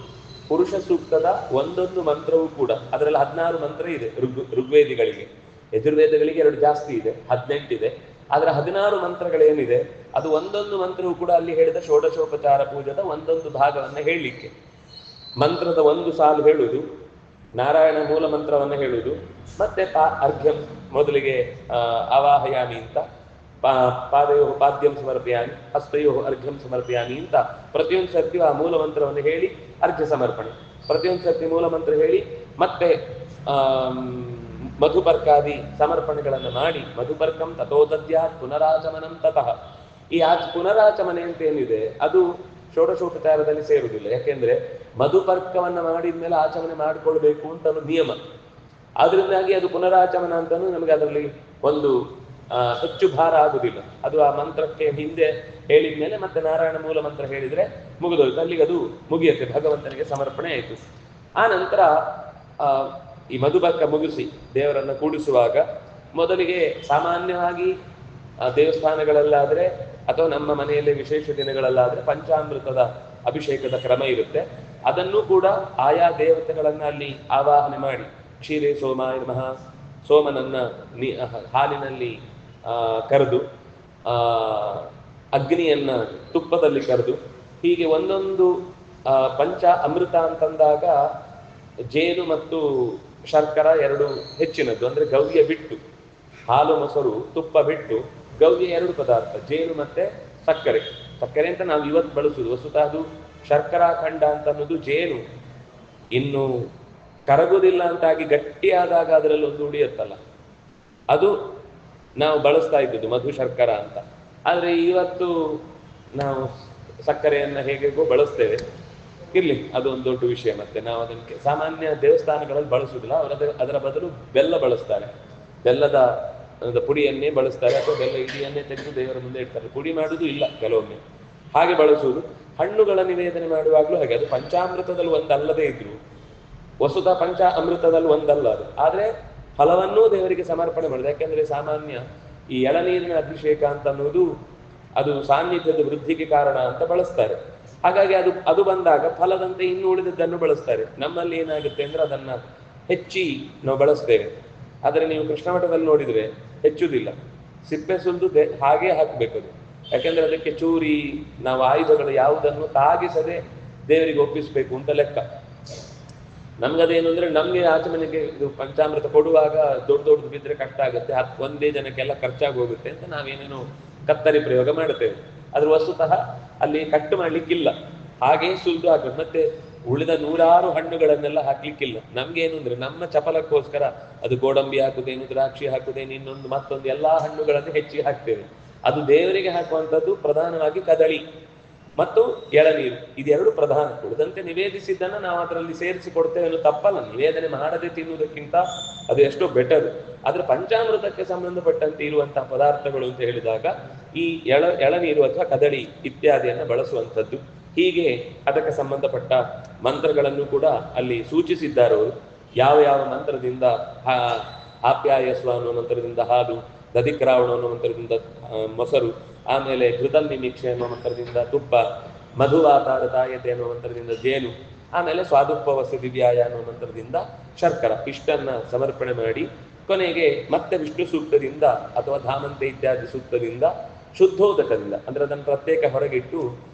ಪುರುಷ ಸೂಕ್ತದ ಒಂದೊಂದು ಮಂತ್ರವೂ ಕೂಡ, ಅದರಲ್ಲಿ 16 ಮಂತ್ರ ಇದೆ ಋಗ್ವೇದಿಗಳಿಗೆ. ಯಜುರ್ವೇದಗಳಿಗೆ 2 ಜಾಸ್ತಿ ಇದೆ, 18 ಇದೆ. ಆದ್ರೆ 16 ಮಂತ್ರಗಳೇನಿದೆ ಅದು ಒಂದೊಂದು ಮಂತ್ರವೂ ಕೂಡ ಅಲ್ಲಿ ಹೇಳಿದ ಷೋಡಶೋಪಚಾರ ಪೂಜದ ಒಂದೊಂದು ಭಾಗವನ್ನ ಹೇಳಲಿಕ್ಕೆ. ಮಂತ್ರದ ಒಂದು ಸಾಲು ಹೇಳುವುದು, ನಾರಾಯಣ ಮೂಲ ಮಂತ್ರವನ್ನ ಹೇಳುವುದು, ಮತ್ತೆ ಅರ್ಘ್ಯಂ ಮೊದಲಿಗೆ ಅವಾಹಯಾಮಿ ಅಂತ, ಪಾದಯೋ ಪಾದ್ಯಂ ಸಮರ್ಪಯಾಮಿ, ಹಸ್ತಯೋ ಅರ್ಘ್ಯಂ ಸಮರ್ಪಯಾಮಿ ಅಂತ ಪ್ರತಿಯೊಂದು ಸರ್ತಿಯು ಆ ಮೂಲ ಮಂತ್ರವನ್ನು ಹೇಳಿ ಅರ್ಘ್ಯ ಸಮರ್ಪಣೆ, ಪ್ರತಿಯೊಂದು ಸರ್ತಿ ಮೂಲ ಮಂತ್ರ ಹೇಳಿ ಮತ್ತೆ ಮಧುಪರ್ಕಾದಿ ಸಮರ್ಪಣೆಗಳನ್ನು ಮಾಡಿ ಮಧುಪರ್ಕಂ ತಥೋದದ್ಯ ಪುನರಾಚಮನಂ ತತಃ. ಈ ಪುನರಾಚಮನೆ ಅಂತ ಏನಿದೆ ಅದು ಷೋಡಶೋಪಚಾರದಲ್ಲಿ ಸೇರುವುದಿಲ್ಲ. ಯಾಕೆಂದ್ರೆ ಮಧುಪರ್ಕವನ್ನ ಮಾಡಿದ್ಮೇಲೆ ಆಚಮನೆ ಮಾಡಿಕೊಳ್ಬೇಕು ಅಂತ ನಿಯಮ. ಆದ್ರಿಂದಾಗಿ ಅದು ಪುನರಾಚಮನ ಅಂತಾನು ನಮಗೆ ಅದರಲ್ಲಿ ಒಂದು ಹೆಚ್ಚು ಭಾರ ಆಗುದಿಲ್ಲ. ಅದು ಆ ಮಂತ್ರಕ್ಕೆ ಹಿಂದೆ ಹೇಳಿದ ಮೇಲೆ ಮತ್ತೆ ನಾರಾಯಣ ಮೂಲ ಮಂತ್ರ ಹೇಳಿದ್ರೆ ಮುಗಿದೋಯ್ತು, ಅಲ್ಲಿಗೆ ಅದು ಮುಗಿಯುತ್ತೆ, ಭಗವಂತನಿಗೆ ಸಮರ್ಪಣೆ ಆಯಿತು. ಆ ನಂತರ ಈ ಮಧುಬಕ್ಕ ಮುಗಿಸಿ ದೇವರನ್ನ ಕೂಡಿಸುವಾಗ ಮೊದಲಿಗೆ ಸಾಮಾನ್ಯವಾಗಿ ದೇವಸ್ಥಾನಗಳಲ್ಲಾದ್ರೆ ಅಥವಾ ನಮ್ಮ ಮನೆಯಲ್ಲಿ ವಿಶೇಷ ದಿನಗಳಲ್ಲಾದ್ರೆ ಪಂಚಾಮೃತದ ಅಭಿಷೇಕದ ಕ್ರಮ ಇರುತ್ತೆ. ಅದನ್ನು ಕೂಡ ಆಯಾ ದೇವತೆಗಳನ್ನ ಅಲ್ಲಿ ಆವಾಹನೆ ಮಾಡಿ ಕ್ಷೀರೇ ಸೋಮಾಯ ನಮಃ, ಸೋಮನನ್ನ ಹಾಲಿನಲ್ಲಿ ಕರೆದು ಅಗ್ನಿಯನ್ನ ತುಪ್ಪದಲ್ಲಿ ಕರೆದು ಹೀಗೆ ಒಂದೊಂದು ಪಂಚ ಅಮೃತ ಅಂತಂದಾಗ ಜೇನು ಮತ್ತು ಶರ್ಕರ ಎರಡು ಹೆಚ್ಚಿನದ್ದು, ಅಂದ್ರೆ ಗವ್ಯ ಬಿಟ್ಟು, ಹಾಲು ಮೊಸರು ತುಪ್ಪ ಬಿಟ್ಟು ಗವ್ಯ ಎರಡು ಪದಾರ್ಥ, ಜೇನು ಮತ್ತೆ ಸಕ್ಕರೆ. ಸಕ್ಕರೆ ಅಂತ ನಾವು ಇವತ್ತು ಬಳಸುದು, ವಸ್ತುತಃ ಅದು ಶರ್ಕರಾ ಖಂಡ ಅಂತ ಅನ್ನೋದು ಜೇನು ಇನ್ನು ಕರಗುದಿಲ್ಲ ಅಂತಾಗಿ ಗಟ್ಟಿಯಾದಾಗ ಅದರಲ್ಲಿ ಒಂದು ಉಳಿಯುತ್ತಲ್ಲ, ಅದು ನಾವು ಬಳಸ್ತಾ ಇದ್ದುದು ಮಧು ಶರ್ಕರ ಅಂತ. ಆದ್ರೆ ಇವತ್ತು ನಾವು ಸಕ್ಕರೆಯನ್ನ ಹೇಗೆಗೋ ಬಳಸ್ತೇವೆ, ಇರ್ಲಿ ಅದು ಒಂದು ದೊಡ್ಡ ವಿಷಯ. ಮತ್ತೆ ನಾವು ಅದಕ್ಕೆ ಸಾಮಾನ್ಯ ದೇವಸ್ಥಾನಗಳಲ್ಲಿ ಬಳಸುದಿಲ್ಲ, ಅದರ ಬದಲು ಬೆಲ್ಲ ಬಳಸ್ತಾರೆ, ಬೆಲ್ಲದ ಪುಡಿಯನ್ನೇ ಬಳಸ್ತಾರೆ, ಅಥವಾ ಬೆಲ್ಲ ಇಡಿಯನ್ನೇ ತೆಗೆದು ದೇವರ ಮುಂದೆ ಇಡ್ತಾರೆ. ಪುಡಿ ಮಾಡುವುದು ಇಲ್ಲ ಕೆಲವೊಮ್ಮೆ, ಹಾಗೆ ಬಳಸುವುದು. ಹಣ್ಣುಗಳ ನಿವೇದನೆ ಮಾಡುವಾಗ್ಲೂ ಹಾಗೆ, ಅದು ಪಂಚಾಮೃತದಲ್ಲಿ ಒಂದಲ್ಲದೆ ಇದ್ರು ವಸುತ ಪಂಚ ಅಮೃತದಲ್ಲಿ ಒಂದಲ್ಲ ಅದು, ಆದ್ರೆ ಫಲವನ್ನೂ ದೇವರಿಗೆ ಸಮರ್ಪಣೆ ಮಾಡುದು. ಯಾಕೆಂದ್ರೆ ಸಾಮಾನ್ಯ ಈ ಎಳನೀರಿನ ಅಭಿಷೇಕ ಅಂತ ಅನ್ನೋದು ಅದು ಸಾನ್ನಿಧ್ಯದ ವೃದ್ಧಿಗೆ ಕಾರಣ ಅಂತ ಬಳಸ್ತಾರೆ. ಹಾಗಾಗಿ ಅದು ಬಂದಾಗ ಫಲದಂತೆ ಇನ್ನು ಉಳಿದದ್ದನ್ನು ಬಳಸ್ತಾರೆ. ನಮ್ಮಲ್ಲಿ ಏನಾಗುತ್ತೆ ಅಂದ್ರೆ ಅದನ್ನ ಹೆಚ್ಚಿ ನಾವು ಬಳಸ್ತೇವೆ. ಆದ್ರೆ ನೀವು ಕೃಷ್ಣ ಮಠದಲ್ಲಿ ನೋಡಿದ್ರೆ ಹೆಚ್ಚುದಿಲ್ಲ, ಸಿಪ್ಪೆ ಸುಲ್ದು ಹಾಗೆ ಹಾಕ್ಬೇಕದು. ಯಾಕೆಂದ್ರೆ ಅದಕ್ಕೆ ಚೂರಿ ನಾವು ಆಯುಧಗಳು ಯಾವುದನ್ನು ತಾಗಿಸದೆ ದೇವರಿಗೆ ಒಪ್ಪಿಸ್ಬೇಕು ಅಂತ ಲೆಕ್ಕ. ನಮ್ಗದೇನು ಅಂದ್ರೆ ನಮ್ಗೆ ಆಚಮನೆಗೆ ಇದು ಪಂಚಾಮೃತ ಕೊಡುವಾಗ ದೊಡ್ಡದು ಬಿದ್ರೆ ಕಷ್ಟ ಆಗುತ್ತೆ, ಒಂದೇ ಜನಕ್ಕೆಲ್ಲ ಖರ್ಚಾಗಿ ಹೋಗುತ್ತೆ ಅಂತ ನಾವೇನೇನು ಕತ್ತರಿ ಪ್ರಯೋಗ ಮಾಡ್ತೇವೆ. ಅದ್ರ ವಸ್ತುತಃ ಅಲ್ಲಿ ಕಟ್ಟು ಮಾಡ್ಲಿಕ್ಕಿಲ್ಲ, ಹಾಗೆ ಸುಲ್ದು ಹಾಕ್ಬೇಕು. ಮತ್ತೆ ಉಳಿದ 100 ಹಣ್ಣುಗಳನ್ನೆಲ್ಲ ಹಾಕ್ಲಿಕ್ಕಿಲ್ಲ. ನಮ್ಗೇನು ಅಂದ್ರೆ ನಮ್ಮ ಚಪಲಕ್ಕೋಸ್ಕರ ಅದು ಗೋಡಂಬಿ ಹಾಕುದೇನು, ದ್ರಾಕ್ಷಿ ಹಾಕುದೇನು, ಇನ್ನೊಂದು ಮತ್ತೊಂದು ಎಲ್ಲಾ ಹಣ್ಣುಗಳನ್ನು ಹೆಚ್ಚಿಗೆ ಹಾಕ್ತೇವೆ. ಅದು ದೇವರಿಗೆ ಹಾಕುವಂಥದ್ದು ಪ್ರಧಾನವಾಗಿ ಕದಳಿ ಮತ್ತು ಎಳನೀರು, ಇದೆರಡು ಪ್ರಧಾನ. ಉಳಿದಂತೆ ನಿವೇದಿಸಿದ್ದನ್ನ ನಾವು ಅದರಲ್ಲಿ ಸೇರಿಸಿ ಕೊಡ್ತೇವೆ ಅನ್ನೋ ತಪ್ಪಲ್ಲ, ನಿವೇದನೆ ಮಾಡದೆ ತಿನ್ನುವುದಕ್ಕಿಂತ ಅದು ಎಷ್ಟೋ ಬೆಟರ್. ಆದ್ರೆ ಪಂಚಾಮೃತಕ್ಕೆ ಸಂಬಂಧಪಟ್ಟಂತೆ ಇರುವಂತಹ ಪದಾರ್ಥಗಳು ಅಂತ ಹೇಳಿದಾಗ ಈ ಎಳನೀರು ಅಥವಾ ಕದಳಿ ಇತ್ಯಾದಿಯನ್ನು ಬಳಸುವಂಥದ್ದು. ಹೀಗೆ ಅದಕ್ಕೆ ಸಂಬಂಧಪಟ್ಟ ಮಂತ್ರಗಳನ್ನು ಕೂಡ ಅಲ್ಲಿ ಸೂಚಿಸಿದ್ದಾರೆ ಅವರು. ಯಾವ ಯಾವ ಮಂತ್ರದಿಂದ ಆಪ್ಯಾಯಸ್ವ ಅನ್ನೋ ಮಂತ್ರದಿಂದ ಹಾಲು, ದಧಿಕ್ರಾವಣ ಅನ್ನೋ ಮಂತ್ರದಿಂದ ಮೊಸರು, ಆಮೇಲೆ ಘೃತನ್ನಿಮೀಕ್ಷೆ ಅನ್ನೋ ಮಂತ್ರದಿಂದ ತುಪ್ಪ, ಮಧುವಾತಾರತಾಯತೆ ಅನ್ನೋ ಮಂತ್ರದಿಂದ ಜೇನು, ಆಮೇಲೆ ಸ್ವಾದುಪವಸ್ಯ ದಿವ್ಯಾಯ ಅನ್ನೋ ಮಂತ್ರದಿಂದ ಶರ್ಕರ, ಇಷ್ಟನ್ನ ಸಮರ್ಪಣೆ ಮಾಡಿ ಕೊನೆಗೆ ಮತ್ತೆ ವಿಷ್ಣು ಸೂಕ್ತದಿಂದ ಅಥವಾ ಧಾಮಂತೆ ಇತ್ಯಾದಿ ಸೂಕ್ತದಿಂದ ಶುದ್ಧೋದಕದಿಂದ, ಅಂದ್ರೆ ಅದನ್ನು ಪ್ರತ್ಯೇಕ ಹೊರಗಿಟ್ಟು,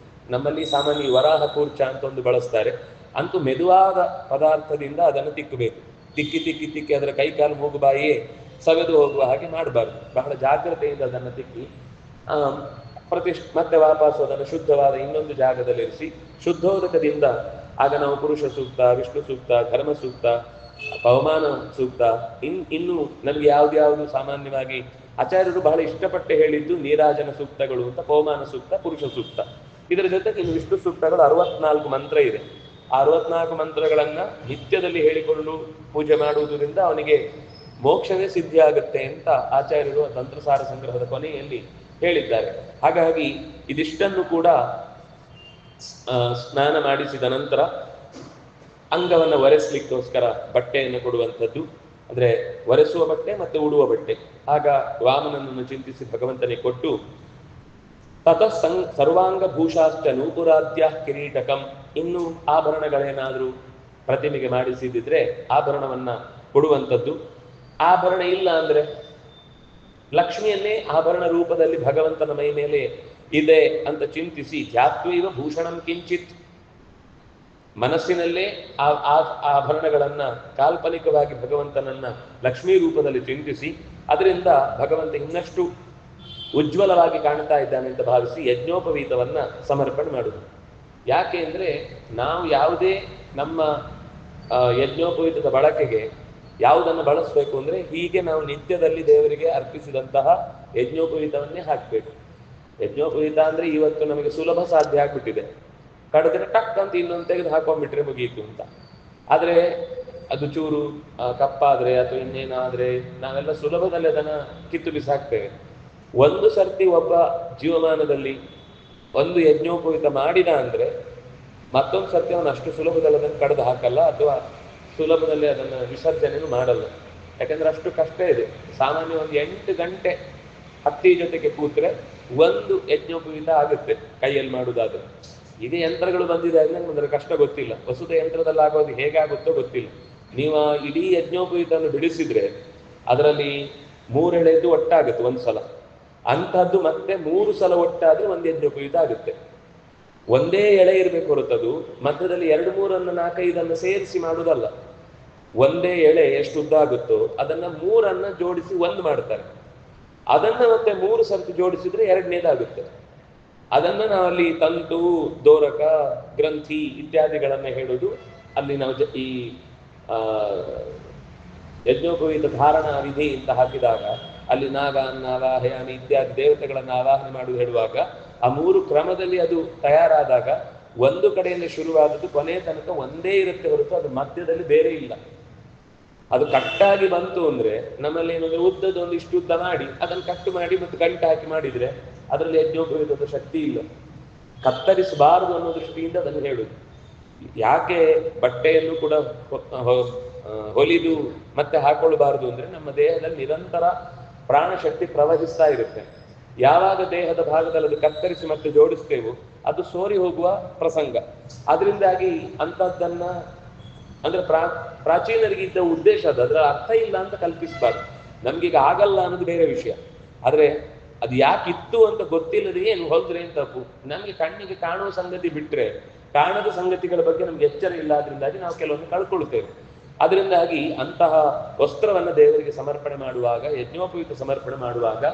ನಮ್ಮಲ್ಲಿ ಸಾಮಾನ್ಯ ವರಾಹ ಕೂರ್ಚ ಅಂತ ಒಂದು ಬಳಸ್ತಾರೆ, ಅಂತೂ ಮೆದುವಾದ ಪದಾರ್ಥದಿಂದ ಅದನ್ನು ತಿಕ್ಕಬೇಕು. ತಿಕ್ಕಿ ತಿಕ್ಕಿ ತಿಕ್ಕಿ ಅದರ ಕೈಕಾಲು ಮೂಗುಬಾಯಿಯೇ ಸವೆದು ಹೋಗುವ ಹಾಗೆ ಮಾಡಬಾರ್ದು. ಬಹಳ ಜಾಗ್ರತೆಯಿಂದ ಅದನ್ನು ತಿಕ್ಕಿ ಮತ್ತೆ ವಾಪಸ್ ಅದನ್ನು ಶುದ್ಧವಾದ ಇನ್ನೊಂದು ಜಾಗದಲ್ಲಿರಿಸಿ ಶುದ್ಧೋದಕದಿಂದ ಆಗ ನಾವು ಪುರುಷ ಸೂಕ್ತ, ವಿಷ್ಣು ಸೂಕ್ತ, ಧರ್ಮ ಸೂಕ್ತ, ಪವಮಾನ ಸೂಕ್ತ, ಇನ್ನು ನಮ್ಗೆ ಯಾವ್ದು ಸಾಮಾನ್ಯವಾಗಿ ಆಚಾರ್ಯರು ಬಹಳ ಇಷ್ಟಪಟ್ಟು ಹೇಳಿದ್ದು ನೀರಾಜನ ಸೂಕ್ತಗಳು ಅಂತ, ಪವಮಾನ ಸೂಕ್ತ, ಪುರುಷ ಸೂಕ್ತ. ಇದರ ಜೊತೆಗೆ ಇನ್ನು ವಿಷ್ಣು ಸೂಕ್ತಗಳು 64 ಮಂತ್ರ ಇದೆ. ಆ 64 ಮಂತ್ರಗಳನ್ನ ನಿತ್ಯದಲ್ಲಿ ಹೇಳಿಕೊಂಡು ಪೂಜೆ ಮಾಡುವುದರಿಂದ ಅವನಿಗೆ ಮೋಕ್ಷವೇ ಸಿದ್ಧಿ ಆಗುತ್ತೆ ಅಂತ ಆಚಾರ್ಯರು ತಂತ್ರಸಾರ ಸಂಗ್ರಹದ ಕೊನೆಯಲ್ಲಿ ಹೇಳಿದ್ದಾರೆ. ಹಾಗಾಗಿ ಇದಿಷ್ಟನ್ನು ಕೂಡ ಸ್ನಾನ ಮಾಡಿಸಿದ ನಂತರ ಅಂಗವನ್ನು ಒರೆಸ್ಲಿಕ್ಕೋಸ್ಕರ ಬಟ್ಟೆಯನ್ನು ಕೊಡುವಂಥದ್ದು, ಅಂದ್ರೆ ಒರೆಸುವ ಬಟ್ಟೆ ಮತ್ತೆ ಉಡುವ ಬಟ್ಟೆ. ಆಗ ವಾಮನನನ್ನು ಚಿಂತಿಸಿ ಭಗವಂತನಿಗೆ ಕೊಟ್ಟು, ತತಃ ಸರ್ವಾಂಗ ಭೂಷಾಶ್ಚ ನೂಪುರಾದ್ಯ ಕಿರೀಟಕಂ, ಇನ್ನು ಆಭರಣಗಳೇನಾದ್ರೂ ಪ್ರತಿಮೆಗೆ ಮಾಡಿಸಿದ್ರೆ ಆಭರಣವನ್ನ ಕೊಡುವಂಥದ್ದು. ಆಭರಣ ಇಲ್ಲ ಅಂದ್ರೆ ಲಕ್ಷ್ಮಿಯನ್ನೇ ಆಭರಣ ರೂಪದಲ್ಲಿ ಭಗವಂತನ ಮೈ ಮೇಲೆ ಇದೆ ಅಂತ ಚಿಂತಿಸಿ, ಧ್ಯಾತ್ವೈವ ಭೂಷಣಂ ಕಿಂಚಿತ್, ಮನಸ್ಸಿನಲ್ಲೇ ಆ ಆಭರಣಗಳನ್ನ ಕಾಲ್ಪನಿಕವಾಗಿ ಭಗವಂತನನ್ನ ಲಕ್ಷ್ಮೀ ರೂಪದಲ್ಲಿ ಚಿಂತಿಸಿ, ಅದರಿಂದ ಭಗವಂತ ಇನ್ನಷ್ಟು ಉಜ್ವಲವಾಗಿ ಕಾಣ್ತಾ ಇದ್ದಾನೆ ಅಂತ ಭಾವಿಸಿ ಯಜ್ಞೋಪವೀತವನ್ನ ಸಮರ್ಪಣೆ ಮಾಡುವುದು. ಯಾಕೆ ಅಂದ್ರೆ ನಾವು ಯಾವುದೇ ನಮ್ಮ ಯಜ್ಞೋಪವೀತದ ಬಳಕೆಗೆ ಯಾವುದನ್ನು ಬಳಸಬೇಕು ಅಂದ್ರೆ ಹೀಗೆ ನಾವು ನಿತ್ಯದಲ್ಲಿ ದೇವರಿಗೆ ಅರ್ಪಿಸಿದಂತಹ ಯಜ್ಞೋಪವೀತವನ್ನೇ ಹಾಕ್ಬೇಕು. ಯಜ್ಞೋಪವೀತ ಅಂದ್ರೆ ಇವತ್ತು ನಮಗೆ ಸುಲಭ ಸಾಧ್ಯ ಆಗ್ಬಿಟ್ಟಿದೆ, ಕಡಿದ್ರೆ ಟಕ್ ಅಂತ ಇನ್ನೊಂದು ತೆಗೆದು ಹಾಕೊಂಡ್ಬಿಟ್ರೆ ಮುಗೀತು ಅಂತ. ಆದ್ರೆ ಅದು ಚೂರು ಕಪ್ಪಾದ್ರೆ ಅಥವಾ ಇನ್ನೇನಾದ್ರೆ ನಾವೆಲ್ಲ ಸುಲಭದಲ್ಲಿ ಅದನ್ನ ಕಿತ್ತು ಬಿಸಾಕ್ತೇವೆ. ಒಂದು ಸರ್ತಿ ಒಬ್ಬ ಜೀವಮಾನದಲ್ಲಿ ಒಂದು ಯಜ್ಞೋಪವೀತ ಮಾಡಿದ ಅಂದ್ರೆ ಮತ್ತೊಂದು ಸರ್ತಿ ಅವನು ಅಷ್ಟು ಸುಲಭದಲ್ಲಿ ಅದನ್ನು ಕಡ್ದು ಹಾಕಲ್ಲ, ಅಥವಾ ಸುಲಭದಲ್ಲಿ ಅದನ್ನು ವಿಸರ್ಜನೆನೂ ಮಾಡಲ್ಲ. ಯಾಕಂದ್ರೆ ಅಷ್ಟು ಕಷ್ಟ ಇದೆ. ಸಾಮಾನ್ಯ ಒಂದು 8 ಗಂಟೆ ಹತ್ತಿ ಜೊತೆಗೆ ಕೂತ್ರೆ ಒಂದು ಯಜ್ಞೋಪವೀತ ಆಗುತ್ತೆ ಕೈಯಲ್ಲಿ ಮಾಡುವುದಾದ್ರೆ. ಇದೇ ಯಂತ್ರಗಳು ಬಂದಿದೆ ಆದ್ರೆ ನಮ್ಗೆ ಅದರ ಕಷ್ಟ ಗೊತ್ತಿಲ್ಲ. ವಸುದ ಯಂತ್ರದಲ್ಲಿ ಆಗೋದು ಹೇಗಾಗುತ್ತೋ ಗೊತ್ತಿಲ್ಲ. ನೀವು ಇಡೀ ಯಜ್ಞೋಪವೀತವನ್ನು ಬಿಡಿಸಿದ್ರೆ ಅದರಲ್ಲಿ 3 ಎಳೆದು ಒಟ್ಟಾಗುತ್ತೆ ಒಂದ್ಸಲ. ಅಂಥದ್ದು ಮತ್ತೆ 3 ಸಲ ಒಟ್ಟಾದ್ರೆ ಒಂದು ಯಜ್ಞೋಪವೀತ ಆಗುತ್ತೆ. ಒಂದೇ ಎಳೆ ಇರಬೇಕು ಹೊರತದು ಮಧ್ಯದಲ್ಲಿ 2, 3, 4, 5 ಸೇರಿಸಿ ಮಾಡುವುದಲ್ಲ. ಒಂದೇ ಎಳೆ ಎಷ್ಟು ಉದ್ದ ಆಗುತ್ತೋ ಅದನ್ನ 3 ಜೋಡಿಸಿ ಒಂದು ಮಾಡ್ತಾರೆ. ಅದನ್ನ ಮತ್ತೆ 3 ಸರ್ತಿ ಜೋಡಿಸಿದ್ರೆ 2ನೇದಾಗುತ್ತೆ. ಅದನ್ನ ನಾವಲ್ಲಿ ತಂತು, ದೋರಕ, ಗ್ರಂಥಿ ಇತ್ಯಾದಿಗಳನ್ನ ಹೇಳುದು. ಅಲ್ಲಿ ನಾವು ಈ ಯಜ್ಞೋಪವೀತ ಧಾರಣಾ ವಿಧಿ ಅಂತ ಹಾಕಿದಾಗ ಅಲ್ಲಿ ನಾಗ, ನಾವಾಹಯಾನಿ ಇತ್ಯಾದಿ ದೇವತೆಗಳನ್ನ ಆವಾಹನೆ ಮಾಡುವುದು ಹೇಳುವಾಗ ಆ 3 ಕ್ರಮದಲ್ಲಿ ಅದು ತಯಾರಾದಾಗ ಒಂದು ಕಡೆಯಿಂದ ಶುರುವಾದದ್ದು ಕೊನೆ ತನಕ ಒಂದೇ ಇರುತ್ತೆ ಹೊರತು ಅದು ಮಧ್ಯದಲ್ಲಿ ಬೇರೆ ಇಲ್ಲ. ಅದು ಕಟ್ಟಾಗಿ ಬಂತು ಅಂದ್ರೆ ನಮ್ಮಲ್ಲಿ ಏನಂದ್ರೆ ಉದ್ದದ ಒಂದು ಇಷ್ಟು ಉದ್ದ ಮಾಡಿ ಅದನ್ನು ಕಟ್ಟು ಮಾಡಿ ಮತ್ತೆ ಗಂಟು ಹಾಕಿ ಮಾಡಿದ್ರೆ ಅದರಲ್ಲಿ ಯಜ್ಞೋಪವೀತದ ಶಕ್ತಿ ಇಲ್ಲ. ಕತ್ತರಿಸಬಾರದು ಅನ್ನೋ ದೃಷ್ಟಿಯಿಂದ ಅದನ್ನು ಹೇಳುದು. ಯಾಕೆ ಬಟ್ಟೆಯನ್ನು ಕೂಡ ಹೊಲಿದು ಮತ್ತೆ ಹಾಕೊಳ್ಳಬಾರದು ಅಂದ್ರೆ ನಮ್ಮ ದೇಹದಲ್ಲಿ ನಿರಂತರ ಪ್ರಾಣಶಕ್ತಿ ಪ್ರವಹಿಸ್ತಾ ಇರುತ್ತೆ. ಯಾವಾಗ ದೇಹದ ಭಾಗದಲ್ಲಿ ಅದು ಕತ್ತರಿಸಿ ಮತ್ತೆ ಜೋಡಿಸ್ತೇವೋ ಅದು ಸೋರಿ ಹೋಗುವ ಪ್ರಸಂಗ. ಅದರಿಂದಾಗಿ ಅಂಥದ್ದನ್ನ ಅಂದ್ರೆ ಪ್ರಾಚೀನರಿಗೆ ಇದ್ದ ಉದ್ದೇಶ ಅದರ ಅರ್ಥ ಇಲ್ಲ ಅಂತ ಕಲ್ಪಿಸಬಾರ್ದು. ನಮ್ಗೀಗ ಆಗಲ್ಲ ಅನ್ನೋದು ಬೇರೆ ವಿಷಯ. ಆದ್ರೆ ಅದು ಯಾಕಿತ್ತು ಅಂತ ಗೊತ್ತಿಲ್ಲದೆ ಏನು ಹೊಲ್ದ್ರೆ ಏನ್ ತಪ್ಪು. ನಮ್ಗೆ ಕಣ್ಣಿಗೆ ಕಾಣುವ ಸಂಗತಿ ಬಿಟ್ರೆ ಕಾಣದ ಸಂಗತಿಗಳ ಬಗ್ಗೆ ನಮ್ಗೆ ಎಚ್ಚರ ಇಲ್ಲ. ಅದರಿಂದಾಗಿ ನಾವು ಕೆಲವೊಂದು ಕಳ್ಕೊಳ್ತೇವೆ. ಅದರಿಂದಾಗಿ ಅಂತಹ ವಸ್ತ್ರವನ್ನ ದೇವರಿಗೆ ಸಮರ್ಪಣೆ ಮಾಡುವಾಗ, ಯಜ್ಞೋಪವೀತ ಸಮರ್ಪಣೆ ಮಾಡುವಾಗ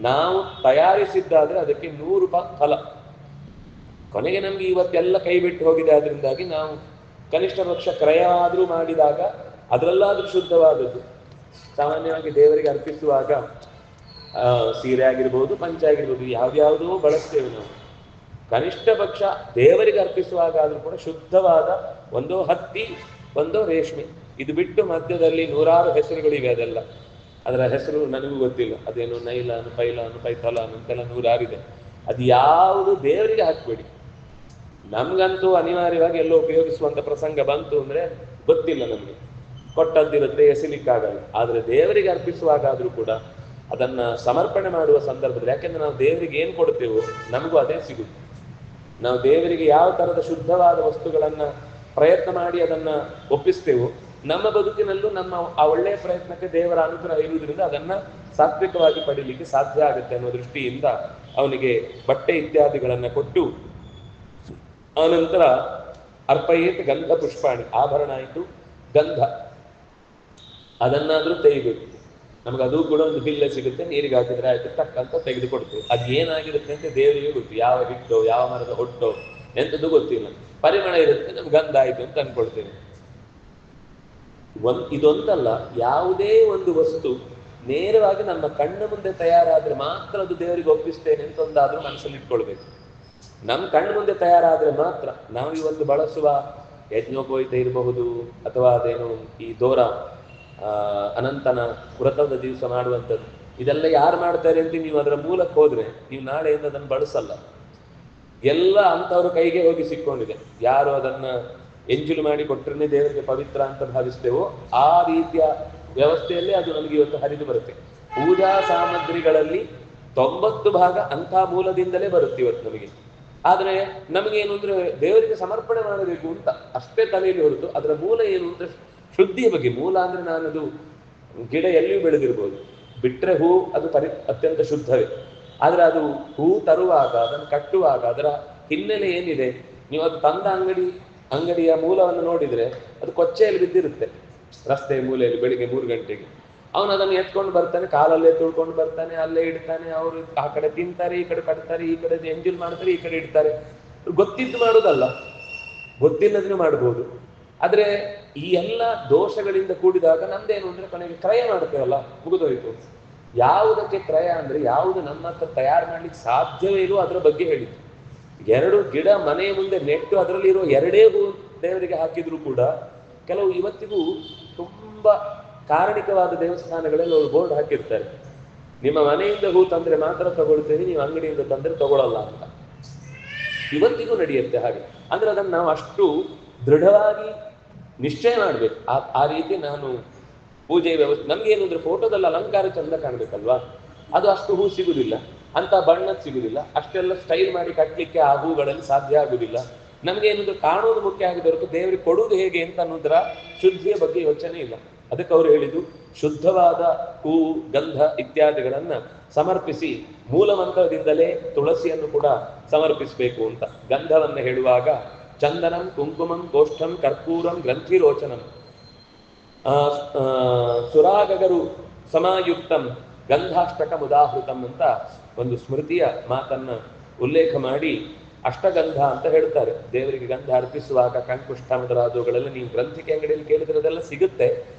ನಾವು ತಯಾರಿಸಿದ್ದಾದ್ರೆ ಅದಕ್ಕೆ 100 ಫಲ. ಕೊನೆಗೆ ನಮ್ಗೆ ಇವತ್ತೆಲ್ಲ ಕೈ ಬಿಟ್ಟು ಹೋಗಿದೆ. ಅದರಿಂದಾಗಿ ನಾವು ಕನಿಷ್ಠ ಪಕ್ಷ ಕ್ರಯ ಆದ್ರೂ ಮಾಡಿದಾಗ ಅದರಲ್ಲಾದ್ರೂ ಶುದ್ಧವಾದದ್ದು. ಸಾಮಾನ್ಯವಾಗಿ ದೇವರಿಗೆ ಅರ್ಪಿಸುವಾಗ ಸೀರೆ ಆಗಿರ್ಬೋದು, ಪಂಚೆ ಆಗಿರ್ಬೋದು, ಯಾವ್ಯಾವುದೋ ಬಳಸ್ತೇವೆ ನಾವು. ಕನಿಷ್ಠ ಪಕ್ಷ ದೇವರಿಗೆ ಅರ್ಪಿಸುವಾಗ ಆದ್ರೂ ಕೂಡ ಶುದ್ಧವಾದ ಒಂದೋ ಹತ್ತಿ, ಒಂದೋ ರೇಷ್ಮೆ, ಇದು ಬಿಟ್ಟು ಮಧ್ಯದಲ್ಲಿ 100 ಹೆಸರುಗಳಿವೆ. ಅದೆಲ್ಲ ಅದರ ಹೆಸರು ನನಗೂ ಗೊತ್ತಿಲ್ಲ. ಅದೇನು ನೈಲಾನು, ಪೈಲಾನು, ಪೈಥಲಾನು ಅಂತೆಲ್ಲ 100 ಇದೆ. ಅದು ಯಾವುದು ದೇವರಿಗೆ ಹಾಕ್ಬೇಡಿ. ನಮ್ಗಂತೂ ಅನಿವಾರ್ಯವಾಗಿ ಎಲ್ಲೋ ಉಪಯೋಗಿಸುವಂತ ಪ್ರಸಂಗ ಬಂತು ಅಂದ್ರೆ ಗೊತ್ತಿಲ್ಲ, ನಮ್ಗೆ ಕೊಟ್ಟದ್ದಿರುತ್ತೆ, ಎಸಿಲಿಕ್ಕಾಗಲ್ಲ. ಆದ್ರೆ ದೇವರಿಗೆ ಅರ್ಪಿಸುವಾಗಾದ್ರೂ ಕೂಡ ಅದನ್ನ ಸಮರ್ಪಣೆ ಮಾಡುವ ಸಂದರ್ಭದಲ್ಲಿ, ಯಾಕೆಂದ್ರೆ ನಾವು ದೇವರಿಗೆ ಏನ್ ಕೊಡ್ತೇವೋ ನಮಗೂ ಅದೇ ಸಿಗುತ್ತೆ. ನಾವು ದೇವರಿಗೆ ಯಾವ ತರದ ಶುದ್ಧವಾದ ವಸ್ತುಗಳನ್ನ ಪ್ರಯತ್ನ ಮಾಡಿ ಅದನ್ನ ಒಪ್ಪಿಸ್ತೇವೋ ನಮ್ಮ ಬದುಕಿನಲ್ಲೂ ನಮ್ಮ ಆ ಒಳ್ಳೆಯ ಪ್ರಯತ್ನಕ್ಕೆ ದೇವರ ಅನುಗ್ರಹ ಇರುವುದರಿಂದ ಅದನ್ನ ಸಾತ್ವಿಕವಾಗಿ ಪಡೀಲಿಕ್ಕೆ ಸಾಧ್ಯ ಆಗುತ್ತೆ ಅನ್ನೋ ದೃಷ್ಟಿಯಿಂದ ಅವನಿಗೆ ಬಟ್ಟೆ ಇತ್ಯಾದಿಗಳನ್ನ ಕೊಟ್ಟು, ಆನಂತರ ಅರ್ಪಯೇತ್ ಗಂಧ ಪುಷ್ಪಾಣಿ, ಆಭರಣ ಆಯಿತು, ಗಂಧ ಅದನ್ನಾದ್ರೂ ತೆಗಿಬೇಕು. ನಮ್ಗೆ ಅದು ಕೂಡ ಒಂದು ಬಿಲ್ಲೆ ಸಿಗುತ್ತೆ, ನೀರಿಗೆ ಹಾಕಿದ್ರೆ ಆಯ್ತು ಟಕ್ ಅಂತ ತೆಗೆದು ಕೊಡ್ತೇವೆ. ಅದು ಏನಾಗಿರುತ್ತೆ ಅಂತ ದೇವರಿಗೆ ಗೊತ್ತು. ಯಾವ ಹಿಟ್ಟೋ ಯಾವ ಮರದ ಹೊಟ್ಟೋ ಎಂತದ್ದು ಗೊತ್ತಿಲ್ಲ. ಪರಿಮಳ ಇರುತ್ತೆ, ನಮ್ಗೆ ಗಂಧ ಆಯ್ತು ಅಂತ ಅನ್ಕೊಳ್ತೇವೆ. ಇದೊಂದಲ್ಲ, ಯಾವುದೇ ಒಂದು ವಸ್ತು ನೇರವಾಗಿ ನಮ್ಮ ಕಣ್ಣ ಮುಂದೆ ತಯಾರಾದ್ರೆ ಮಾತ್ರ ಅದು ದೇವರಿಗೆ ಒಪ್ಪಿಸ್ತೇನೆ ಅಂತ ಒಂದಾದ್ರೂ ಮನಸ್ಸಲ್ಲಿ ಇಟ್ಕೊಳ್ಬೇಕು. ನಮ್ಮ ಕಣ್ಣು ಮುಂದೆ ತಯಾರಾದ್ರೆ ಮಾತ್ರ. ನಾವು ಇವತ್ತು ಬಳಸುವ ಯಜ್ಞೋಪವೀತ ಇರಬಹುದು, ಅಥವಾ ಅದೇನು ಈ ದೋರ ಅನಂತನ ವ್ರತದ ದಿವಸ ಮಾಡುವಂಥದ್ದು, ಇದೆಲ್ಲ ಯಾರು ಮಾಡ್ತಾರೆ ಅಂತ ನೀವು ಅದರ ಮೂಲಕ್ಕೆ ಹೋದ್ರೆ ನೀವು ನಾಳೆಯಿಂದ ಅದನ್ನು ಬಳಸಲ್ಲ. ಎಲ್ಲ ಅಂತವ್ರ ಕೈಗೆ ಹೋಗಿ ಸಿಕ್ಕೊಂಡಿದೆ. ಯಾರು ಅದನ್ನ ಎಂಜುಲು ಮಾಡಿ ಕೊಟ್ಟರೆ ದೇವರಿಗೆ ಪವಿತ್ರ ಅಂತ ಭಾವಿಸ್ತೇವೋ ಆ ರೀತಿಯ ವ್ಯವಸ್ಥೆಯಲ್ಲೇ ಅದು ನಮಗೆ ಇವತ್ತು ಹರಿದು ಬರುತ್ತೆ. ಪೂಜಾ ಸಾಮಗ್ರಿಗಳಲ್ಲಿ 90 ಭಾಗ ಅಂಥ ಮೂಲದಿಂದಲೇ ಬರುತ್ತೆ ಇವತ್ತು ನಮಗೆ. ಆದ್ರೆ ನಮಗೇನು ಅಂದ್ರೆ ದೇವರಿಗೆ ಸಮರ್ಪಣೆ ಮಾಡಬೇಕು ಅಂತ ಅಷ್ಟೇ ತಲೆಯಲ್ಲಿ ಹೊರತು ಅದರ ಮೂಲ ಏನು ಅಂದ್ರೆ ಶುದ್ಧಿಯ ಬಗ್ಗೆ. ಮೂಲ ಅಂದ್ರೆ ನಾನದು ಗಿಡ ಎಲ್ಲಿಯೂ ಬೆಳೆದಿರ್ಬೋದು, ಬಿಟ್ರೆ ಹೂ ಅದು ಅತ್ಯಂತ ಶುದ್ಧವೇ. ಆದ್ರೆ ಅದು ಹೂ ತರುವಾಗ, ಅದನ್ನು ಕಟ್ಟುವಾಗ ಅದರ ಹಿನ್ನೆಲೆ ಏನಿದೆ, ನೀವು ಅದು ತಂದ ಅಂಗಡಿಯ ಮೂಲವನ್ನು ನೋಡಿದ್ರೆ ಅದು ಕೊಚ್ಚೆಯಲ್ಲಿ ಬಿದ್ದಿರುತ್ತೆ ರಸ್ತೆಯ ಮೂಲೆಯಲ್ಲಿ. ಬೆಳಿಗ್ಗೆ 3 ಗಂಟೆಗೆ ಅವನು ಅದನ್ನು ಎತ್ಕೊಂಡು ಬರ್ತಾನೆ, ಕಾಲಲ್ಲೇ ತುಳ್ಕೊಂಡು ಬರ್ತಾನೆ, ಅಲ್ಲೇ ಇಡ್ತಾನೆ. ಅವರು ಆ ಕಡೆ ತಿಂತಾರೆ, ಈ ಕಡೆ ಕಟ್ತಾರೆ, ಈ ಕಡೆ ಎಂಜಲ್ ಮಾಡ್ತಾರೆ, ಈ ಕಡೆ ಇಡ್ತಾರೆ. ಗೊತ್ತಿದ್ದು ಮಾಡೋದಲ್ಲ, ಗೊತ್ತಿಲ್ಲದ್ರೂ ಮಾಡ್ಬೋದು. ಆದ್ರೆ ಈ ಎಲ್ಲ ದೋಷಗಳಿಂದ ಕೂಡಿದಾಗ ನಮ್ದೇನು ಅಂದ್ರೆ ಕೊನೆಗೆ ಕ್ರಯ ಮಾಡ್ತೇವಲ್ಲ, ಮುಗಿದೋಯ್ತು. ಯಾವುದಕ್ಕೆ ಕ್ರಯ ಅಂದ್ರೆ ಯಾವುದು ನಮ್ಮ ಹತ್ರ ತಯಾರು ಮಾಡ್ಲಿಕ್ಕೆ ಸಾಧ್ಯವೇ ಇರೋ ಅದರ ಬಗ್ಗೆ ಹೇಳಿದ್ದು. 2 ಗಿಡ ಮನೆಯ ಮುಂದೆ ನೆಟ್ಟು ಅದರಲ್ಲಿ ಇರೋ 2 ಹೂ ದೇವರಿಗೆ ಹಾಕಿದ್ರು ಕೂಡ ಕೆಲವು ಇವತ್ತಿಗೂ ತುಂಬಾ ಕಾರಣಿಕವಾದ ದೇವಸ್ಥಾನಗಳಲ್ಲಿ ಅವರು ಬೋರ್ಡ್ ಹಾಕಿರ್ತಾರೆ, ನಿಮ್ಮ ಮನೆಯಿಂದ ಹೂ ತಂದ್ರೆ ಮಾತ್ರ ತಗೊಳ್ತೇವೆ, ನೀವು ಅಂಗಡಿಯಿಂದ ತಂದ್ರೆ ತಗೊಳ್ಳಲ್ಲ ಅಂತ. ಇವತ್ತಿಗೂ ನಡೆಯುತ್ತೆ ಹಾಗೆ. ಅಂದ್ರೆ ಅದನ್ನು ನಾವು ಅಷ್ಟು ದೃಢವಾಗಿ ನಿಶ್ಚಯ ಮಾಡ್ಬೇಕು. ಆ ರೀತಿ ನಾನು ಪೂಜೆ ವ್ಯವಸ್ಥೆ, ನಮ್ಗೇನು ಅಂದ್ರೆ ಫೋಟೋದಲ್ಲಿ ಅಲಂಕಾರ ಚಂದ ಕಾಣ್ಬೇಕಲ್ವಾ, ಅದು ಅಷ್ಟು ಹೂ ಸಿಗುದಿಲ್ಲ, ಅಂತ ಬಣ್ಣದ ಸಿಗುದಿಲ್ಲ, ಅಷ್ಟೆಲ್ಲ ಸ್ಟೈಲ್ ಮಾಡಿ ಕಟ್ಟಲಿಕ್ಕೆ ಆ ಹೂಗಳಲ್ಲಿ ಸಾಧ್ಯ ಆಗುದಿಲ್ಲ. ನಮ್ಗೆ ಏನಂದ್ರೆ ಕಾಣೋದು ಮುಖ್ಯ ಆಗಿದೆ ಹೊರತು ದೇವರಿಗೆ ಕೊಡುವುದು ಹೇಗೆ ಅಂತ ಅನ್ನೋದರ ಶುದ್ಧಿಯ ಬಗ್ಗೆ ಯೋಚನೆ ಇಲ್ಲ. ಅದಕ್ಕೆ ಅವರು ಹೇಳಿದ್ದು ಶುದ್ಧವಾದ ಹೂವು, ಗಂಧ ಇತ್ಯಾದಿಗಳನ್ನ ಸಮರ್ಪಿಸಿ ಮೂಲ ಮಂತ್ರದಿಂದಲೇ ತುಳಸಿಯನ್ನು ಕೂಡ ಸಮರ್ಪಿಸಬೇಕು ಅಂತ. ಗಂಧವನ್ನ ಹೇಳುವಾಗ ಚಂದನಂ ಕುಂಕುಮಂ ಕೋಷ್ಠಂ ಕರ್ಪೂರಂ ಗ್ರಂಥಿರೋಚನಂ ಸುರಾಗಗರು ಸಮಾಯುಕ್ತಂ ಗಂಧಾಷ್ಟಕ ಮುದಾಹೃತಂ ಅಂತ ಒಂದು ಸ್ಮೃತಿಯ ಮಾತನ್ನ ಉಲ್ಲೇಖ ಮಾಡಿ ಅಷ್ಟಗಂಧ ಅಂತ ಹೇಳ್ತಾರೆ. ದೇವರಿಗೆ ಗಂಧ ಅರ್ಪಿಸುವಾಗ ಕಂಕುಷ್ಠ ಮೊದಲಾದವುಗಳೆಲ್ಲ ನೀವು ಗ್ರಂಥಿಕೆ ಅಂಗಡಿಯಲ್ಲಿ ಕೇಳಿದ್ರೆ ಅದೆಲ್ಲ ಸಿಗುತ್ತೆ.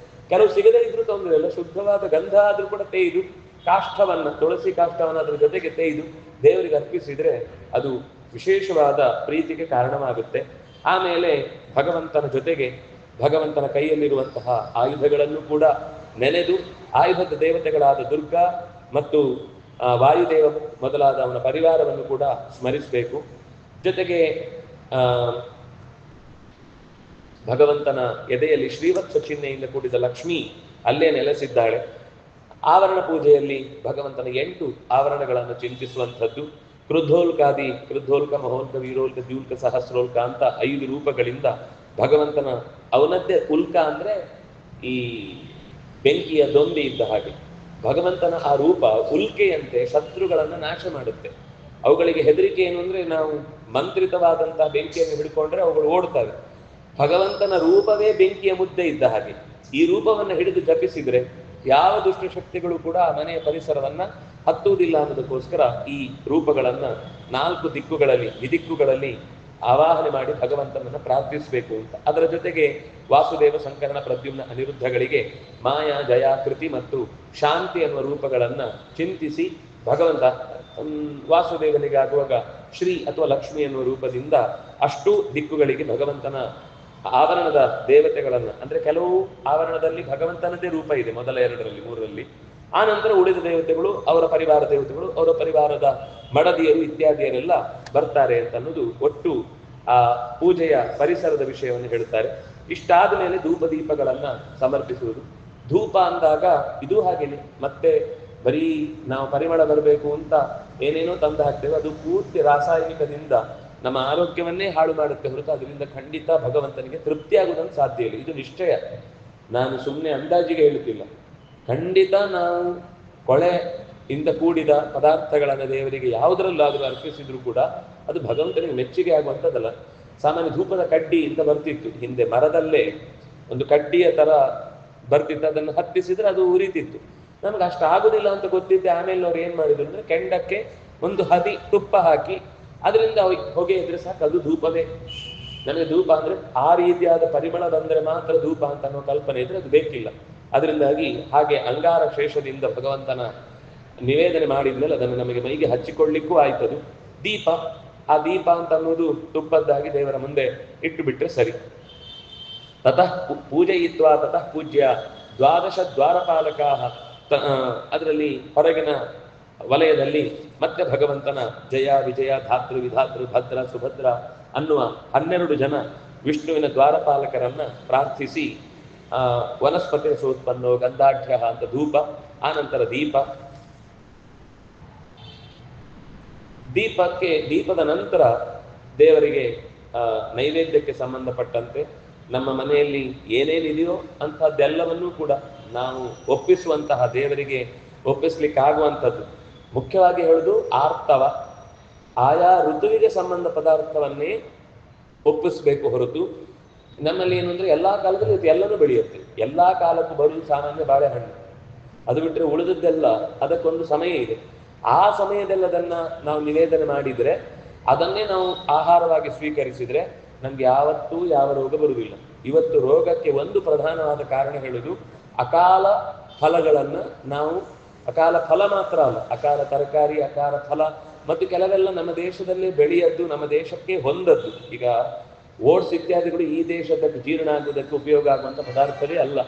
ಕೆಲವು ಸಿಗದೇ ಇದ್ರೂ ತೊಂದರೆ ಇಲ್ಲ, ಶುದ್ಧವಾದ ಗಂಧ ಆದ್ರೂ ಕೂಡ ತೆಗೆದು ಕಾಷ್ಠವನ್ನ, ತುಳಸಿ ಕಾಷ್ಠವನ್ನ ಅದ್ರ ಜೊತೆಗೆ ತೆಗೆದು ದೇವರಿಗೆ ಅರ್ಪಿಸಿದ್ರೆ ಅದು ವಿಶೇಷವಾದ ಪ್ರೀತಿಗೆ ಕಾರಣವಾಗುತ್ತೆ. ಆಮೇಲೆ ಭಗವಂತನ ಜೊತೆಗೆ ಭಗವಂತನ ಕೈಯಲ್ಲಿರುವಂತಹ ಆಯುಧಗಳನ್ನು ಕೂಡ ನೆನೆದು ಆಯುಧದ ದೇವತೆಗಳಾದ ದುರ್ಗಾ ಮತ್ತು ವಾಯುದೇವ ಮೊದಲಾದ ಅವನ ಪರಿವಾರವನ್ನು ಕೂಡ ಸ್ಮರಿಸಬೇಕು. ಜೊತೆಗೆ ಭಗವಂತನ ಎದೆಯಲ್ಲಿ ಶ್ರೀವತ್ಸ ಚಿಹ್ನೆಯಿಂದ ಕೂಡಿದ ಲಕ್ಷ್ಮಿ ಅಲ್ಲೇ ನೆಲೆಸಿದ್ದಾಳೆ. ಆವರಣ ಪೂಜೆಯಲ್ಲಿ ಭಗವಂತನ 8 ಆವರಣಗಳನ್ನು ಚಿಂತಿಸುವಂಥದ್ದು. ಕೃದ್ಧೋಲ್ಕಾದಿ, ಕೃದ್ಧೋಲ್ಕ, ಮಹೋಲ್ಕ, ವೀರೋಲ್ಕ, ದ್ಯೂಲ್ಕ, ಸಹಸ್ರೋಲ್ಕ ಅಂತ 5 ರೂಪಗಳಿಂದ ಭಗವಂತನ ಅವನದ್ದೇ ಉಲ್ಕ ಅಂದ್ರೆ ಈ ಬೆಂಕಿಯ ದೊಂಬಿ ಇದ್ದ ಹಾಗೆ. ಭಗವಂತನ ಆ ರೂಪ ಉಲ್ಕೆಯಂತೆ ಶತ್ರುಗಳನ್ನ ನಾಶ ಮಾಡುತ್ತೆ. ಅವುಗಳಿಗೆ ಹೆದರಿಕೆ ಏನು ಅಂದ್ರೆ ನಾವು ಮಂತ್ರಿತವಾದಂತಹ ಬೆಂಕಿಯನ್ನು ಹಿಡ್ಕೊಂಡ್ರೆ ಅವುಗಳು ಓಡ್ತವೆ. ಭಗವಂತನ ರೂಪವೇ ಬೆಂಕಿಯ ಮುದ್ದೆ ಇದ್ದ ಹಾಗೆ. ಈ ರೂಪವನ್ನು ಹಿಡಿದು ಜಪಿಸಿದ್ರೆ ಯಾವ ದುಷ್ಟಶಕ್ತಿಗಳು ಕೂಡ ಆ ಮನೆಯ ಪರಿಸರವನ್ನ ಹತ್ತುವುದಿಲ್ಲ ಅನ್ನೋದಕ್ಕೋಸ್ಕರ ಈ ರೂಪಗಳನ್ನ 4 ದಿಕ್ಕುಗಳಲ್ಲಿ, ವಿದಿಕ್ಕುಗಳಲ್ಲಿ ಆವಾಹನೆ ಮಾಡಿ ಭಗವಂತನನ್ನ ಪ್ರಾರ್ಥಿಸಬೇಕು ಅಂತ. ಅದರ ಜೊತೆಗೆ ವಾಸುದೇವ, ಸಂಕರಣ, ಪ್ರದ್ಯುಮ್ನ, ಅನಿರುದ್ಧಗಳಿಗೆ ಮಾಯಾ, ಜಯ, ಕೃತಿ ಮತ್ತು ಶಾಂತಿ ಎನ್ನುವ ರೂಪಗಳನ್ನ ಚಿಂತಿಸಿ ಭಗವಂತ ವಾಸುದೇವನಿಗೆ ಆಗುವಾಗ ಶ್ರೀ ಅಥವಾ ಲಕ್ಷ್ಮಿ ಎನ್ನುವ ರೂಪದಿಂದ ಅಷ್ಟು ದಿಕ್ಕುಗಳಿಗೆ ಭಗವಂತನ ಆವರಣದ ದೇವತೆಗಳನ್ನ, ಅಂದ್ರೆ ಕೆಲವು ಆವರಣದಲ್ಲಿ ಭಗವಂತನದೇ ರೂಪ ಇದೆ, ಮೊದಲ 2ರಲ್ಲಿ 3ರಲ್ಲಿ. ಆ ನಂತರ ಉಳಿದ ದೇವತೆಗಳು, ಅವರ ಪರಿವಾರ ದೇವತೆಗಳು, ಅವರ ಪರಿವಾರದ ಮಡದಿಯರು ಇತ್ಯಾದಿಯರೆಲ್ಲ ಬರ್ತಾರೆ ಅಂತ ಅನ್ನೋದು ಒಟ್ಟು ಆ ಪೂಜೆಯ ಪರಿಸರದ ವಿಷಯವನ್ನು ಹೇಳ್ತಾರೆ. ಇಷ್ಟಾದ ಮೇಲೆ ಧೂಪ ದೀಪಗಳನ್ನ ಸಮರ್ಪಿಸುವುದು. ಧೂಪ ಅಂದಾಗ ಇದು ಹಾಗೇನೆ, ಮತ್ತೆ ಬರೀ ನಾವು ಪರಿಮಳ ಬರಬೇಕು ಅಂತ ಏನೇನೋ ತಂದು ಹಾಕ್ತೇವೆ, ಅದು ಪೂರ್ತಿ ರಾಸಾಯನಿಕದಿಂದ ನಮ್ಮ ಆರೋಗ್ಯವನ್ನೇ ಹಾಳು ಮಾಡುತ್ತೆ ಹೊರತು ಅದರಿಂದ ಖಂಡಿತ ಭಗವಂತನಿಗೆ ತೃಪ್ತಿ ಆಗುವುದನ್ನು ಸಾಧ್ಯ ಇಲ್ಲ. ಇದು ನಿಶ್ಚಯ, ನಾನು ಸುಮ್ಮನೆ ಅಂದಾಜಿಗೆ ಹೇಳುತ್ತಿಲ್ಲ. ಖಂಡಿತ ನಾವು ಕೊಳೆಯಿಂದ ಕೂಡಿದ ಪದಾರ್ಥಗಳನ್ನು ದೇವರಿಗೆ ಯಾವುದರಲ್ಲಾದರೂ ಅರ್ಪಿಸಿದ್ರು ಕೂಡ ಅದು ಭಗವಂತನಿಗೆ ಮೆಚ್ಚುಗೆ ಆಗುವಂಥದ್ದಲ್ಲ. ಸಾಮಾನ್ಯ ಧೂಪದ ಕಡ್ಡಿ ಅಂತ ಬರ್ತಿತ್ತು ಹಿಂದೆ, ಮರದಲ್ಲೇ ಒಂದು ಕಡ್ಡಿಯ ತರ ಬರ್ತಿತ್ತು, ಅದನ್ನು ಹತ್ತಿಸಿದ್ರೆ ಅದು ಉರಿತಿತ್ತು. ನಮ್ಗೆ ಅಷ್ಟು ಆಗುದಿಲ್ಲ ಅಂತ ಗೊತ್ತಿದ್ದೆ. ಆಮೇಲೆ ಅವ್ರು ಏನ್ ಮಾಡಿದ್ರು ಅಂದ್ರೆ ಕೆಂಡಕ್ಕೆ ಒಂದು ಹದಿ ತುಪ್ಪ ಹಾಕಿ ಅದರಿಂದ ಹೊಗೆ ಇದ್ರೆ ಸಾಕು, ಅದು ಧೂಪವೇ. ನನಗೆ ಧೂಪ ಅಂದ್ರೆ ಆ ರೀತಿಯಾದ ಪರಿಮಳ ಬಂದ್ರೆ ಮಾತ್ರ ಧೂಪ ಅಂತ ಅನ್ನೋ ಕಲ್ಪನೆ ಇದ್ರೆ ಅದು ಬೇಕಿಲ್ಲ. ಅದರಿಂದಾಗಿ ಹಾಗೆ ಅಂಗಾರ ಶೇಷದಿಂದ ಭಗವಂತನ ನಿವೇದನೆ ಮಾಡಿದ್ಮೇಲೆ ಅದನ್ನು ನಮಗೆ ಮೈಗೆ ಹಚ್ಚಿಕೊಳ್ಳಿಕ್ಕೂ ಆಯ್ತದು. ದೀಪ, ಆ ದೀಪ ಅಂತ ಅನ್ನೋದು ತುಪ್ಪದ್ದಾಗಿ ದೇವರ ಮುಂದೆ ಇಟ್ಟು ಬಿಟ್ರೆ ಸರಿ. ತತಃ ಪೂಜಯಿತ್ವಾ ತತಃ ಪೂಜ್ಯ 12 ದ್ವಾರಪಾಲಕಾ. ಅದರಲ್ಲಿ ಹೊರಗಿನ ವಲಯದಲ್ಲಿ ಮತ್ತೆ ಭಗವಂತನ ಜಯ, ವಿಜಯ, ಧಾತೃ, ವಿಧಾತೃ, ಭದ್ರ, ಸುಭದ್ರ ಅನ್ನುವ 12 ಜನ ವಿಷ್ಣುವಿನ ದ್ವಾರಪಾಲಕರನ್ನ ಪ್ರಾರ್ಥಿಸಿ ವನಸ್ಪತಿ ಸೋತ್ಪನ್ನೋ ಗಂಧಾಢ್ಯ ಅಂತ ಧೂಪ, ಆನಂತರ ದೀಪ. ದೀಪದ ನಂತರ ದೇವರಿಗೆ ನೈವೇದ್ಯಕ್ಕೆ ಸಂಬಂಧಪಟ್ಟಂತೆ ನಮ್ಮ ಮನೆಯಲ್ಲಿ ಏನೇನಿದೆಯೋ ಅಂಥದ್ದೆಲ್ಲವನ್ನೂ ಕೂಡ ನಾವು ಒಪ್ಪಿಸುವಂತಹ, ದೇವರಿಗೆ ಒಪ್ಪಿಸ್ಲಿಕ್ಕಾಗುವಂಥದ್ದು. ಮುಖ್ಯವಾಗಿ ಹೇಳುದು ಆರ್ತವ, ಆಯಾ ಋತುವಿಗೆ ಸಂಬಂಧ ಪದಾರ್ಥವನ್ನೇ ಒಪ್ಪಿಸ್ಬೇಕು ಹೊರತು ನಮ್ಮಲ್ಲಿ ಏನು ಅಂದ್ರೆ ಎಲ್ಲಾ ಕಾಲದಲ್ಲಿ ಎಲ್ಲನೂ ಬೆಳೆಯುತ್ತೆ. ಎಲ್ಲಾ ಕಾಲಕ್ಕೂ ಬರುವುದು ಸಾಮಾನ್ಯ ಬಾಳೆಹಣ್ಣು, ಅದು ಬಿಟ್ಟರೆ ಉಳಿದದ್ದೆಲ್ಲ ಅದಕ್ಕೊಂದು ಸಮಯ ಇದೆ. ಆ ಸಮಯದಲ್ಲಿ ಅದನ್ನ ನಾವು ನಿವೇದನೆ ಮಾಡಿದ್ರೆ, ಅದನ್ನೇ ನಾವು ಆಹಾರವಾಗಿ ಸ್ವೀಕರಿಸಿದ್ರೆ ನಮ್ಗೆ ಯಾವತ್ತೂ ಯಾವ ರೋಗ ಬರುವುದಿಲ್ಲ. ಇವತ್ತು ರೋಗಕ್ಕೆ ಒಂದು ಪ್ರಧಾನವಾದ ಕಾರಣ ಹೇಳುದು ಅಕಾಲ ಫಲಗಳನ್ನ ನಾವು, ಅಕಾಲ ಫಲ ಮಾತ್ರ ಅಲ್ಲ, ಅಕಾಲ ತರಕಾರಿ, ಅಕಾಲ ಫಲ ಮತ್ತು ಕೆಲವೆಲ್ಲ ನಮ್ಮ ದೇಶದಲ್ಲೇ ಬೆಳೆಯದ್ದು, ನಮ್ಮ ದೇಶಕ್ಕೆ ಹೊಂದದ್ದು. ಈಗ ಓಟ್ಸ್ ಇತ್ಯಾದಿಗಳು ಈ ದೇಶದಲ್ಲಿ ಜೀರ್ಣ ಆಗುವುದಕ್ಕೆ ಉಪಯೋಗ ಆಗುವಂಥ ಪದಾರ್ಥವೇ ಅಲ್ಲ.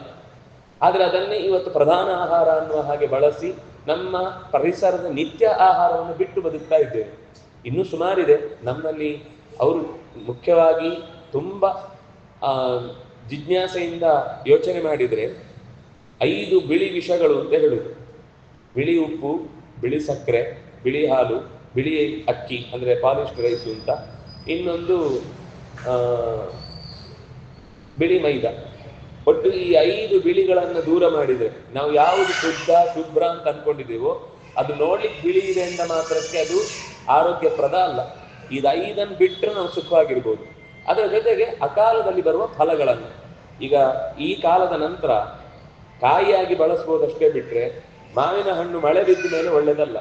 ಆದರೆ ಅದನ್ನೇ ಇವತ್ತು ಪ್ರಧಾನ ಆಹಾರ ಅನ್ನುವ ಹಾಗೆ ಬಳಸಿ ನಮ್ಮ ಪರಿಸರದ ನಿತ್ಯ ಆಹಾರವನ್ನು ಬಿಟ್ಟು ಬದುಕ್ತಾ ಇದ್ದೇವೆ. ಇನ್ನೂ ಸುಮಾರಿದೆ ನಮ್ಮಲ್ಲಿ. ಅವರು ಮುಖ್ಯವಾಗಿ ತುಂಬ ಜಿಜ್ಞಾಸೆಯಿಂದ ಯೋಚನೆ ಮಾಡಿದರೆ 5 ಬಿಳಿ ವಿಷಗಳು ಅಂತ ಹೇಳುದು. ಬಿಳಿ ಉಪ್ಪು, ಬಿಳಿ ಸಕ್ಕರೆ, ಬಿಳಿ ಹಾಲು, ಬಿಳಿ ಅಕ್ಕಿ ಅಂದರೆ ಪಾಲಿಶ್ಡ್ ರೈಸ್ ಅಂತ, ಇನ್ನೊಂದು ಬಿಳಿ ಮೈದಾ. ಒಟ್ಟು ಈ 5 ಬಿಳಿಗಳನ್ನು ದೂರ ಮಾಡಿದರೆ ನಾವು ಯಾವುದು ಶುಭ್ರ ಅಂತ ಅನ್ಕೊಂಡಿದ್ದೀವೋ ಅದು ನೋಡ್ಲಿಕ್ಕೆ ಬಿಳಿ ಇದೆ ಅಂತ ಮಾತ್ರಕ್ಕೆ ಅದು ಆರೋಗ್ಯಪ್ರದ ಅಲ್ಲ. ಇದು 5 ಬಿಟ್ಟರೆ ನಾವು ಸುಖವಾಗಿರ್ಬೋದು. ಅದರ ಜೊತೆಗೆ ಅಕಾಲದಲ್ಲಿ ಬರುವ ಫಲಗಳನ್ನು, ಈಗ ಈ ಕಾಲದ ನಂತರ ಕಾಯಿಯಾಗಿ ಬಳಸ್ಬೋದಷ್ಟೇ ಬಿಟ್ರೆ ಮಾವಿನ ಹಣ್ಣು ಮಳೆ ಬಿದ್ದ ಮೇಲೆ ಒಳ್ಳೇದಲ್ಲ.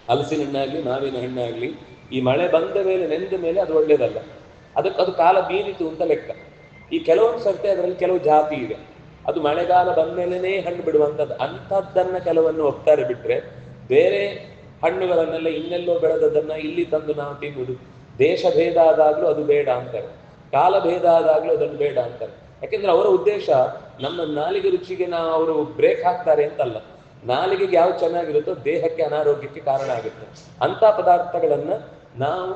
ಹಲಸಿನ ಹಣ್ಣಾಗ್ಲಿ ಮಾವಿನ ಹಣ್ಣಾಗ್ಲಿ ಈ ಮಳೆ ಬಂದ ಮೇಲೆ ನೆಂದ ಮೇಲೆ ಅದು ಒಳ್ಳೇದಲ್ಲ. ಅದು ಕಾಲ ಬೀರಿತು ಅಂತ ಲೆಕ್ಕ. ಈ ಕೆಲವೊಂದು ಸರ್ತಿ ಅದರಲ್ಲಿ ಕೆಲವು ಜಾತಿ ಇದೆ, ಅದು ಮಳೆಗಾಲ ಬಂದ ಮೇಲೆನೇ ಹಣ್ಣು ಬಿಡುವಂಥದ್ದು. ಅಂಥದ್ದನ್ನ ಕೆಲವನ್ನು ಒಪ್ತಾರೆ ಬಿಟ್ರೆ ಬೇರೆ ಹಣ್ಣುಗಳನ್ನೆಲ್ಲ ಇನ್ನೆಲ್ಲೋ ಬೆಳೆದದನ್ನ ಇಲ್ಲಿ ತಂದು ನಾವು ತಿನ್ನುವುದು. ದೇಶ ಭೇದ ಆದಾಗ್ಲೂ ಅದು ಬೇಡ ಅಂತಾರೆ, ಕಾಲ ಭೇದ ಆದಾಗ್ಲೂ ಅದನ್ನು ಬೇಡ ಅಂತಾರೆ. ಯಾಕೆಂದ್ರೆ ಅವರ ಉದ್ದೇಶ ನಮ್ಮ ನಾಲಿಗೆ ರುಚಿಗೆ ಅವರು ಬ್ರೇಕ್ ಹಾಕ್ತಾರೆ ಅಂತಲ್ಲ. ನಾಲಿಗೆಗೆ ಯಾವ್ದು ಚೆನ್ನಾಗಿರುತ್ತೋ ದೇಹಕ್ಕೆ ಅನಾರೋಗ್ಯಕ್ಕೆ ಕಾರಣ ಆಗುತ್ತೆ. ಅಂತ ಪದಾರ್ಥಗಳನ್ನ ನಾವು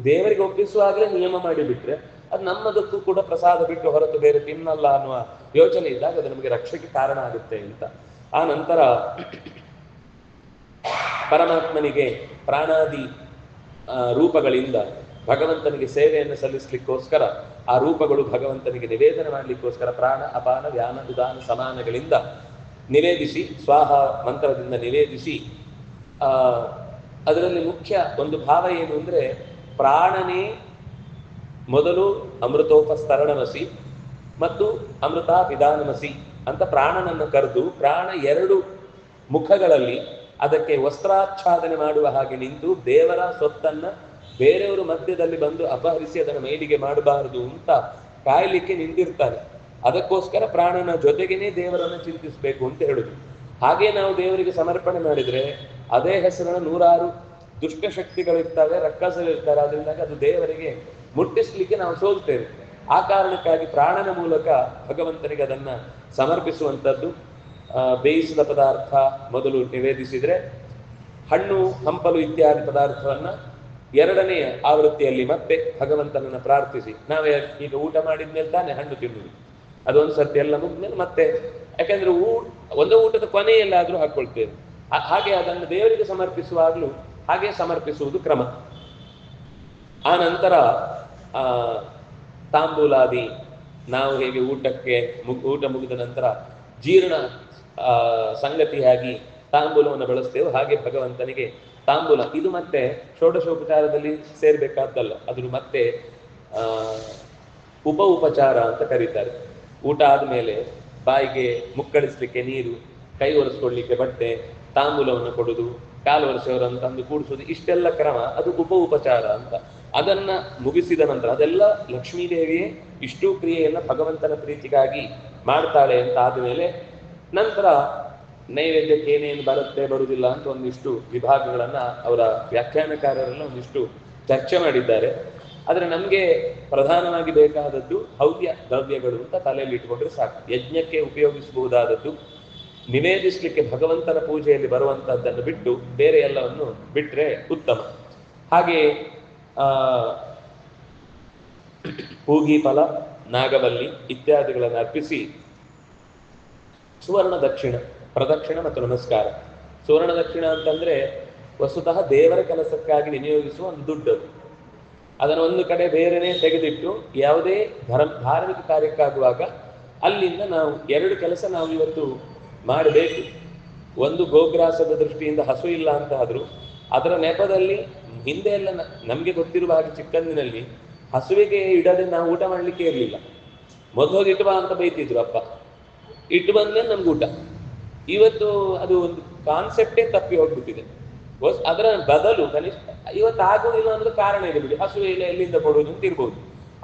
ದೇವರಿಗೆ ಒಪ್ಪಿಸುವಾಗಲೇ ನಿಯಮ ಮಾಡಿಬಿಟ್ರೆ ಅದು ನಮ್ಮದಕ್ಕೂ ಕೂಡ ಪ್ರಸಾದ ಬಿಟ್ಟು ಹೊರತು ಬೇರೆ ತಿನ್ನಲ್ಲ ಅನ್ನುವ ಯೋಚನೆ ಇದ್ದಾಗ ಅದು ನಮಗೆ ರಕ್ಷೆಗೆ ಕಾರಣ ಆಗುತ್ತೆ ಅಂತ. ಆ ನಂತರ ಪರಮಾತ್ಮನಿಗೆ ಪ್ರಾಣಾದಿ ರೂಪಗಳಿಂದ ಭಗವಂತನಿಗೆ ಸೇವೆಯನ್ನು ಸಲ್ಲಿಸ್ಲಿಕ್ಕೋಸ್ಕರ, ಆ ರೂಪಗಳು ಭಗವಂತನಿಗೆ ನಿವೇದನೆ ಮಾಡಲಿಕ್ಕೋಸ್ಕರ ಪ್ರಾಣ ಅಪಾನ ವ್ಯಾನ ಉದಾನ ಸಮಾನಗಳಿಂದ ನಿವೇದಿಸಿ, ಸ್ವಾಹ ಮಂತ್ರದಿಂದ ನಿವೇದಿಸಿ, ಅದರಲ್ಲಿ ಮುಖ್ಯ ಒಂದು ಭಾವ ಏನು ಅಂದ್ರೆ ಪ್ರಾಣನೇ ಮೊದಲು ಅಮೃತೋಪಸ್ತರಣಮಸಿ ಮತ್ತು ಅಮೃತ ಪಿದಾನಮಸಿ ಅಂತ ಪ್ರಾಣನನ್ನು ಕರೆದು ಪ್ರಾಣ 2 ಮುಖಗಳಲ್ಲಿ ಅದಕ್ಕೆ ವಸ್ತ್ರಾಚ್ಛಾದನೆ ಮಾಡುವ ಹಾಗೆ ನಿಂತು ದೇವರ ಸೊತ್ತನ್ನ ಬೇರೆಯವರು ಮಧ್ಯದಲ್ಲಿ ಬಂದು ಅಪಹರಿಸಿ ಅದನ್ನು ಮೈಲಿಗೆ ಮಾಡಬಾರದು ಅಂತ ಕಾಯಲಿಕ್ಕೆ ನಿಂತಿರ್ತಾನೆ. ಅದಕ್ಕೋಸ್ಕರ ಪ್ರಾಣನ ಜೊತೆಗೇನೆ ದೇವರನ್ನು ಚಿಂತಿಸಬೇಕು ಅಂತ ಹೇಳುದು. ಹಾಗೆ ನಾವು ದೇವರಿಗೆ ಸಮರ್ಪಣೆ ಮಾಡಿದ್ರೆ ಅದೇ ಹೆಸರಿನ 106 ದುಷ್ಟಶಕ್ತಿಗಳಿರ್ತವೆ, ರಕ್ಕಸಗಳಿರ್ತಾರೆ. ಅದರಿಂದಾಗಿ ಅದು ದೇವರಿಗೆ ಮುಟ್ಟಿಸ್ಲಿಕ್ಕೆ ನಾವು ಸೋಲ್ತೇವೆ. ಆ ಕಾರಣಕ್ಕಾಗಿ ಪ್ರಾಣನ ಮೂಲಕ ಭಗವಂತನಿಗೆ ಅದನ್ನ ಸಮರ್ಪಿಸುವಂಥದ್ದು. ಬೇಯಿಸಿದ ಪದಾರ್ಥ ಮೊದಲು ನಿವೇದಿಸಿದ್ರೆ ಹಣ್ಣು ಹಂಪಲು ಇತ್ಯಾದಿ ಪದಾರ್ಥವನ್ನ 2ನೇ ಆವೃತ್ತಿಯಲ್ಲಿ ಮತ್ತೆ ಭಗವಂತನನ್ನ ಪ್ರಾರ್ಥಿಸಿ, ನಾವೇ ಈಗ ಊಟ ಮಾಡಿದ್ಮೇಲೆ ತಾನೇ ಹಣ್ಣು ತಿನ್ನುವುದು. ಅದೊಂದು ಸರ್ತಿ ಎಲ್ಲ ಮುಗಿದ್ಮೇಲೆ ಮತ್ತೆ, ಯಾಕಂದ್ರೆ ಒಂದು ಊಟದ ಕೊನೆಯಲ್ಲಾದ್ರೂ ಹಾಕೊಳ್ತೇವೆ. ಹಾಗೆ ಅದನ್ನು ದೇವರಿಗೆ ಸಮರ್ಪಿಸುವಾಗ್ಲೂ ಹಾಗೆ ಸಮರ್ಪಿಸುವುದು ಕ್ರಮ. ಆ ನಂತರ ತಾಂಬೂಲಾದಿ, ನಾವು ಹೇಗೆ ಊಟ ಮುಗಿದ ನಂತರ ಜೀರ್ಣ ಸಂಗತಿಯಾಗಿ ತಾಂಬೂಲವನ್ನು ಬಳಸ್ತೇವೆ, ಹಾಗೆ ಭಗವಂತನಿಗೆ ತಾಂಬೂಲ ಇದು ಮತ್ತೆ ಷೋಡಶೋಪಚಾರದಲ್ಲಿ ಸೇರ್ಬೇಕಾದ್ದಲ್ಲ. ಅದ್ರ ಮತ್ತೆ ಉಪಚಾರ ಅಂತ ಕರೀತಾರೆ. ಊಟ ಆದ್ಮೇಲೆ ಬಾಯಿಗೆ ಮುಕ್ಕಳಿಸ್ಲಿಕ್ಕೆ ನೀರು, ಕೈ ಒರೆಸ್ಕೊಳ್ಳಿಕ್ಕೆ ಬಟ್ಟೆ, ತಾಂಬೂಲವನ್ನು ಕೊಡುದು, ಕಾಲು ಒರೆಸೋರನ್ನು ತಂದು ಕೂಡಿಸೋದು, ಇಷ್ಟೆಲ್ಲ ಕ್ರಮ ಅದು ಉಪಚಾರ ಅಂತ. ಅದನ್ನ ಮುಗಿಸಿದ ನಂತರ ಅದೆಲ್ಲ ಲಕ್ಷ್ಮೀದೇವಿಯೇ ಇಷ್ಟೂ ಕ್ರಿಯೆಯನ್ನ ಭಗವಂತನ ಪ್ರೀತಿಗಾಗಿ ಮಾಡ್ತಾಳೆ ಅಂತ ಆದ್ಮೇಲೆ ನಂತರ ನೈವೇದ್ಯಕ್ಕೆ ಏನೇನು ಬರುತ್ತೆ ಬರುವುದಿಲ್ಲ ಅಂತ ಒಂದಿಷ್ಟು ವಿಭಾಗಗಳನ್ನ ಅವರ ವ್ಯಾಖ್ಯಾನಕಾರರೆಲ್ಲ ಒಂದಿಷ್ಟು ಚರ್ಚೆ ಮಾಡಿದ್ದಾರೆ. ಆದ್ರೆ ನಮ್ಗೆ ಪ್ರಧಾನವಾಗಿ ಬೇಕಾದದ್ದು ಹವ್ಯ ದ್ರವ್ಯಗಳು ಅಂತ ತಲೆಯಲ್ಲಿ ಇಟ್ಕೊಂಡ್ರೆ ಸಾಕು. ಯಜ್ಞಕ್ಕೆ ಉಪಯೋಗಿಸಬಹುದಾದದ್ದು, ನಿವೇದಿಸ್ಲಿಕ್ಕೆ ಭಗವಂತನ ಪೂಜೆಯಲ್ಲಿ ಬರುವಂತಹದ್ದನ್ನು ಬಿಟ್ಟು ಬೇರೆ ಎಲ್ಲವನ್ನು ಬಿಟ್ರೆ ಉತ್ತಮ. ಹಾಗೆ ಹೂಗಿ ಫಲ, ನಾಗವಲ್ಲಿ ಇತ್ಯಾದಿಗಳನ್ನು ಅರ್ಪಿಸಿ ಸುವರ್ಣ ದಕ್ಷಿಣ, ಪ್ರದಕ್ಷಿಣ ಮತ್ತು ನಮಸ್ಕಾರ. ಸುವರ್ಣ ದಕ್ಷಿಣ ಅಂತಂದ್ರೆ ವಸ್ತುತಃ ದೇವರ ಕೆಲಸಕ್ಕಾಗಿ ವಿನಿಯೋಗಿಸುವ ಒಂದು ದುಡ್ಡು. ಅದನ್ನು ಒಂದು ಕಡೆ ಬೇರೆನೇ ತೆಗೆದಿಟ್ಟು ಯಾವುದೇ ಧಾರ್ಮಿಕ ಕಾರ್ಯಕ್ಕಾಗುವಾಗ ಅಲ್ಲಿಂದ ನಾವು 2 ಕೆಲಸ ನಾವು ಇವತ್ತು ಮಾಡಬೇಕು. ಒಂದು ಗೋಗ್ರಾಸದ ದೃಷ್ಟಿಯಿಂದ ಹಸು ಇಲ್ಲ ಅಂತ ಆದ್ರು ಅದರ ನೆಪದಲ್ಲಿ ಹಿಂದೆ ಎಲ್ಲ ನಮ್ಗೆ ಗೊತ್ತಿರುವ ಹಾಗೆ ಚಿಕ್ಕಂದಿನಲ್ಲಿ ಹಸುವಿಗೆ ಇಡದೆ ನಾವು ಊಟ ಮಾಡ್ಲಿಕ್ಕೆ ಇರಲಿಲ್ಲ. ಮೊದಲು ಹೋಗಿ ಇಟ್ಟು ಬಾ ಅಂತ ಬೈತಿದ್ರು ಅಪ್ಪ, ಇಟ್ಟು ಬಂದ್ಮೇಲೆ ನಮ್ಗೆ ಊಟ. ಇವತ್ತು ಅದು ಒಂದು ಕಾನ್ಸೆಪ್ಟೇ ತಪ್ಪಿ ಹೋಗ್ಬಿಟ್ಟಿದೆ. ಅದರ ಬದಲು ಕನಿಷ್ಠ ಇವತ್ತು ಆಗುವುದಿಲ್ಲ ಅನ್ನೋದು ಕಾರಣ ಇದೆ ಬಿಡಿ, ಹಸುವೆ ಇಲ್ಲ ಎಲ್ಲಿಂದ ಕೊಡುವುದು ಅಂತ ಇರ್ಬೋದು.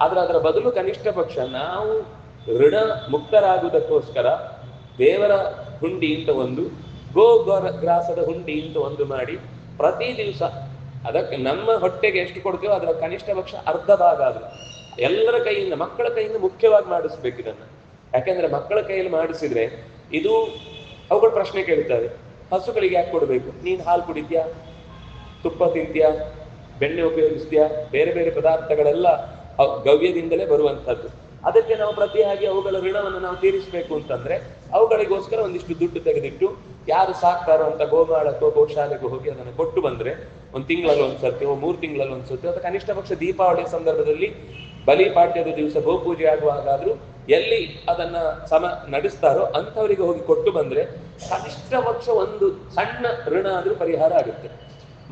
ಆದ್ರೆ ಅದರ ಬದಲು ಕನಿಷ್ಠ ಪಕ್ಷ ನಾವು ಋಣ ಮುಕ್ತರಾಗುವುದಕ್ಕೋಸ್ಕರ ದೇವರ ಹುಂಡಿ ಅಂತ ಒಂದು, ಗ್ರಾಸದ ಹುಂಡಿ ಅಂತ ಒಂದು ಮಾಡಿ ಪ್ರತಿ ದಿವಸ ಅದಕ್ಕೆ ನಮ್ಮ ಹೊಟ್ಟೆಗೆ ಎಷ್ಟು ಕೊಡ್ತೇವೋ ಅದರ ಕನಿಷ್ಠ ಪಕ್ಷ ಅರ್ಧ ಭಾಗ ಆದ್ರು ಎಲ್ಲರ ಕೈಯಿಂದ, ಮಕ್ಕಳ ಕೈಯಿಂದ ಮುಖ್ಯವಾಗಿ ಮಾಡಿಸ್ಬೇಕು ಇದನ್ನ. ಯಾಕೆಂದ್ರೆ ಮಕ್ಕಳ ಕೈಯಲ್ಲಿ ಮಾಡಿಸಿದ್ರೆ ಇದು ಅವುಗಳ ಪ್ರಶ್ನೆ ಕೇಳ್ತವೆ. ಹಸುಗಳಿಗೆ ಯಾಕೆ ಕೊಡಬೇಕು? ನೀನ್ ಹಾಲು ಕುಡಿದ್ಯಾ, ತುಪ್ಪ ತಿಂತ್ಯಾ, ಬೆಣ್ಣೆ ಉಪಯೋಗಿಸ್ತೀಯಾ, ಬೇರೆ ಬೇರೆ ಪದಾರ್ಥಗಳೆಲ್ಲ ಗವ್ಯದಿಂದಲೇ ಬರುವಂತದ್ದು. ಅದಕ್ಕೆ ನಾವು ಪ್ರತಿಯಾಗಿ ಅವುಗಳ ಋಣವನ್ನು ನಾವು ತೀರಿಸಬೇಕು ಅಂತಂದ್ರೆ ಅವುಗಳಿಗೋಸ್ಕರ ಒಂದಿಷ್ಟು ದುಡ್ಡು ತೆಗೆದಿಟ್ಟು ಯಾರು ಸಾಕ್ತಾರೋ ಅಂತ ಗೋಮಾಳಕ್ಕೋ ಗೋಶಾಲೆಗೂ ಹೋಗಿ ಅದನ್ನು ಕೊಟ್ಟು ಬಂದ್ರೆ, ಒಂದು ತಿಂಗಳಲ್ಲಿ ಒಂದ್ಸತಿ, 3 ತಿಂಗಳಲ್ಲಿ ಒಂದ್ಸತಿ, ಅಥವಾ ಕನಿಷ್ಠ ಪಕ್ಷ ದೀಪಾವಳಿಯ ಸಂದರ್ಭದಲ್ಲಿ ಬಲಿಪಾಡ್ಯದ ದಿವಸ ಗೋಪೂಜೆ ಆಗುವಾಗಾದ್ರೂ ಎಲ್ಲಿ ಅದನ್ನ ನಡೆಸ್ತಾರೋ ಅಂಥವರಿಗೆ ಹೋಗಿ ಕೊಟ್ಟು ಬಂದ್ರೆ ಕನಿಷ್ಠ ಪಕ್ಷ ಒಂದು ಸಣ್ಣ ಋಣ ಆದ್ರೂ ಪರಿಹಾರ ಆಗುತ್ತೆ.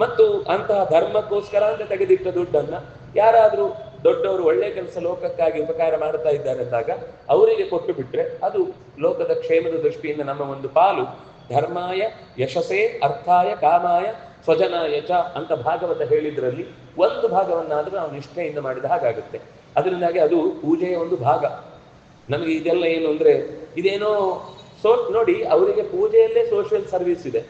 ಮತ್ತು ಅಂತಹ ಧರ್ಮಕ್ಕೋಸ್ಕರ ಅಂತ ತೆಗೆದಿಟ್ಟ ದುಡ್ಡನ್ನ ಯಾರಾದ್ರೂ ದೊಡ್ಡವರು ಒಳ್ಳೆ ಕೆಲಸ ಲೋಕಕ್ಕಾಗಿ ಉಪಕಾರ ಮಾಡ್ತಾ ಇದ್ದಾರೆ ಅಂದಾಗ ಅವರಿಗೆ ಕೊಟ್ಟು ಬಿಟ್ರೆ ಅದು ಲೋಕದ ಕ್ಷೇಮದ ದೃಷ್ಟಿಯಿಂದ ನಮ್ಮ ಒಂದು ಪಾಲು. ಧರ್ಮಾಯ ಯಶಸ್ಸೇ ಅರ್ಥಾಯ ಕಾಮಾಯ ಸ್ವಜನಾಯ ಚ ಅಂತ ಭಾಗವತ ಹೇಳಿದ್ರಲ್ಲಿ ಒಂದು ಭಾಗವನ್ನಾದ್ರೂ ನಾವು ನಿಷ್ಠೆಯಿಂದ ಮಾಡಿದ ಹಾಗಾಗುತ್ತೆ. ಅದರಿಂದಾಗಿ ಅದು ಪೂಜೆಯ ಒಂದು ಭಾಗ. ನಮಗೆ ಇದೆಲ್ಲ ಏನು ಅಂದ್ರೆ ಇದೇನೋ ನೋಡಿ, ಅವರಿಗೆ ಪೂಜೆಯಲ್ಲೇ ಸೋಷಿಯಲ್ ಸರ್ವಿಸ್ ಇದೆ.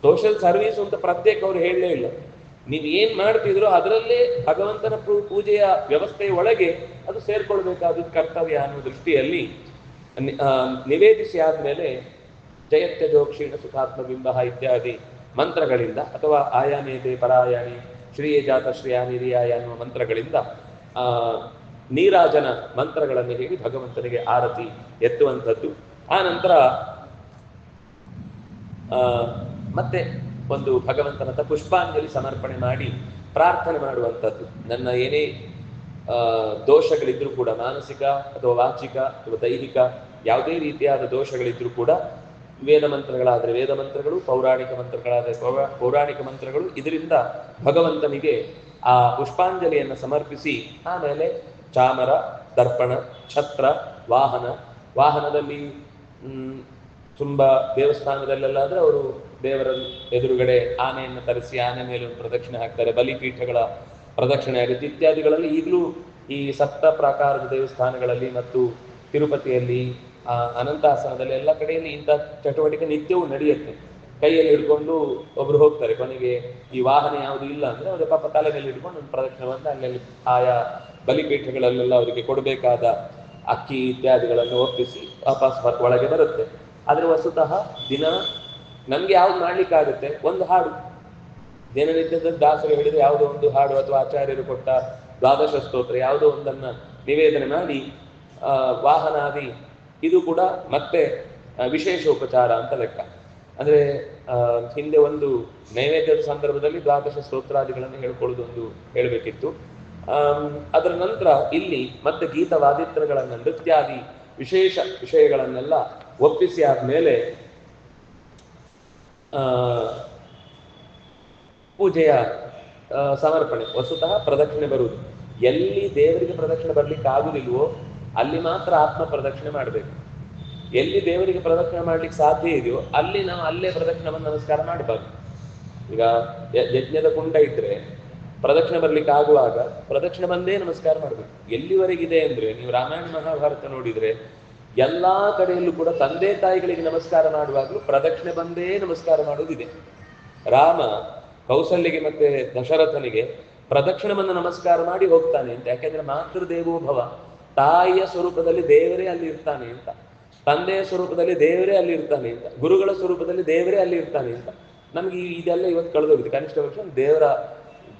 ಸೋಷಿಯಲ್ ಸರ್ವಿಸ್ ಅಂತ ಪ್ರತ್ಯೇಕ ಅವ್ರು ಹೇಳಲೇ ಇಲ್ಲ. ನೀವು ಏನ್ ಮಾಡ್ತಿದ್ರು ಅದರಲ್ಲೇ ಭಗವಂತನ ಪೂಜೆಯ ವ್ಯವಸ್ಥೆಯ ಒಳಗೆ ಅದು ಸೇರ್ಕೊಳ್ಬೇಕಾದ ಕರ್ತವ್ಯ ಅನ್ನೋ ದೃಷ್ಟಿಯಲ್ಲಿ ನಿವೇದಿಸಿ ಆದ್ಮೇಲೆ ಜಯತ್ಯಜೋ ಕ್ಷೀಣ ಸುಖಾತ್ಮ ಬಿಂಬ ಇತ್ಯಾದಿ ಮಂತ್ರಗಳಿಂದ, ಅಥವಾ ಆಯಾಮೇತೆ ಪರಾಯಾಣಿ ಶ್ರೀಯೇ ಜಾತ ಶ್ರೇಯಾನಿ ರಿಯಾಯ ಅನ್ನುವ ಮಂತ್ರಗಳಿಂದ ನೀರಾಜನ ಮಂತ್ರಗಳನ್ನು ಹೇಳಿ ಭಗವಂತನಿಗೆ ಆರತಿ ಎತ್ತುವಂಥದ್ದು. ಆ ನಂತರ ಮತ್ತೆ ಒಂದು ಭಗವಂತನ ಪುಷ್ಪಾಂಜಲಿ ಸಮರ್ಪಣೆ ಮಾಡಿ ಪ್ರಾರ್ಥನೆ ಮಾಡುವಂಥದ್ದು. ನನ್ನ ಏನೇ ದೋಷಗಳಿದ್ರೂ ಕೂಡ, ಮಾನಸಿಕ ಅಥವಾ ವಾಚಿಕ ಅಥವಾ ದೈಹಿಕ ಯಾವುದೇ ರೀತಿಯಾದ ದೋಷಗಳಿದ್ರೂ ಕೂಡ ವೇದ ಮಂತ್ರಗಳಾದರೆ ವೇದ ಮಂತ್ರಗಳು, ಪೌರಾಣಿಕ ಮಂತ್ರಗಳಾದರೆ ಪೌರಾಣಿಕ ಮಂತ್ರಗಳು, ಇದರಿಂದ ಭಗವಂತನಿಗೆ ಆ ಪುಷ್ಪಾಂಜಲಿಯನ್ನು ಸಮರ್ಪಿಸಿ ಆಮೇಲೆ ಚಾಮರ, ದರ್ಪಣ, ಛತ್ರ, ವಾಹನದಲ್ಲಿ ತುಂಬಾ ದೇವಸ್ಥಾನದಲ್ಲೆಲ್ಲಾದ್ರೆ ಅವರು ದೇವರ ಎದುರುಗಡೆ ಆನೆಯನ್ನು ತರಿಸಿ ಆನೆ ಮೇಲೆ ಒಂದು ಪ್ರದಕ್ಷಿಣೆ ಹಾಕ್ತಾರೆ, ಬಲಿಪೀಠಗಳ ಪ್ರದಕ್ಷಿಣೆ ಆಗುತ್ತೆ ಇತ್ಯಾದಿಗಳಲ್ಲಿ. ಈಗಲೂ ಈ ಸಪ್ತ ಪ್ರಾಕಾರದ ದೇವಸ್ಥಾನಗಳಲ್ಲಿ ಮತ್ತು ತಿರುಪತಿಯಲ್ಲಿ, ಅನಂತಾಸನದಲ್ಲಿ ಎಲ್ಲ ಕಡೆಯಲ್ಲಿ ಇಂಥ ಚಟುವಟಿಕೆ ನಿತ್ಯವೂ ನಡೆಯುತ್ತೆ. ಕೈಯಲ್ಲಿ ಹಿಡ್ಕೊಂಡು ಒಬ್ರು ಹೋಗ್ತಾರೆ, ಕೊನೆಗೆ ಈ ವಾಹನ ಯಾವುದು ಇಲ್ಲ ಅಂದ್ರೆ ಅವ್ರ ಪಾಪ ತಲೆ ಮೇಲೆ ಹಿಡ್ಕೊಂಡು ಒಂದು ಪ್ರದಕ್ಷಿಣೆ ಬಂದು ಅಲ್ಲೆಲ್ಲಿ ಆಯಾ ಬಲಿಪೀಠಗಳಲ್ಲೆಲ್ಲ ಅವರಿಗೆ ಕೊಡಬೇಕಾದ ಅಕ್ಕಿ ಇತ್ಯಾದಿಗಳನ್ನು ಒಪ್ಪಿಸಿ ವಾಪಸ್ ಒಳಗೆ ಬರುತ್ತೆ. ಆದ್ರೆ ವಸ್ತುತಃ ದಿನ ನಮ್ಗೆ ಯಾವ್ದು ಮಾಡ್ಲಿಕ್ಕಾಗುತ್ತೆ? ಒಂದು ಹಾಡು, ದಿನನಿತ್ಯದ ದಾಸರು ಹೇಳಿದ್ರೆ ಯಾವುದೋ ಒಂದು ಹಾಡು ಅಥವಾ ಆಚಾರ್ಯರು ಕೊಟ್ಟ ದ್ವಾದಶ ಸ್ತೋತ್ರ ಯಾವುದೋ ಒಂದನ್ನ ನಿವೇದನೆ ಮಾಡಿ ವಾಹನಾದಿ, ಇದು ಕೂಡ ಮತ್ತೆ ವಿಶೇಷ ಉಪಚಾರ ಅಂತ ಲೆಕ್ಕ. ಅಂದ್ರೆ ಹಿಂದೆ ಒಂದು ನೈವೇದ್ಯದ ಸಂದರ್ಭದಲ್ಲಿ ದ್ವಾದಶ ಸ್ತೋತ್ರಾದಿಗಳನ್ನು ಹೇಳ್ಕೊಳ್ಳೋದು ಒಂದು ಹೇಳ್ಬೇಕಿತ್ತು. ಅದರ ನಂತರ ಇಲ್ಲಿ ಮತ್ತೆ ಗೀತವಾದಿತ್ರಗಳನ್ನ, ನೃತ್ಯಾದಿ ವಿಶೇಷ ವಿಷಯಗಳನ್ನೆಲ್ಲ ಒಪ್ಪಿಸಿ ಆದ್ಮೇಲೆ ಪೂಜೆಯ ಸಮರ್ಪಣೆ, ವಸ್ತುತಃ ಪ್ರದಕ್ಷಿಣೆ ಬರುವುದು. ಎಲ್ಲಿ ದೇವರಿಗೆ ಪ್ರದಕ್ಷಿಣೆ ಬರ್ಲಿಕ್ಕೆ ಆಗುದಿಲ್ವೋ ಅಲ್ಲಿ ಮಾತ್ರ ಆತ್ಮ ಪ್ರದಕ್ಷಿಣೆ ಮಾಡಬೇಕು. ಎಲ್ಲಿ ದೇವರಿಗೆ ಪ್ರದಕ್ಷಿಣೆ ಮಾಡ್ಲಿಕ್ಕೆ ಸಾಧ್ಯ ಇದೆಯೋ ಅಲ್ಲಿ ನಾವು ಅಲ್ಲೇ ಪ್ರದಕ್ಷಿಣವನ್ನು ನಮಸ್ಕಾರ ಮಾಡಬಾರ್ದು. ಈಗ ಯಜ್ಞದ ಕುಂಡ ಇದ್ರೆ ಪ್ರದಕ್ಷಿಣೆ ಬರ್ಲಿಕ್ಕೆ ಆಗುವಾಗ ಪ್ರದಕ್ಷಿಣೆ ಬಂದೇ ನಮಸ್ಕಾರ ಮಾಡ್ಬೇಕು. ಎಲ್ಲಿವರೆಗಿದೆ ಅಂದ್ರೆ ನೀವು ರಾಮಾಯಣ ಮಹಾಭಾರತ ನೋಡಿದ್ರೆ ಎಲ್ಲಾ ಕಡೆಯಲ್ಲೂ ಕೂಡ ತಂದೆ ತಾಯಿಗಳಿಗೆ ನಮಸ್ಕಾರ ಮಾಡುವಾಗಲೂ ಪ್ರದಕ್ಷಿಣೆ ಬಂದೇ ನಮಸ್ಕಾರ ಮಾಡುವುದಿದೆ. ರಾಮ ಕೌಸಲ್ಯಗೆ ಮತ್ತೆ ದಶರಥನಿಗೆ ಪ್ರದಕ್ಷಿಣವನ್ನು ನಮಸ್ಕಾರ ಮಾಡಿ ಹೋಗ್ತಾನೆ ಅಂತ. ಯಾಕೆಂದ್ರೆ ಮಾತೃದೇವೋಭವ, ತಾಯಿಯ ಸ್ವರೂಪದಲ್ಲಿ ದೇವರೇ ಅಲ್ಲಿ ಇರ್ತಾನೆ ಅಂತ, ತಂದೆಯ ಸ್ವರೂಪದಲ್ಲಿ ದೇವರೇ ಅಲ್ಲಿ ಇರ್ತಾನೆ ಅಂತ, ಗುರುಗಳ ಸ್ವರೂಪದಲ್ಲಿ ದೇವರೇ ಅಲ್ಲಿ ಇರ್ತಾನೆ ಅಂತ. ನಮ್ಗೆ ಇದೆಲ್ಲ ಇವತ್ತು ಕಳೆದೋಗಿದೆ. ಕನಿಷ್ಠ ಪಕ್ಷ ದೇವರ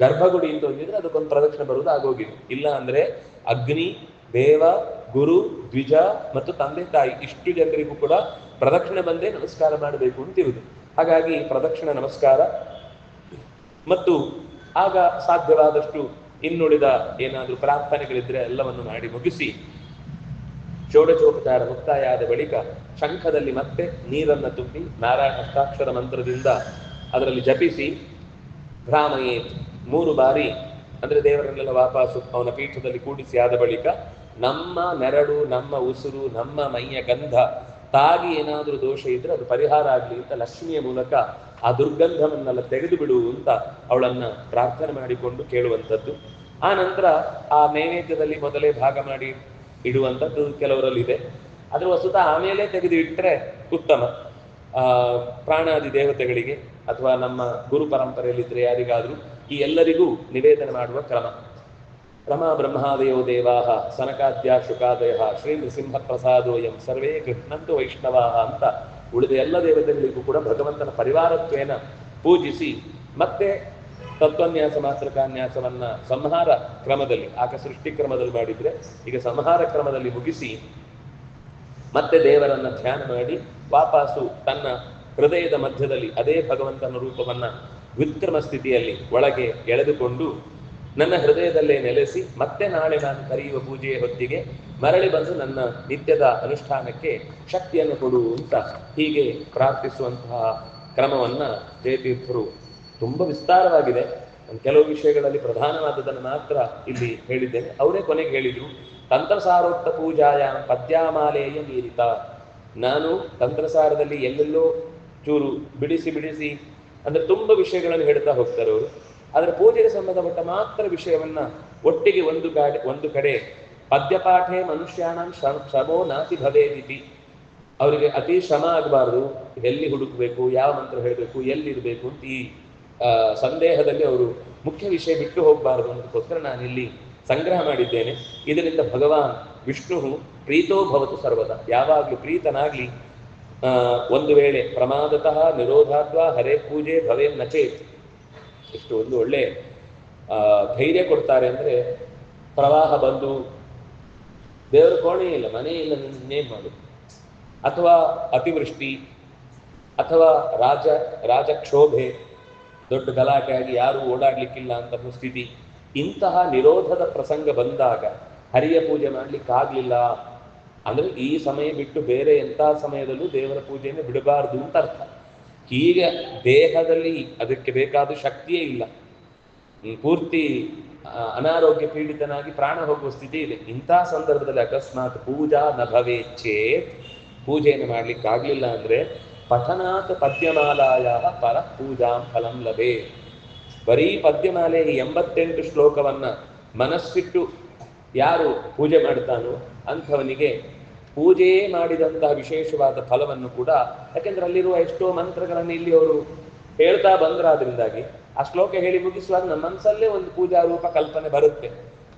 ಗರ್ಭಗುಡಿ ಅಂತ ಹೋಗಿದ್ರೆ ಅದಕ್ಕೊಂದು ಪ್ರದಕ್ಷಿಣೆ ಬರುವುದು ಆಗೋಗಿದೆ. ಇಲ್ಲ ಅಂದ್ರೆ ಅಗ್ನಿ, ದೇವ, ಗುರು, ದ್ವಿಜ ಮತ್ತು ತಂದೆ ತಾಯಿ ಇಷ್ಟು ಜನರಿಗೂ ಕೂಡ ಪ್ರದಕ್ಷಿಣೆ ಬಂದೇ ನಮಸ್ಕಾರ ಮಾಡಬೇಕು ಅಂತಿರುವುದು. ಹಾಗಾಗಿ ಪ್ರದಕ್ಷಿಣೆ ನಮಸ್ಕಾರ ಮತ್ತು ಆಗ ಸಾಧ್ಯವಾದಷ್ಟು ಇನ್ನುಳಿದ ಏನಾದ್ರೂ ಪ್ರಾರ್ಥನೆಗಳಿದ್ರೆ ಎಲ್ಲವನ್ನು ಮಾಡಿ ಮುಗಿಸಿ ಷೋಡಶೋಪಚಾರ ಮುಕ್ತಾಯ ಆದ ಬಳಿಕ ಶಂಖದಲ್ಲಿ ಮತ್ತೆ ನೀರನ್ನು ತುಂಬಿ ನಾರಾಯಣ ಅಷ್ಟಾಕ್ಷರ ಮಂತ್ರದಿಂದ ಅದರಲ್ಲಿ ಜಪಿಸಿ ಭ್ರಾಮಯೇತ್ 3 ಬಾರಿ, ಅಂದ್ರೆ ದೇವರನ್ನೆಲ್ಲ ವಾಪಸ್ಸು ಅವನ ಪೀಠದಲ್ಲಿ ಕೂಡಿಸಿ ಆದ ಬಳಿಕ ನಮ್ಮ ನೆರಳು, ನಮ್ಮ ಉಸಿರು, ನಮ್ಮ ಮೈಯ ಗಂಧ ತಾಗಿ ಏನಾದ್ರೂ ದೋಷ ಇದ್ರೆ ಅದು ಪರಿಹಾರ ಆಗ್ಲಿ ಅಂತ ಲಕ್ಷ್ಮಿಯ ಮೂಲಕ ಆ ದುರ್ಗಂಧವನ್ನೆಲ್ಲ ತೆಗೆದು ಬಿಡು ಅಂತ ಅವಳನ್ನ ಪ್ರಾರ್ಥನೆ ಮಾಡಿಕೊಂಡು ಕೇಳುವಂಥದ್ದು. ಆ ನಂತರ ಆ ನೈವೇದ್ಯದಲ್ಲಿ ಮೊದಲೇ ಭಾಗ ಮಾಡಿ ಇಡುವಂಥದ್ದು ಕೆಲವರಲ್ಲಿ ಇದೆ. ಅದ್ರ ವಸ್ತುತ ಆಮೇಲೆ ತೆಗೆದು ಇಟ್ಟರೆ ಉತ್ತಮ. ಪ್ರಾಣಾದಿ ದೇವತೆಗಳಿಗೆ ಅಥವಾ ನಮ್ಮ ಗುರು ಪರಂಪರೆಯಲ್ಲಿದ್ರೆ ಯಾರಿಗಾದ್ರೂ ಈ ಎಲ್ಲರಿಗೂ ನಿವೇದನೆ ಮಾಡುವ ಕ್ರಮ. ರಮಾ ಬ್ರಹ್ಮಾದಯೋ ದೇವಾಹ ಸನಕಾದ್ಯ ಶುಕಾದಯ ಶ್ರೀ ನೃಸಿಂಹ ಪ್ರಸಾದೋಯಂ ಸರ್ವೇ ಗೃಹ್ಣಂತು ವೈಷ್ಣವಾಹ ಅಂತ ಉಳಿದ ಎಲ್ಲ ದೇವತೆಗಳಿಗೂ ಕೂಡ ಭಗವಂತನ ಪರಿವಾರತ್ವೇನ ಪೂಜಿಸಿ ಮತ್ತೆ ತತ್ವನ್ಯಾಸ ಮಾತೃಕಾನ್ಯಾಸವನ್ನ ಸಂಹಾರ ಕ್ರಮದಲ್ಲಿ ಆಗ ಸೃಷ್ಟಿ ಕ್ರಮದಲ್ಲಿ ಮಾಡಿದ್ರೆ ಈಗ ಸಂಹಾರ ಕ್ರಮದಲ್ಲಿ ಮುಗಿಸಿ ಮತ್ತೆ ದೇವರನ್ನ ಧ್ಯಾನ ಮಾಡಿ ವಾಪಸ್ಸು ತನ್ನ ಹೃದಯದ ಮಧ್ಯದಲ್ಲಿ ಅದೇ ಭಗವಂತನ ರೂಪವನ್ನ ವಿಕ್ರಮ ಸ್ಥಿತಿಯಲ್ಲಿ ಒಳಗೆ ಎಳೆದುಕೊಂಡು ನನ್ನ ಹೃದಯದಲ್ಲೇ ನೆಲೆಸಿ ಮತ್ತೆ ನಾಳೆ ನಾನು ಕರೆಯುವ ಪೂಜೆಯ ಹೊತ್ತಿಗೆ ಮರಳಿ ಬಂದು ನನ್ನ ನಿತ್ಯದ ಅನುಷ್ಠಾನಕ್ಕೆ ಶಕ್ತಿಯನ್ನು ಕೊಡು ಅಂತ ಹೀಗೆ ಪ್ರಾರ್ಥಿಸುವಂತಹ ಕ್ರಮವನ್ನ ಜಯತೀರ್ಥರು ತುಂಬ ವಿಸ್ತಾರವಾಗಿದೆ. ಕೆಲವು ವಿಷಯಗಳಲ್ಲಿ ಪ್ರಧಾನವಾದದನ್ನು ಮಾತ್ರ ಇಲ್ಲಿ ಹೇಳಿದ್ದೇನೆ. ಅವರೇ ಕೊನೆಗೆ ಹೇಳಿದ್ರು, ತಂತ್ರಸಾರೋಕ್ತ ಪೂಜಾಯ ಪದ್ಯಾಮಾಲೆಯ ಮೀರಿತ. ನಾನು ತಂತ್ರಸಾರದಲ್ಲಿ ಎಲ್ಲೆಲ್ಲೋ ಚೂರು ಬಿಡಿಸಿ ಬಿಡಿಸಿ ಅಂದ್ರೆ ತುಂಬ ವಿಷಯಗಳನ್ನು ಹೇಳ್ತಾ ಹೋಗ್ತಾರೆ ಅವರು. ಆದರೆ ಪೂಜೆಗೆ ಸಂಬಂಧಪಟ್ಟ ಮಾತ್ರ ವಿಷಯವನ್ನ ಒಟ್ಟಿಗೆ ಒಂದು ಕಡೆ ಪದ್ಯಪಾಠೆ ಮನುಷ್ಯಾಣಂ ಶ್ರಮೋ ನಾತಿ ಭವೇದಿತಿ. ಅವರಿಗೆ ಅತಿ ಶ್ರಮ ಆಗಬಾರ್ದು, ಎಲ್ಲಿ ಹುಡುಕಬೇಕು, ಯಾವ ಮಂತ್ರ ಹೇಳಬೇಕು, ಎಲ್ಲಿರಬೇಕು ಅಂತ ಈ ಸಂದೇಹದಲ್ಲಿ ಅವರು ಮುಖ್ಯ ವಿಷಯ ಬಿಟ್ಟು ಹೋಗಬಾರದು ಅನ್ನೋದಕ್ಕೋಸ್ಕರ ನಾನಿಲ್ಲಿ ಸಂಗ್ರಹ ಮಾಡಿದ್ದೇನೆ. ಇದರಿಂದ ಭಗವಾನ್ ವಿಷ್ಣು ಪ್ರೀತೋ ಭವತು ಸರ್ವದ, ಯಾವಾಗಲೂ ಪ್ರೀತನಾಗ್ಲಿ. ಒಂದು ವೇಳೆ ಪ್ರಮಾದತಃ ನಿರೋಧಾತ್ವ ಹರೇ ಪೂಜೆ ಭವೇ ನಚೇತ್. ಎಷ್ಟು ಒಂದು ಒಳ್ಳೆ ಧೈರ್ಯ ಕೊಡ್ತಾರೆ ಅಂದ್ರೆ, ಪ್ರವಾಹ ಬಂದು ದೇವರ ಕೋಣೆ ಇಲ್ಲ, ಮನೆ ಇಲ್ಲ, ಇನ್ನೇನ್ ಮಾಡು, ಅಥವಾ ಅತಿವೃಷ್ಟಿ ಅಥವಾ ರಾಜಕ್ಷೋಭೆ, ದೊಡ್ಡ ಗಲಾಟೆ ಆಗಿ ಯಾರು ಓಡಾಡ್ಲಿಕ್ಕಿಲ್ಲ ಅಂತ ಸ್ಥಿತಿ, ಇಂತಹ ನಿರೋಧದ ಪ್ರಸಂಗ ಬಂದಾಗ ಹರಿಯ ಪೂಜೆ ಮಾಡ್ಲಿಕ್ಕಾಗ್ಲಿಲ್ಲ ಅಂದ್ರೆ ಈ ಸಮಯ ಬಿಟ್ಟು ಬೇರೆ ಎಂಥ ಸಮಯದಲ್ಲೂ ದೇವರ ಪೂಜೆಯನ್ನು ಬಿಡಬಾರ್ದು ಅಂತ ಅರ್ಥ. ಹೀಗೆ ದೇಹದಲ್ಲಿ ಅದಕ್ಕೆ ಬೇಕಾದ ಶಕ್ತಿಯೇ ಇಲ್ಲ, ಪೂರ್ತಿ ಅನಾರೋಗ್ಯ ಪೀಡಿತನಾಗಿ ಪ್ರಾಣ ಹೋಗುವ ಸ್ಥಿತಿ ಇದೆ. ಇಂಥ ಸಂದರ್ಭದಲ್ಲಿ ಅಕಸ್ಮಾತ್ ಪೂಜಾ ನ ಭವೇಚ್ಛೇತ್, ಪೂಜೆಯನ್ನು ಮಾಡ್ಲಿಕ್ಕಾಗ್ಲಿಲ್ಲ ಅಂದ್ರೆ ಪಠನಾತ್ ಪದ್ಯಮಾಲಾಯ ಪರ ಪೂಜಾಂ ಫಲಂ ಲಭೆ. ಬರೀ ಪದ್ಯಮಾಲೆ 88 ಶ್ಲೋಕವನ್ನ ಮನಸ್ಸಿಟ್ಟು ಯಾರು ಪೂಜೆ ಮಾಡ್ತಾನೋ ಅಂಥವನಿಗೆ ಪೂಜೆಯೇ ಮಾಡಿದಂತಹ ವಿಶೇಷವಾದ ಫಲವನ್ನು ಕೂಡ, ಯಾಕೆಂದ್ರೆ ಅಲ್ಲಿರುವ ಎಷ್ಟೋ ಮಂತ್ರಗಳನ್ನು ಇಲ್ಲಿ ಅವರು ಹೇಳ್ತಾ ಬಂದ್ರಾದ್ರಿಂದಾಗಿ ಆ ಶ್ಲೋಕ ಹೇಳಿ ಮುಗಿಸುವಾಗ ನಮ್ಮ ಮನಸ್ಸಲ್ಲೇ ಒಂದು ಪೂಜಾ ರೂಪ ಕಲ್ಪನೆ ಬರುತ್ತೆ.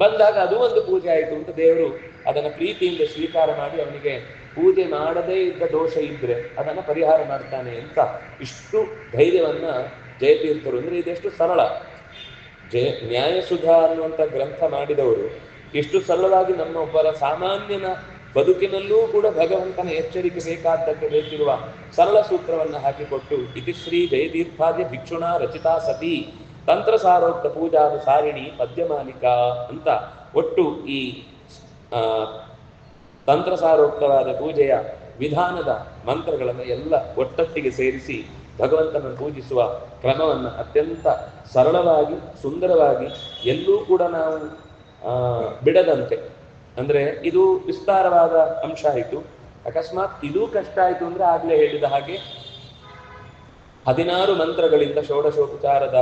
ಬಂದಾಗ ಅದು ಒಂದು ಪೂಜೆ ಆಯಿತು ಅಂತ ದೇವರು ಅದನ್ನ ಪ್ರೀತಿಯಿಂದ ಸ್ವೀಕಾರ ಮಾಡಿ ಅವನಿಗೆ ಪೂಜೆ ಮಾಡದೇ ಇದ್ದ ದೋಷ ಇದ್ರೆ ಅದನ್ನ ಪರಿಹಾರ ಮಾಡ್ತಾನೆ ಅಂತ ಇಷ್ಟು ಧೈರ್ಯವನ್ನ ಜಯತೀರ್ಥರು, ಅಂದ್ರೆ ಇದೆಷ್ಟು ಸರಳ. ನ್ಯಾಯಸುಧಾ ಅನ್ನುವಂಥ ಗ್ರಂಥ ಮಾಡಿದವರು ಎಷ್ಟು ಸರಳವಾಗಿ ನಮ್ಮ ಒಬ್ಬರ ಸಾಮಾನ್ಯನ ಬದುಕಿನಲ್ಲೂ ಕೂಡ ಭಗವಂತನ ಎಚ್ಚರಿಕೆ ಬೇಕಾದ್ದಕ್ಕೆ ಬೇಕಿರುವ ಸರಳ ಸೂತ್ರವನ್ನ ಹಾಕಿಕೊಟ್ಟು, ಇತಿ ಶ್ರೀ ಜಯತೀರ್ಥಾದ್ಯ ಭಿಕ್ಷುಣಾ ರಚಿತಾ ಸತಿ ತಂತ್ರಸಾರೋಕ್ತ ಪೂಜಾದ ಸಾರಿಣಿ ಪದ್ಯಮಾಲಿಕಾ ಅಂತ ಒಟ್ಟು ಈ ತಂತ್ರಸಾರೋಕ್ತವಾದ ಪೂಜೆಯ ವಿಧಾನದ ಮಂತ್ರಗಳನ್ನು ಎಲ್ಲ ಒಟ್ಟೊಟ್ಟಿಗೆ ಸೇರಿಸಿ ಭಗವಂತನನ್ನು ಪೂಜಿಸುವ ಕ್ರಮವನ್ನು ಅತ್ಯಂತ ಸರಳವಾಗಿ ಸುಂದರವಾಗಿ ಎಲ್ಲೂ ಕೂಡ ನಾವು ಬಿಡದಂತೆ, ಅಂದ್ರೆ ಇದು ವಿಸ್ತಾರವಾದ ಅಂಶ ಆಯಿತು. ಅಕಸ್ಮಾತ್ ಇದೂ ಕಷ್ಟ ಆಯಿತು ಅಂದ್ರೆ ಆಗ್ಲೇ ಹೇಳಿದ ಹಾಗೆ 16 ಮಂತ್ರಗಳಿಂದ ಷೋಡಶೋಪಚಾರದ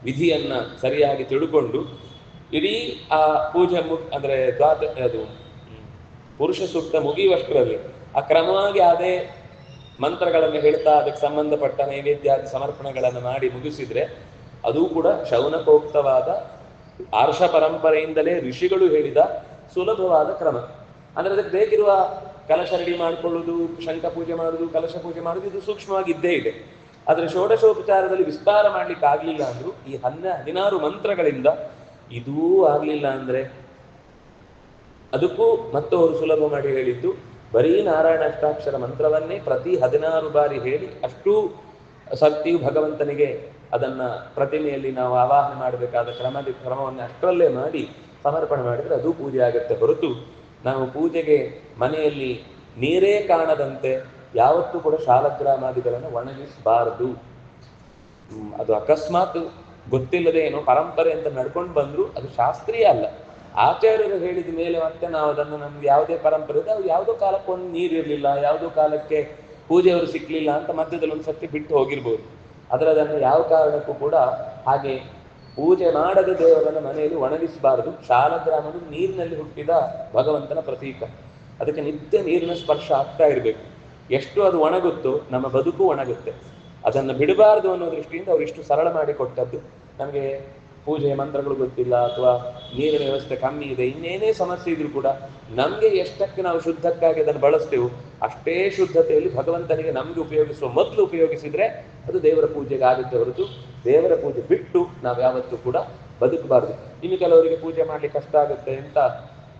ವಿಧಿಯನ್ನ ಸರಿಯಾಗಿ ತಿಳ್ಕೊಂಡು ಇಡೀ ಆ ಪೂಜೆ ಅಂದ್ರೆ ಅದು ಪುರುಷ ಸೂಕ್ತ ಮುಗಿಯುವಷ್ಟರಲ್ಲಿ ಆ ಕ್ರಮವಾಗಿ ಅದೇ ಮಂತ್ರಗಳನ್ನು ಹೇಳ್ತಾ ಅದಕ್ಕೆ ಸಂಬಂಧಪಟ್ಟ ನೈವೇದ್ಯಾದಿ ಸಮರ್ಪಣೆಗಳನ್ನು ಮಾಡಿ ಮುಗಿಸಿದ್ರೆ ಅದು ಕೂಡ ಶೌನಕೋಕ್ತವಾದ ಆರ್ಷ ಪರಂಪರೆಯಿಂದಲೇ ಋಷಿಗಳು ಹೇಳಿದ ಸುಲಭವಾದ ಕ್ರಮ. ಅಂದ್ರೆ ಅದಕ್ಕೆ ಬೇಕಿರುವ ಕಲಶ ರೆಡಿ ಮಾಡಿಕೊಳ್ಳುವುದು, ಶಂಖ ಪೂಜೆ ಮಾಡುವುದು, ಕಲಶ ಪೂಜೆ ಮಾಡುವುದು, ಇದು ಸೂಕ್ಷ್ಮವಾಗಿ ಇದ್ದೇ ಇದೆ. ಆದ್ರೆ ಷೋಡಶೋಪಚಾರದಲ್ಲಿ ವಿಸ್ತಾರ ಮಾಡ್ಲಿಕ್ಕೆ ಆಗ್ಲಿಲ್ಲ ಅಂದ್ರು ಈ 16 ಮಂತ್ರಗಳಿಂದ ಇದೂ ಆಗ್ಲಿಲ್ಲ ಅಂದ್ರೆ ಅದಕ್ಕೂ ಮತ್ತವರು ಸುಲಭ ಮಾಡಿ ಹೇಳಿದ್ದು ಬರೀ ನಾರಾಯಣ ಅಷ್ಟಾಕ್ಷರ ಮಂತ್ರವನ್ನೇ ಪ್ರತಿ 16 ಬಾರಿ ಹೇಳಿ ಅಷ್ಟೂ ಶಕ್ತಿಯು ಭಗವಂತನಿಗೆ ಅದನ್ನ ಪ್ರತಿಮೆಯಲ್ಲಿ ನಾವು ಆವಾಹನೆ ಮಾಡಬೇಕಾದ ಕ್ರಮವನ್ನು ಅಷ್ಟರಲ್ಲೇ ಮಾಡಿ ಸಮರ್ಪಣೆ ಮಾಡಿದ್ರೆ ಅದು ಪೂಜೆ ಆಗುತ್ತೆ. ಹೊರತು ನಾವು ಪೂಜೆಗೆ ಮನೆಯಲ್ಲಿ ನೀರೇ ಕಾಣದಂತೆ ಯಾವತ್ತೂ ಕೂಡ ಶಾಲಗ್ರಾಮಾದಿಗಳನ್ನು ಒಣಗಿಸಬಾರದು. ಅದು ಅಕಸ್ಮಾತ್ ಗೊತ್ತಿಲ್ಲದೆ ಏನೋ ಪರಂಪರೆ ಅಂತ ನಡ್ಕೊಂಡು ಬಂದ್ರು ಅದು ಶಾಸ್ತ್ರೀಯ ಅಲ್ಲ. ಆಚಾರ್ಯರು ಹೇಳಿದ ಮೇಲೆ ಮತ್ತೆ ನಾವು ಅದನ್ನು ನಮ್ಗೆ ಯಾವುದೇ ಪರಂಪರೆ ಇದೆ, ಅದು ಯಾವುದೋ ಕಾಲಕ್ಕೆ ಒಂದು ನೀರಿರಲಿಲ್ಲ, ಯಾವುದೋ ಕಾಲಕ್ಕೆ ಪೂಜೆಯವರು ಸಿಕ್ಲಿಲ್ಲ ಅಂತ ಮಧ್ಯದಲ್ಲಿ ಒಂದು ಸತಿ ಬಿಟ್ಟು ಹೋಗಿರ್ಬೋದು. ಆದರೆ ಅದನ್ನು ಯಾವ ಕಾರಣಕ್ಕೂ ಕೂಡ ಹಾಗೆ ಪೂಜೆ ಮಾಡದ ದೇವರನ್ನು ಮನೆಯಲ್ಲಿ ಒಣಗಿಸಬಾರದು. ಶಾಲಗ್ರಾಮವು ನೀರಿನಲ್ಲಿ ಹುಟ್ಟಿದ ಭಗವಂತನ ಪ್ರತೀಕ, ಅದಕ್ಕೆ ನಿತ್ಯ ನೀರಿನ ಸ್ಪರ್ಶ ಆಗ್ತಾ ಇರಬೇಕು. ಎಷ್ಟು ಅದು ಒಣಗುತ್ತೋ ನಮ್ಮ ಬದುಕು ಒಣಗುತ್ತೆ. ಅದನ್ನು ಬಿಡಬಾರದು ಅನ್ನೋ ದೃಷ್ಟಿಯಿಂದ ಅವರು ಇಷ್ಟು ಸರಳ ಮಾಡಿಕೊಟ್ಟದ್ದು ನಮಗೆ ಪೂಜೆಯ ಮಂತ್ರಗಳು ಗೊತ್ತಿಲ್ಲ, ಅಥವಾ ನೀರಿನ ವ್ಯವಸ್ಥೆ ಕಮ್ಮಿ ಇದೆ, ಇನ್ನೇನೇ ಸಮಸ್ಯೆ ಇದ್ರೂ ಕೂಡ ನಮ್ಗೆ ಎಷ್ಟಕ್ಕೆ ನಾವು ಶುದ್ಧಕ್ಕಾಗಿ ಅದನ್ನು ಬಳಸ್ತೇವೆ ಅಷ್ಟೇ ಶುದ್ಧತೆಯಲ್ಲಿ ಭಗವಂತನಿಗೆ ನಮ್ಗೆ ಉಪಯೋಗಿಸುವ ಮೊದಲು ಉಪಯೋಗಿಸಿದ್ರೆ ಅದು ದೇವರ ಪೂಜೆಗೆ ಆಗುತ್ತೆ ಹೊರತು ದೇವರ ಪೂಜೆ ಬಿಟ್ಟು ನಾವು ಯಾವತ್ತೂ ಕೂಡ ಬದುಕಬಾರದು. ಇನ್ನು ಕೆಲವರಿಗೆ ಪೂಜೆ ಮಾಡ್ಲಿಕ್ಕೆ ಕಷ್ಟ ಆಗುತ್ತೆ ಅಂತ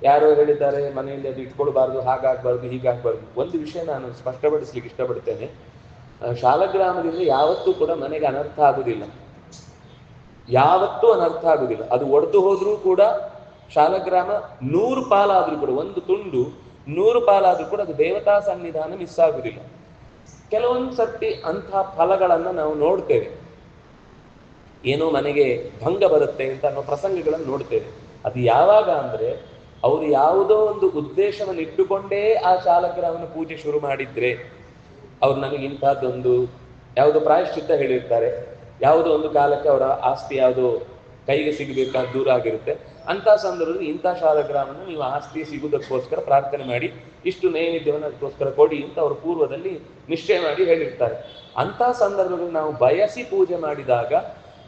ಯಾರೋ ಹೇಳಿದ್ದಾರೆ, ಮನೆಯಲ್ಲಿ ಅದು ಇಟ್ಕೊಳ್ಬಾರ್ದು, ಹಾಗಾಗ್ಬಾರ್ದು, ಹೀಗಾಗ್ಬಾರ್ದು. ಒಂದು ವಿಷಯ ನಾನು ಸ್ಪಷ್ಟಪಡಿಸ್ಲಿಕ್ಕೆ ಇಷ್ಟಪಡ್ತೇನೆ. ಶಾಲಗ್ರಾಮದಿಂದ ಯಾವತ್ತೂ ಕೂಡ ಮನೆಗೆ ಅನರ್ಥ ಆಗುದಿಲ್ಲ, ಯಾವತ್ತೂ ಅನರ್ಥ ಆಗುದಿಲ್ಲ. ಅದು ಒಡೆದು ಹೋದ್ರೂ ಕೂಡ ಶಾಲಗ್ರಾಮ 100 ಪಾಲಾದ್ರೂ ಕೂಡ, ಒಂದು ತುಂಡು 100 ಪಾಲಾದ್ರೂ ಕೂಡ ಅದು ದೇವತಾ ಸನ್ನಿಧಾನ ಮಿಸ್ ಆಗುದಿಲ್ಲ. ಕೆಲವೊಂದು ಸರ್ತಿ ಅಂಥ ಫಲಗಳನ್ನ ನಾವು ನೋಡ್ತೇವೆ, ಏನೋ ಮನೆಗೆ ಭಂಗ ಬರುತ್ತೆ ಅಂತ ಅನ್ನೋ ಪ್ರಸಂಗಗಳನ್ನು ನೋಡ್ತೇವೆ. ಅದು ಯಾವಾಗ ಅಂದ್ರೆ ಅವರು ಯಾವುದೋ ಒಂದು ಉದ್ದೇಶವನ್ನು ಇಟ್ಟುಕೊಂಡೇ ಆ ಶಾಲಗ್ರಾಮನ ಪೂಜೆ ಶುರು ಮಾಡಿದ್ರೆ, ಅವ್ರು ನಮಗೆ ಇಂಥದ್ದೊಂದು ಯಾವುದೋ ಪ್ರಾಯಶ್ಚಿತ್ತ ಹೇಳಿರ್ತಾರೆ, ಯಾವುದೋ ಒಂದು ಕಾಲಕ್ಕೆ ಅವರ ಆಸ್ತಿ ಯಾವುದೋ ಕೈಗೆ ಸಿಗಬೇಕಾದ ದೂರ ಆಗಿರುತ್ತೆ, ಅಂತ ಸಂದರ್ಭದಲ್ಲಿ ಇಂಥ ಶಾಲಗ್ರಾಮವನ್ನು ನೀವು ಆಸ್ತಿ ಸಿಗುವುದಕ್ಕೋಸ್ಕರ ಪ್ರಾರ್ಥನೆ ಮಾಡಿ, ಇಷ್ಟು ನೈವೇದ್ಯವನ್ನು ಅದಕ್ಕೋಸ್ಕರ ಕೊಡಿ ಅಂತ ಅವರು ಪೂರ್ವದಲ್ಲಿ ನಿಶ್ಚಯ ಮಾಡಿ ಹೇಳಿರ್ತಾರೆ. ಅಂಥ ಸಂದರ್ಭದಲ್ಲಿ ನಾವು ಬಯಸಿ ಪೂಜೆ ಮಾಡಿದಾಗ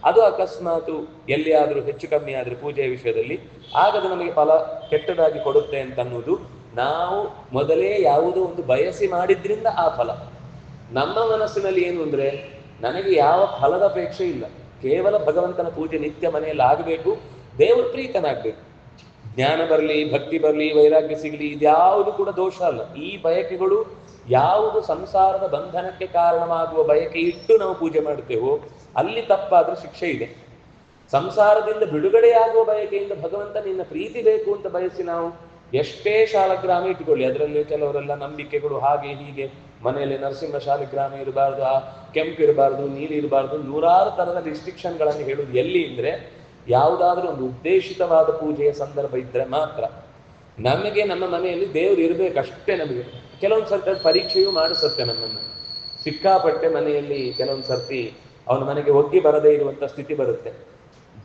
ಅದು ಅಕಸ್ಮಾತ್ ಎಲ್ಲಿಯಾದರೂ ಹೆಚ್ಚು ಕಮ್ಮಿ ಆದ್ರೆ ಪೂಜೆಯ ವಿಷಯದಲ್ಲಿ ಆಗದು ನಮಗೆ ಫಲ ಕೆಟ್ಟದಾಗಿ ಕೊಡುತ್ತೆ ಅಂತ ಅನ್ನೋದು, ನಾವು ಮೊದಲೇ ಯಾವುದೋ ಒಂದು ಬಯಸಿ ಮಾಡಿದ್ರಿಂದ ಆ ಫಲ. ನಮ್ಮ ಮನಸ್ಸಿನಲ್ಲಿ ಏನು ಅಂದ್ರೆ ನನಗೆ ಯಾವ ಫಲದ ಅಪೇಕ್ಷೆ ಇಲ್ಲ, ಕೇವಲ ಭಗವಂತನ ಪೂಜೆ ನಿತ್ಯ ಮನೆಯಲ್ಲಿ ಆಗಬೇಕು, ದೇವರು ಪ್ರೀತನಾಗ್ಬೇಕು, ಜ್ಞಾನ ಬರಲಿ, ಭಕ್ತಿ ಬರಲಿ, ವೈರಾಗ್ಯ ಸಿಗಲಿ, ಇದ್ಯಾವುದು ಕೂಡ ದೋಷ ಅಲ್ಲ. ಈ ಬಯಕೆಗಳು ಯಾವುದು ಸಂಸಾರದ ಬಂಧನಕ್ಕೆ ಕಾರಣವಾಗುವ ಬಯಕೆ ಇಟ್ಟು ನಾವು ಪೂಜೆ ಮಾಡ್ತೇವೋ ಅಲ್ಲಿ ತಪ್ಪಾದ್ರೆ ಶಿಕ್ಷೆ ಇದೆ. ಸಂಸಾರದಿಂದ ಬಿಡುಗಡೆಯಾಗುವ ಬಯಕೆಯಿಂದ ಭಗವಂತ ನಿನ್ನ ಪ್ರೀತಿ ಬೇಕು ಅಂತ ಬಯಸಿ ನಾವು ಎಷ್ಟೇ ಶಾಲಗ್ರಾಮ ಇಟ್ಕೊಳ್ಳಿ, ಅದರಲ್ಲಿ ಕೆಲವರೆಲ್ಲ ನಂಬಿಕೆಗಳು ಹಾಗೆ ಹೀಗೆ, ಮನೆಯಲ್ಲಿ ನರಸಿಂಹ ಶಾಲಗ್ರಾಮ ಇರಬಾರ್ದು, ಆ ಕೆಂಪು ಇರಬಾರ್ದು, ನೀರು ಇರಬಾರ್ದು, 100 ತರದ ರಿಸ್ಟ್ರಿಕ್ಷನ್ಗಳನ್ನು ಹೇಳುವುದು ಎಲ್ಲಿ ಅಂದ್ರೆ ಯಾವುದಾದ್ರೂ ಒಂದು ಉದ್ದೇಶಿತವಾದ ಪೂಜೆಯ ಸಂದರ್ಭ ಇದ್ರೆ ಮಾತ್ರ. ನಮಗೆ ನಮ್ಮ ಮನೆಯಲ್ಲಿ ದೇವರು ಇರ್ಬೇಕಷ್ಟೇ. ನಮಗೆ ಕೆಲವೊಂದು ಸರ್ತಿ ಪರೀಕ್ಷೆಯೂ ಮಾಡಿಸುತ್ತೆ ನಮ್ಮನ್ನು. ಸಿಕ್ಕಾಪಟ್ಟೆ ಮನೆಯಲ್ಲಿ ಕೆಲವೊಂದು ಸರ್ತಿ ಅವನ ಮನೆಗೆ ಒಗ್ಗಿ ಬರದೇ ಇರುವಂತ ಸ್ಥಿತಿ ಬರುತ್ತೆ.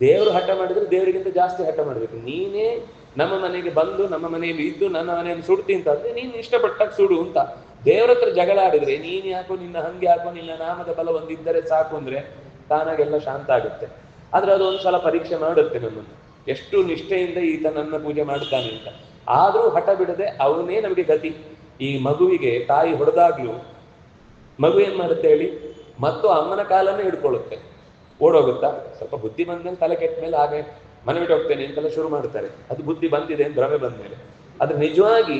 ದೇವರು ಹಠ ಮಾಡಿದ್ರೆ ದೇವರಿಗಿಂತ ಜಾಸ್ತಿ ಹಠ ಮಾಡ್ಬೇಕು. ನೀನೇ ನಮ್ಮ ಮನೆಗೆ ಬಂದು ನಮ್ಮ ಮನೆಯಲ್ಲಿ ಇದ್ದು ನನ್ನ ಮನೆಯನ್ನು ಸುಡ್ತಿ ಅಂತ ಅಂದ್ರೆ ನೀನು ಇಷ್ಟಪಟ್ಟಾಗ ಸುಡು ಅಂತ ದೇವರ ಹತ್ರ ಜಗಳ ಆಡಿದ್ರೆ, ನೀನ್ ಯಾಕೋ, ನಿನ್ನ ಹಂಗೆ ಯಾಕೋ, ನಿನ್ನ ನಾಮದ ಬಲ ಒಂದಿದ್ದರೆ ಸಾಕು ಅಂದ್ರೆ ತಾನಾಗೆಲ್ಲ ಶಾಂತ ಆಗುತ್ತೆ. ಆದ್ರೆ ಅದು ಒಂದ್ಸಲ ಪರೀಕ್ಷೆ ಮಾಡುತ್ತೆ ನಮ್ಮನ್ನು, ಎಷ್ಟು ನಿಷ್ಠೆಯಿಂದ ಈತ ನನ್ನ ಪೂಜೆ ಮಾಡ್ತಾನೆ ಅಂತ. ಆದ್ರೂ ಹಠ ಬಿಡದೆ ಅವನೇ ನಮಗೆ ಗತಿ. ಈ ಮಗುವಿಗೆ ತಾಯಿ ಹೊಡೆದಾಗ್ಲೂ ಮಗು ಏನ್ ಮಾಡುತ್ತೆ ಹೇಳಿ, ಮತ್ತು ಅಮ್ಮನ ಕಾಲನ್ನೇ ಹಿಡ್ಕೊಳ್ಳುತ್ತೆ, ಓಡೋಗುತ್ತಾ. ಸ್ವಲ್ಪ ಬುದ್ಧಿ ಬಂದ್ಮೇಲೆ, ತಲೆ ಕೆಟ್ಟ ಮೇಲೆ ಹಾಗೆ ಮನೆ ಬಿಟ್ಟು ಹೋಗ್ತೇನೆ ಅಂತೆಲ್ಲ ಶುರು ಮಾಡ್ತಾರೆ. ಅದು ಬುದ್ಧಿ ಬಂದಿದೆ ಅಂತ ಭ್ರಮೆ ಬಂದ್ಮೇಲೆ. ಆದ್ರೆ ನಿಜವಾಗಿ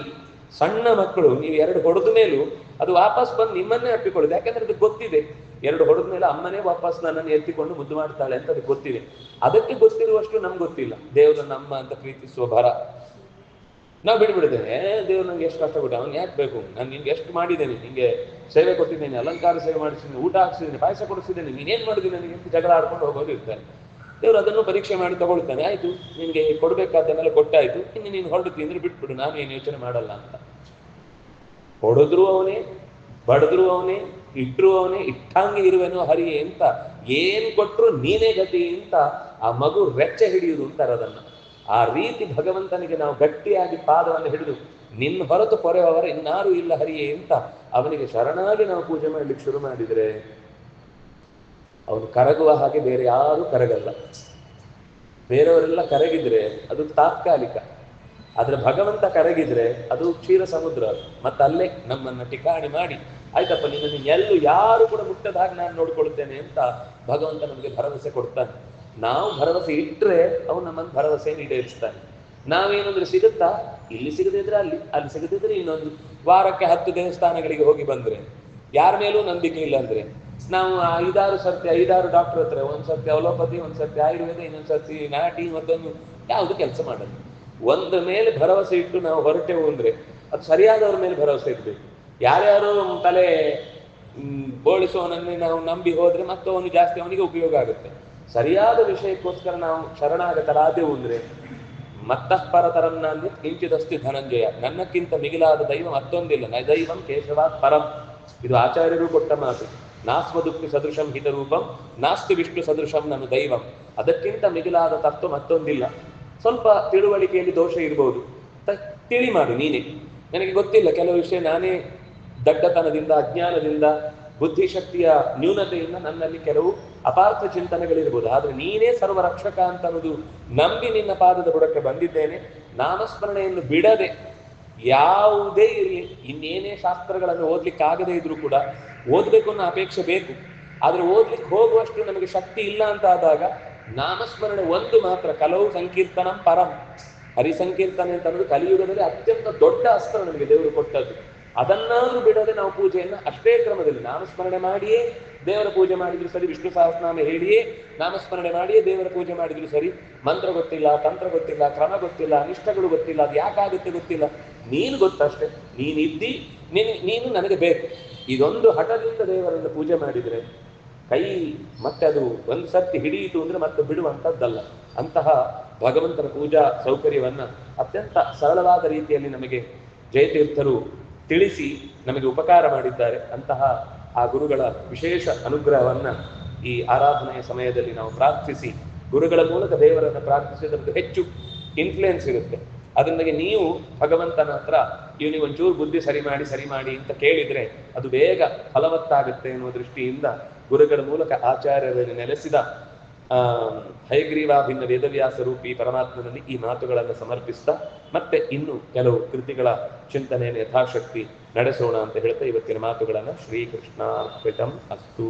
ಸಣ್ಣ ಮಕ್ಕಳು ನೀವು 2 ಹೊಡೆದ ಮೇಲೂ ಅದು ವಾಪಸ್ ಬಂದು ನಿಮ್ಮನ್ನೇ ಅಪ್ಪಿಕೊಳ್ಳುದು. ಯಾಕಂದ್ರೆ ಅದು ಗೊತ್ತಿದೆ, 2 ಹೊಡೆದ ಮೇಲೆ ಅಮ್ಮನೇ ವಾಪಸ್ ನನ್ನನ್ನು ಎತ್ತಿಕೊಂಡು ಮುದ್ದು ಮಾಡ್ತಾಳೆ ಅಂತ ಅದು ಗೊತ್ತಿದೆ. ಅದಕ್ಕೆ ಗೊತ್ತಿರುವಷ್ಟು ನಮ್ಗೆ ಗೊತ್ತಿಲ್ಲ ದೇವರು ನಮ್ಮ ಅಂತ ಪ್ರೀತಿಸುವ ಭರ. ನಾವು ಬಿಡ್ಬಿಡ್ತೇನೆ, ದೇವ್ರು ನಂಗೆ ಎಷ್ಟು ಕಷ್ಟ ಕೊಟ್ಟ, ಅವ್ನು ಯಾಕೆ ಬೇಕು, ನಾನು ನಿನ್ಗೆ ಎಷ್ಟು ಮಾಡಿದ್ದೇನೆ, ನಿಂಗೆ ಸೇವೆ ಕೊಟ್ಟಿದ್ದೇನೆ, ಅಲಂಕಾರ ಸೇವೆ ಮಾಡಿಸಿದ್ದೀನಿ, ಊಟ ಹಾಕ್ಸಿದ್ದೀನಿ, ಪಾಯಸ ಕೊಡಿಸಿದ್ದೇನೆ, ನೀನೇನ್ ಮಾಡಿದ್ದೀನಿ ನನಗೆ ಅಂತ ಜಗಳ ಆಡ್ಕೊಂಡು ಹೋಗೋದು ಇರ್ತಾನೆ. ದೇವ್ರು ಅದನ್ನು ಪರೀಕ್ಷೆ ಮಾಡಿ ತಗೊಳ್ತಾನೆ. ಆಯ್ತು, ನಿನ್ಗೆ ಕೊಡ್ಬೇಕಾದ್ದನ್ನೆಲ್ಲ ಕೊಟ್ಟಾಯ್ತು, ಇನ್ನು ನೀನು ಹೊರಡುತ್ತಿ ಅಂದ್ರೆ ಬಿಟ್ಬಿಡು, ನಾನು ಏನು ಯೋಚನೆ ಮಾಡಲ್ಲ ಅಂತ. ಹೊಡೆದ್ರು ಅವನೇ, ಬಡದ್ರು ಅವನೇ, ಇಟ್ರು ಅವನೇ, ಇಟ್ಟಂಗೆ ಇರುವೆನೋ ಹರಿಯೇ ಅಂತ, ಏನ್ ಕೊಟ್ರು ನೀನೇ ಗತಿ ಅಂತ ಆ ಮಗು ರೆಚ್ಚ ಹಿಡಿಯುವುದು ಅಂತಾರೆ ಅದನ್ನ. ಆ ರೀತಿ ಭಗವಂತನಿಗೆ ನಾವು ಗಟ್ಟಿಯಾಗಿ ಪಾದವನ್ನು ಹಿಡಿದು ನಿನ್ನ ಹೊರತು ಪೊರೆಯವರ ಇನ್ನಾರು ಇಲ್ಲ ಹರಿಯೇ ಅಂತ ಅವನಿಗೆ ಶರಣಾಗಿ ನಾವು ಪೂಜೆ ಮಾಡ್ಲಿಕ್ಕೆ ಶುರು ಮಾಡಿದ್ರೆ ಅವನು ಕರಗುವ ಹಾಗೆ ಬೇರೆ ಯಾರು ಕರಗಲ್ಲ. ಬೇರೆಯವರೆಲ್ಲ ಕರಗಿದ್ರೆ ಅದು ತಾತ್ಕಾಲಿಕ, ಆದ್ರೆ ಭಗವಂತ ಕರಗಿದ್ರೆ ಅದು ಕ್ಷೀರ ಸಮುದ್ರ. ಮತ್ತಲ್ಲೇ ನಮ್ಮನ್ನ ಠಿಕಾಣಿ ಮಾಡಿ, ಆಯ್ತಪ್ಪ ನಿನ್ನನ್ನು ಎಲ್ಲೂ ಯಾರು ಕೂಡ ಮುಟ್ಟದ ಹಾಗೆ ನಾನು ನೋಡ್ಕೊಳ್ತೇನೆ ಅಂತ ಭಗವಂತ ನಮಗೆ ಭರವಸೆ ಕೊಡ್ತಾನೆ. ನಾವು ಭರವಸೆ ಇಟ್ರೆ ಅವನು ನಮ್ಮನ್ನು ಭರವಸೆಯನ್ನು ಈಡೇರಿಸ್ತಾನೆ. ನಾವೇನಂದ್ರೆ ಸಿಗುತ್ತಾ, ಇಲ್ಲಿ ಸಿಗದಿದ್ರೆ ಅಲ್ಲಿ, ಅಲ್ಲಿ ಸಿಗದಿದ್ರೆ ಇನ್ನೊಂದು, ವಾರಕ್ಕೆ 10 ದೇವಸ್ಥಾನಗಳಿಗೆ ಹೋಗಿ ಬಂದ್ರೆ ಯಾರ ಮೇಲೂ ನಂಬಿಕೆ ಇಲ್ಲ ಅಂದ್ರೆ ನಾವು 5-6 ಡಾಕ್ಟರ್ ಹತ್ರ, ಒಂದ್ಸರ್ತಿ ಅಲೋಪತಿ, ಒಂದ್ಸರ್ತಿ ಆಯುರ್ವೇದ, ಇನ್ನೊಂದ್ಸರ್ತಿ ನಾಟಿ, ಮತ್ತೊಂದು ಯಾವುದು ಕೆಲಸ ಮಾಡಲ್ಲ. ಒಂದ ಮೇಲೆ ಭರವಸೆ ಇಟ್ಟು ನಾವು ಹೊರಟೆವು ಅಂದ್ರೆ ಅದು ಸರಿಯಾದವ್ರ ಮೇಲೆ ಭರವಸೆ ಇರ್ಬೇಕು. ಯಾರ್ಯಾರು ತಲೆ ಬೋಳಿಸುವವನನ್ನೇ ನಾವು ನಂಬಿ ಹೋದ್ರೆ ಮತ್ತೆ ಅವನು ಜಾಸ್ತಿ ಅವನಿಗೆ ಉಪಯೋಗ ಆಗುತ್ತೆ. ಸರಿಯಾದ ವಿಷಯಕ್ಕೋಸ್ಕರ ನಾವು ಶರಣಾಗತರಾದೆವು ಅಂದ್ರೆ ಮತ್ತಃಪರತರನ್ನ ಕಿಂಚಿದಸ್ತಿ ಧನಂಜಯ, ನನ್ನಕ್ಕಿಂತ ಮಿಗಿಲಾದ ದೈವ ಮತ್ತೊಂದಿಲ್ಲ, ನ ದೈವಂ ಕೇಶವಾತ್ ಪರಂ. ಇದು ಆಚಾರ್ಯರು ಕೊಟ್ಟ ಮಾತು. ನಾಸ್ಮದುಕ್ತಿ ಸದೃಶಂ ಹಿತರೂಪಂ ನಾಸ್ತಿ ವಿಷ್ಣು ಸದೃಶಂ ನಾನು ದೈವಂ. ಅದಕ್ಕಿಂತ ಮಿಗಿಲಾದ ತತ್ವ ಮತ್ತೊಂದಿಲ್ಲ. ಸ್ವಲ್ಪ ತಿಳುವಳಿಕೆಯಲ್ಲಿ ದೋಷ ಇರಬಹುದು, ತಿಳಿ ಮಾಡು ನೀನೆ. ನನಗೆ ಗೊತ್ತಿಲ್ಲ ಕೆಲವು ವಿಷಯ, ನಾನೇ ದಡ್ಡತನದಿಂದ, ಅಜ್ಞಾನದಿಂದ, ಬುದ್ಧಿಶಕ್ತಿಯ ನ್ಯೂನತೆಯಿಂದ ನನ್ನಲ್ಲಿ ಕೆಲವು ಅಪಾರ್ಥ ಚಿಂತನೆಗಳಿರ್ಬೋದು. ಆದ್ರೆ ನೀನೇ ಸರ್ವರಕ್ಷಕ ಅಂತ ಅನ್ನೋದು ನಂಬಿ ನಿನ್ನ ಪಾದದ ಬುಡಕ್ಕೆ ಬಂದಿದ್ದೇನೆ. ನಾಮಸ್ಮರಣೆಯನ್ನು ಬಿಡದೆ ಯಾವುದೇ ಇರಲಿ, ಇನ್ನೇನೇ ಶಾಸ್ತ್ರಗಳನ್ನು ಓದ್ಲಿಕ್ಕಾಗದೇ ಇದ್ರೂ ಕೂಡ ಓದ್ಬೇಕು ಅನ್ನೋ ಅಪೇಕ್ಷೆ ಬೇಕು. ಆದ್ರೆ ಓದ್ಲಿಕ್ಕೆ ಹೋಗುವಷ್ಟು ನಮಗೆ ಶಕ್ತಿ ಇಲ್ಲ ಅಂತ ಆದಾಗ ನಾಮಸ್ಮರಣೆ ಒಂದು ಮಾತ್ರ, ಕಲವು ಸಂಕೀರ್ತನಂ ಪರಂ, ಹರಿಸಂಕೀರ್ತನೆ ಅಂತ ಅನ್ನೋದು ಕಲಿಯುಗದಲ್ಲಿ ಅತ್ಯಂತ ದೊಡ್ಡ ಅಸ್ತ್ರ ನಮಗೆ ದೇವರು ಕೊಟ್ಟದ್ದು. ಅದನ್ನಾದ್ರೂ ಬಿಡದೆ ನಾವು ಪೂಜೆಯನ್ನ ಅಷ್ಟೇ ಕ್ರಮದಲ್ಲಿ ನಾಮಸ್ಮರಣೆ ಮಾಡಿಯೇ ದೇವರ ಪೂಜೆ ಮಾಡಿದ್ರು ಸರಿ, ವಿಷ್ಣು ಸಹಸ್ರನಾಮ ಹೇಳಿಯೇ ನಾಮಸ್ಮರಣೆ ಮಾಡಿಯೇ ದೇವರ ಪೂಜೆ ಮಾಡಿದ್ರು ಸರಿ. ಮಂತ್ರ ಗೊತ್ತಿಲ್ಲ, ತಂತ್ರ ಗೊತ್ತಿಲ್ಲ, ಕ್ರಮ ಗೊತ್ತಿಲ್ಲ, ಅನಿಷ್ಟಗಳು ಗೊತ್ತಿಲ್ಲ, ಅದು ಯಾಕಾಗುತ್ತೆ ಗೊತ್ತಿಲ್ಲ, ನೀನು ಗೊತ್ತಷ್ಟೇ, ನೀನಿದ್ದಿ, ನೀನು ನನಗೆ ಬೇಕು, ಇದೊಂದು ಹಠದಿಂದ ದೇವರನ್ನು ಪೂಜೆ ಮಾಡಿದ್ರೆ ಕೈ ಮತ್ತೆ ಅದು ಒಂದು ಸರ್ತಿ ಹಿಡಿಯಿತು ಅಂದ್ರೆ ಮತ್ತೆ ಬಿಡುವಂಥದ್ದಲ್ಲ. ಅಂತಹ ಭಗವಂತನ ಪೂಜಾ ಸೌಕರ್ಯವನ್ನ ಅತ್ಯಂತ ಸರಳವಾದ ರೀತಿಯಲ್ಲಿ ನಮಗೆ ಜಯತೀರ್ಥರು ತಿಳಿಸಿ ನಮಗೆ ಉಪಕಾರ ಮಾಡಿದ್ದಾರೆ. ಅಂತಹ ಆ ಗುರುಗಳ ವಿಶೇಷ ಅನುಗ್ರಹವನ್ನ ಈ ಆರಾಧನೆಯ ಸಮಯದಲ್ಲಿ ನಾವು ಪ್ರಾರ್ಥಿಸಿ, ಗುರುಗಳ ಮೂಲಕ ದೇವರನ್ನು ಪ್ರಾರ್ಥಿಸಿದ್ರದ್ದು ಹೆಚ್ಚು ಇನ್ಫ್ಲುಯೆನ್ಸ್ ಇರುತ್ತೆ. ಅದರಿಂದಾಗಿ ನೀವು ಭಗವಂತನ ಹತ್ರ ಇವನಿಗೆ ಒಂಚೂರು ಬುದ್ಧಿ ಸರಿ ಮಾಡಿ ಅಂತ ಕೇಳಿದ್ರೆ ಅದು ಬೇಗ ಫಲವತ್ತಾಗುತ್ತೆ ಎನ್ನುವ ದೃಷ್ಟಿಯಿಂದ ಗುರುಗಳ ಮೂಲಕ ಆಚಾರ್ಯರಲ್ಲಿ ನೆಲೆಸಿದ ಹಯಗ್ರೀವಾಭಿನ್ನ ವೇದವ್ಯಾಸ ರೂಪಿ ಪರಮಾತ್ಮನಲ್ಲಿ ಈ ಮಾತುಗಳನ್ನು ಸಮರ್ಪಿಸ್ತಾ ಮತ್ತೆ ಇನ್ನು ಕೆಲವು ಕೃತಿಗಳ ಚಿಂತನೆಯನ್ನು ಯಥಾಶಕ್ತಿ ನಡೆಸೋಣ ಅಂತ ಹೇಳ್ತಾ ಇವತ್ತಿನ ಮಾತುಗಳನ್ನು ಶ್ರೀಕೃಷ್ಣಾರ್ಪಿತಂ ಅಸ್ತು.